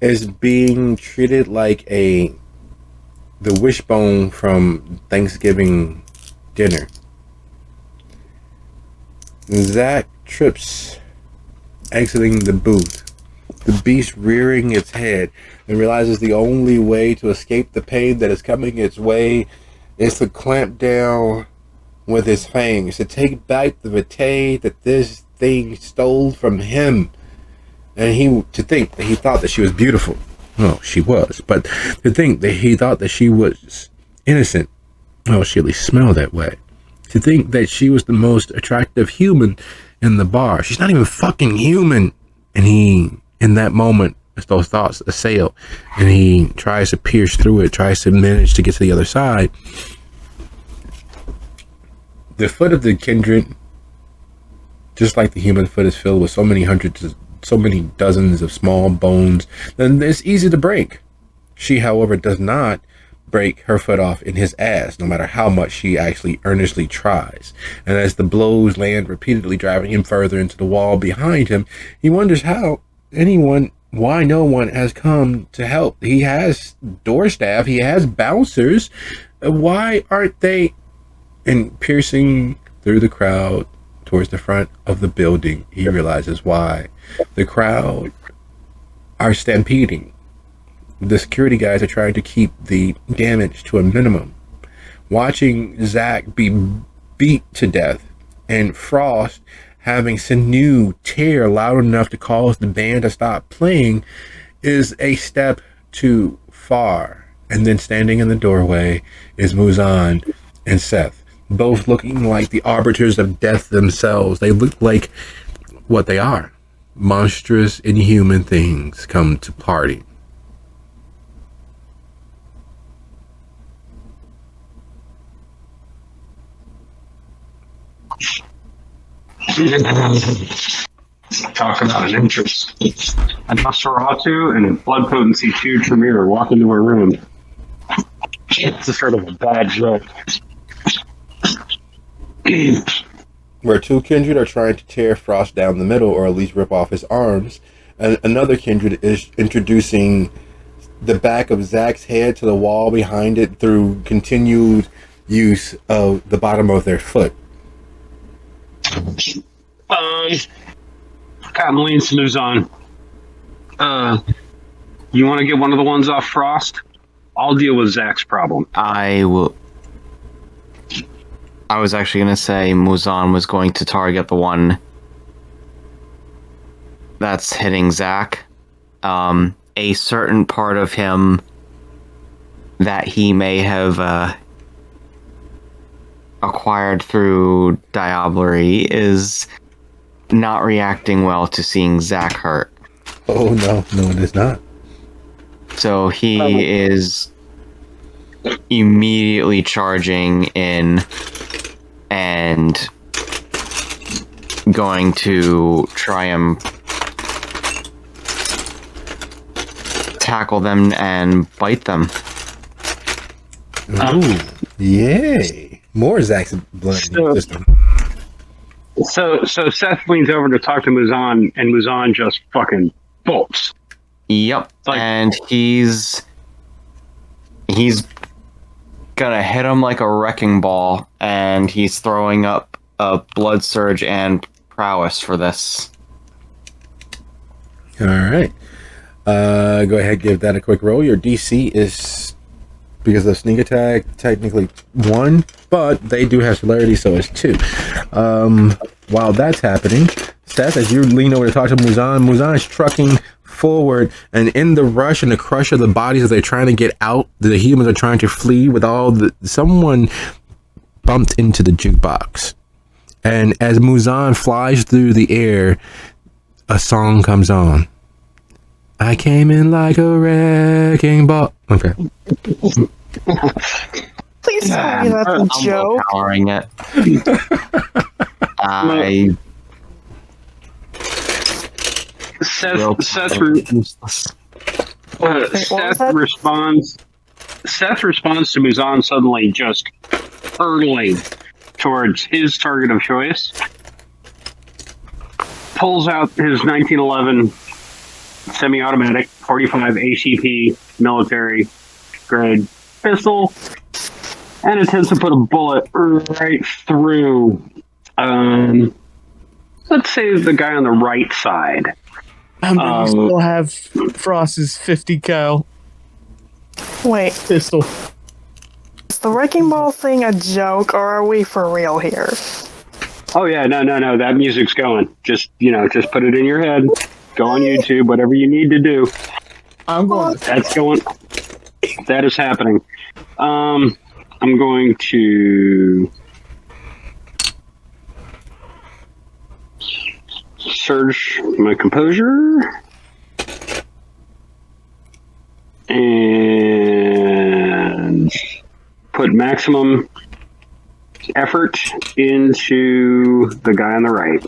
is being treated like the wishbone from Thanksgiving dinner, Zach trips, exiting the booth. The beast rearing its head and realizes the only way to escape the pain that is coming its way is to clamp down with his fangs, to take back the vitae that this thing stole from him. And to think that he thought that she was beautiful. Well, she was. But to think that he thought that she was innocent. Well, she at least smelled that way. To think that she was the most attractive human in the bar. She's not even fucking human. And he, in that moment, as those thoughts assail, and he tries to pierce through it, tries to manage to get to the other side. The foot of the kindred, just like the human foot, is filled with so many dozens of small bones, then it's easy to break. She, however, does not break her foot off in his ass, no matter how much she actually earnestly tries. And as the blows land repeatedly, driving him further into the wall behind him, he wonders why no one has come to help. He has door staff, he has bouncers. Why aren't they? And piercing through the crowd towards the front of the building, he realizes why. The crowd are stampeding. The security guys are trying to keep the damage to a minimum. Watching Zach be beat to death and Frost having sinew tear loud enough to cause the band to stop playing is a step too far. And then standing in the doorway is Muzan and Seth, both looking like the arbiters of death themselves. They look like what they are. Monstrous, inhuman things come to party. Talk about an interest. A Nosferatu and a blood potency 2 Tremere walk into a room. It's a sort of a bad joke. Where two kindred are trying to tear Frost down the middle, or at least rip off his arms, and another kindred is introducing the back of Zach's head to the wall behind it through continued use of the bottom of their foot. Captain leans to Nuzan. You want to get one of the ones off Frost? I'll deal with Zach's problem. I will. I was actually going to say Muzan was going to target the one that's hitting Zach. A certain part of him that he may have acquired through diablerie is not reacting well to seeing Zach hurt. Oh, no, it is not. So he is immediately charging in and going to try and tackle them and bite them. Ooh, yay. More Zach's blood in the system. So Seth leans over to talk to Muzan, and Muzan just fucking bolts. Yep, and he's gonna hit him like a wrecking ball, and he's throwing up a blood surge and prowess for this. All right. Go ahead, give that a quick roll. Your DC is, because of sneak attack, technically 1, but they do have celerity, so it's 2. While that's happening, Seth, as you lean over to talk to Muzan is trucking forward, and in the rush and the crush of the bodies as they're trying to get out, the humans are trying to flee with all the. Someone bumped into the jukebox, and as Muzan flies through the air, a song comes on. I came in like a wrecking ball. Okay. Please tell me that's a I'm joke. powering it. I Seth was that? responds. Seth responds to Muzan suddenly just hurtling towards his target of choice. Pulls out his 1911 semi-automatic 45 ACP military grade pistol and attempts to put a bullet right through. Let's say the guy on the right side. You still have Frost's 50 cal Wait, pistol. is the wrecking ball thing a joke, or are we for real here? Oh yeah, no. That music's going. Just put it in your head. Go on YouTube, whatever you need to do. I'm going. That's going. That is happening. I'm going to surge my composure and put maximum effort into the guy on the right.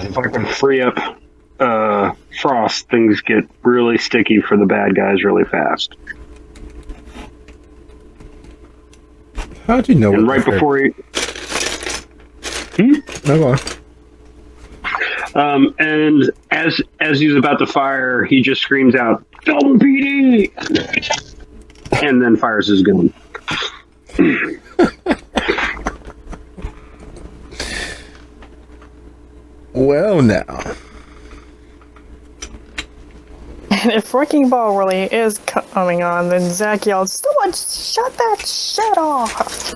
If I can free up Frost, things get really sticky for the bad guys really fast. How'd you know? And right before he... No, and as he's about to fire, he just screams out, "Double PD!" and then fires his gun. well, now. And if wrecking ball really is coming on, then Zach yelled, "Someone shut that shit off!"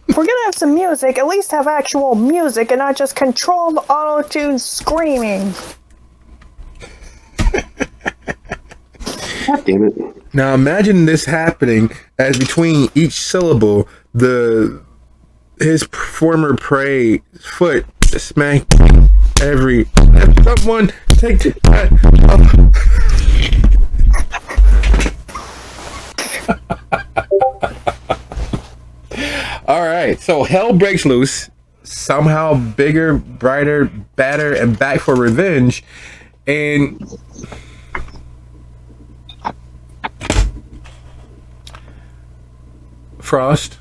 If we're gonna have some music, at least have actual music and not just controlled auto-tune screaming. God damn it. Now imagine this happening as between each syllable, his former prey foot smacking every. Someone take that. All right, so hell breaks loose. Somehow bigger, brighter, badder, and back for revenge. And Frost,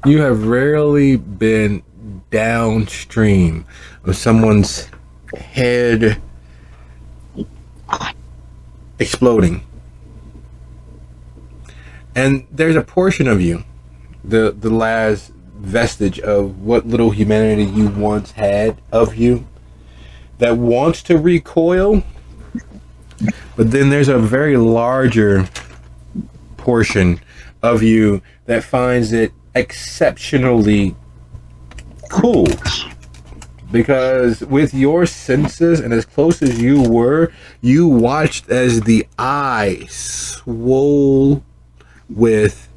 you have rarely been downstream of someone's head exploding. And there's a portion of you, the last vestige of what little humanity you once had of you, that wants to recoil. But then there's a very larger portion of you that finds it exceptionally cool. Because with your senses and as close as you were, you watched as the eye swole with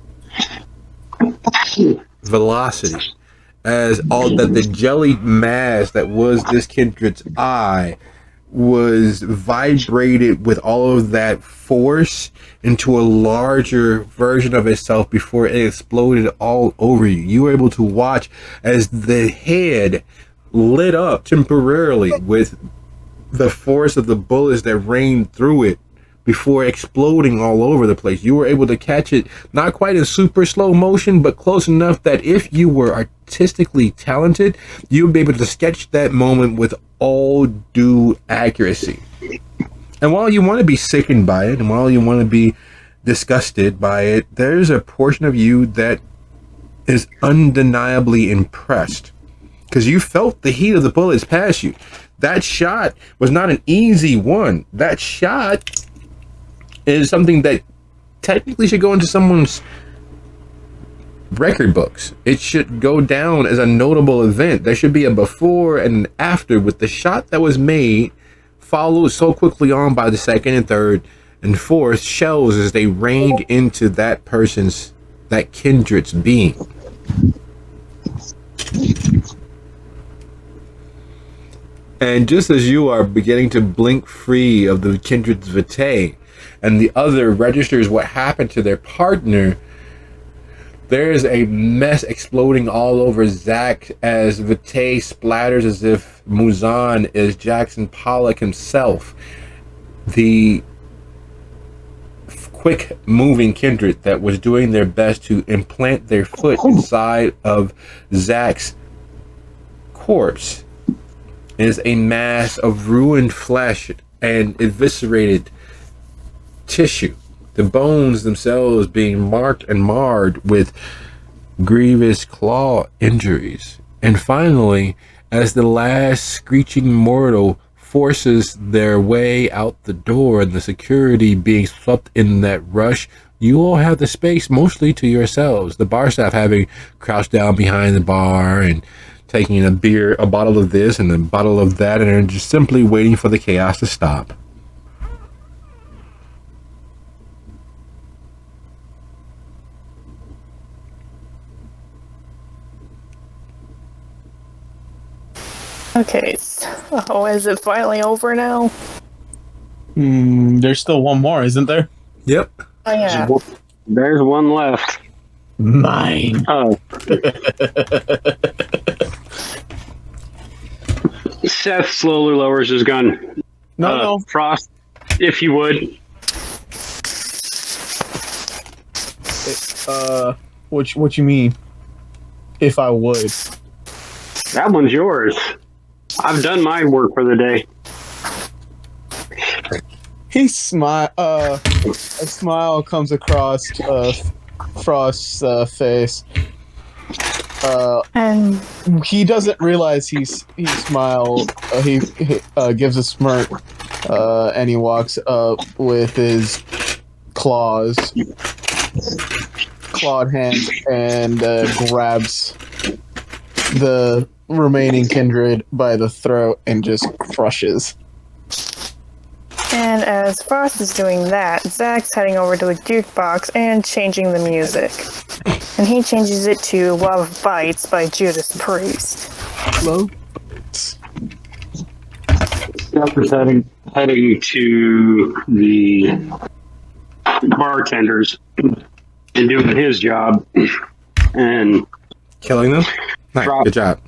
velocity, as all that the jelly mass that was this kindred's eye was vibrated with all of that force into a larger version of itself before it exploded all over you. You were able to watch as the head lit up temporarily with the force of the bullets that rained through it before exploding all over the place. You were able to catch it, not quite in super slow motion, but close enough that if you were artistically talented, you would be able to sketch that moment with all due accuracy. And while you want to be sickened by it, and while you want to be disgusted by it, there's a portion of you that is undeniably impressed. Because you felt the heat of the bullets pass you. That shot was not an easy one. That shot is something that technically should go into someone's record books. It should go down as a notable event. There should be a before and after with the shot that was made, followed so quickly on by the second and third and fourth shells as they rained into that kindred's being. And just as you are beginning to blink free of the kindred's vitae, and the other registers what happened to their partner, there's a mess exploding all over Zach as vitae splatters as if Muzan is Jackson Pollock himself. The quick moving kindred that was doing their best to implant their foot inside of Zach's corpse is a mass of ruined flesh and eviscerated tissue. The bones themselves being marked and marred with grievous claw injuries. And finally, as the last screeching mortal forces their way out the door and the security being swept in that rush, you all have the space mostly to yourselves. The bar staff having crouched down behind the bar and taking a bottle of this and a bottle of that, and are just simply waiting for the chaos to stop. Okay, so is it finally over now? There's still one more, isn't there? Yep. Oh, yeah. There's one left. Mine. Oh. Seth slowly lowers his gun. No. Frost, if you would. What you mean? If I would. That one's yours. I've done my work for the day. He smile. A smile comes across Frost's face. And He doesn't realize he smiled. He gives a smirk, and he walks up with his clawed hands, and grabs the remaining kindred by the throat and just crushes. And as Frost is doing that, Zach's heading over to the jukebox and changing the music. And he changes it to Love Bites by Judas Priest. Hello? Seth is heading to the bartenders and doing his job. And Killing them? Nice. Drop. Good job.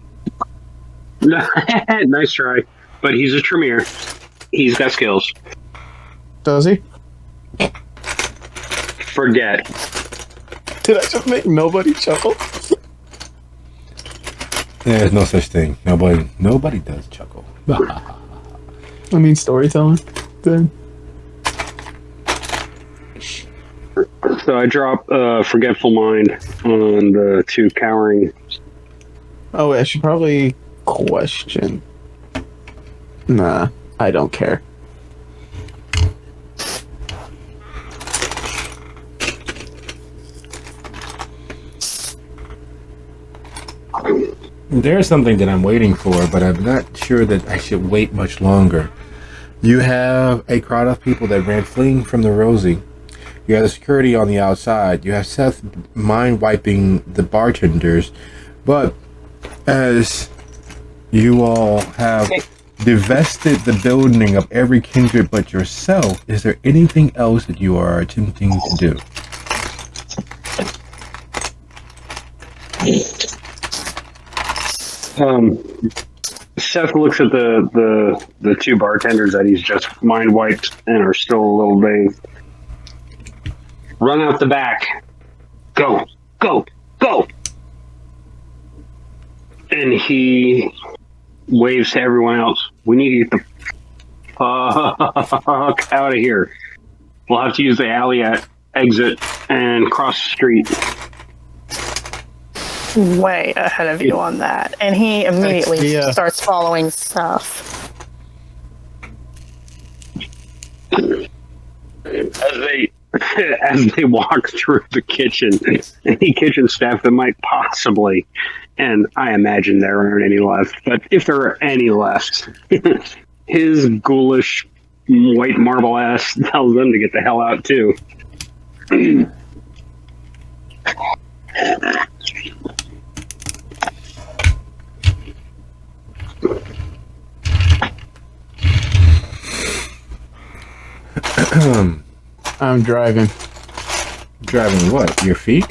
nice try. But he's a Tremere. He's got skills. Does he? Forget. Did I just make nobody chuckle? There's no such thing. Nobody does chuckle. I mean storytelling. Then. So I drop Forgetful Mind on the two cowering. Oh, wait, I should probably question. Nah, I don't care. There's something that I'm waiting for, but I'm not sure that I should wait much longer. You have a crowd of people that ran fleeing from the Rosie. You have the security on the outside. You have Seth mind wiping the bartenders. But as you all have divested the building of every kindred but yourself, is there anything else that you are attempting to do? Seth looks at the two bartenders that he's just mind wiped and are still a little dazed. Run out the back. Go, go, go. And he waves to everyone else. We need to get the fuck out of here. We'll have to use the alley at exit and cross the street. Way ahead of you on that. And he immediately Yeah. starts following Seth. as they walk through the kitchen, any kitchen staff that might possibly, and I imagine there aren't any left, but if there are any left, his ghoulish white marble ass tells them to get the hell out too. I'm driving. Driving what? Your feet?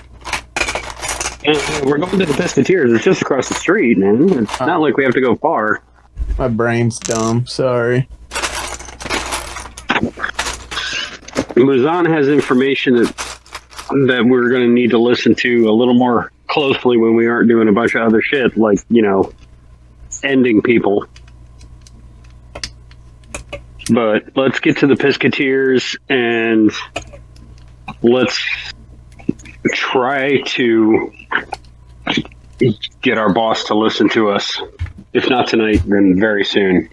We're going to the Pescateers. It's just across the street, man. It's not like we have to go far. My brain's dumb. Sorry. Muzan has information that we're going to need to listen to a little more closely when we aren't doing a bunch of other shit, like, ending people. But let's get to the Pescateers and let's try to get our boss to listen to us. If not tonight, then very soon.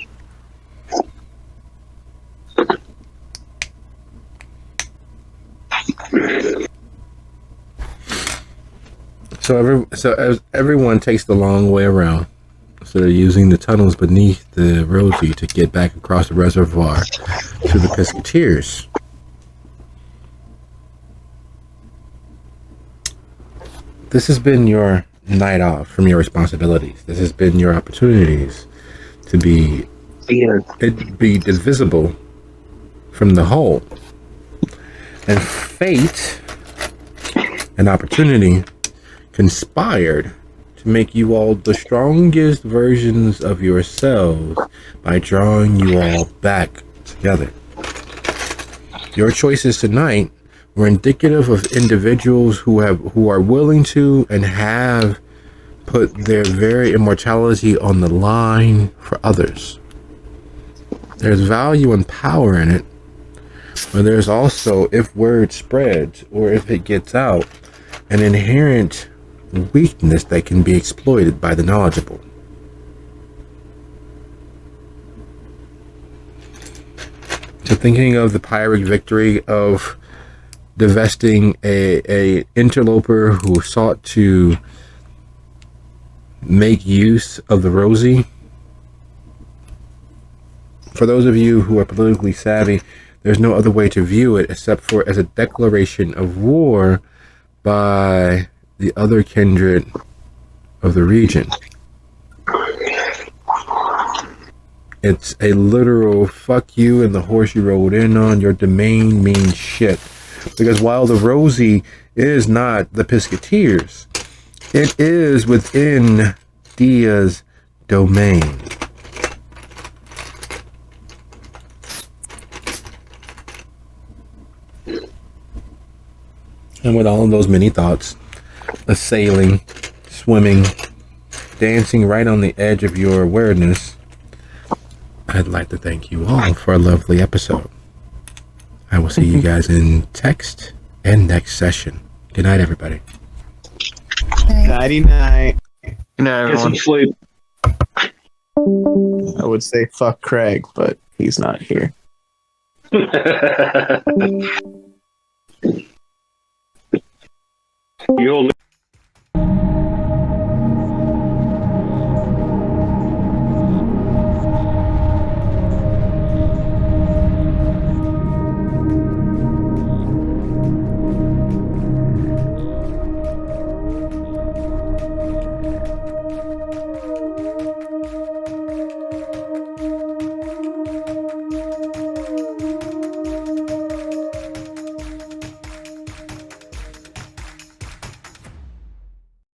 So as everyone takes the long way around. So they're using the tunnels beneath the Rosie to get back across the reservoir to the Pescateers. This has been your night off from your responsibilities. This has been your opportunities to be divisible from the whole. And fate and opportunity conspired to make you all the strongest versions of yourselves by drawing you all back together. Your choices tonight were indicative of individuals who are willing to and have put their very immortality on the line for others. There's value and power in it, but there's also, if word spreads or if it gets out, an inherent weakness that can be exploited by the knowledgeable. So thinking of the Pyrrhic victory of divesting a interloper who sought to make use of the Rosie. For those of you who are politically savvy, there's no other way to view it except for as a declaration of war by the other kindred of the region. It's a literal fuck you and the horse you rode in on, your domain means shit. Because while the Rosie is not the Pescateers, it is within Dia's domain. And with all of those many thoughts, sailing, swimming, dancing right on the edge of your awareness, I'd like to thank you all for a lovely episode. I will see you guys in text and next session. Good night, everybody. Nighty night. Good night, Get some everyone. sleep. I would say fuck Craig, but he's not here. You'll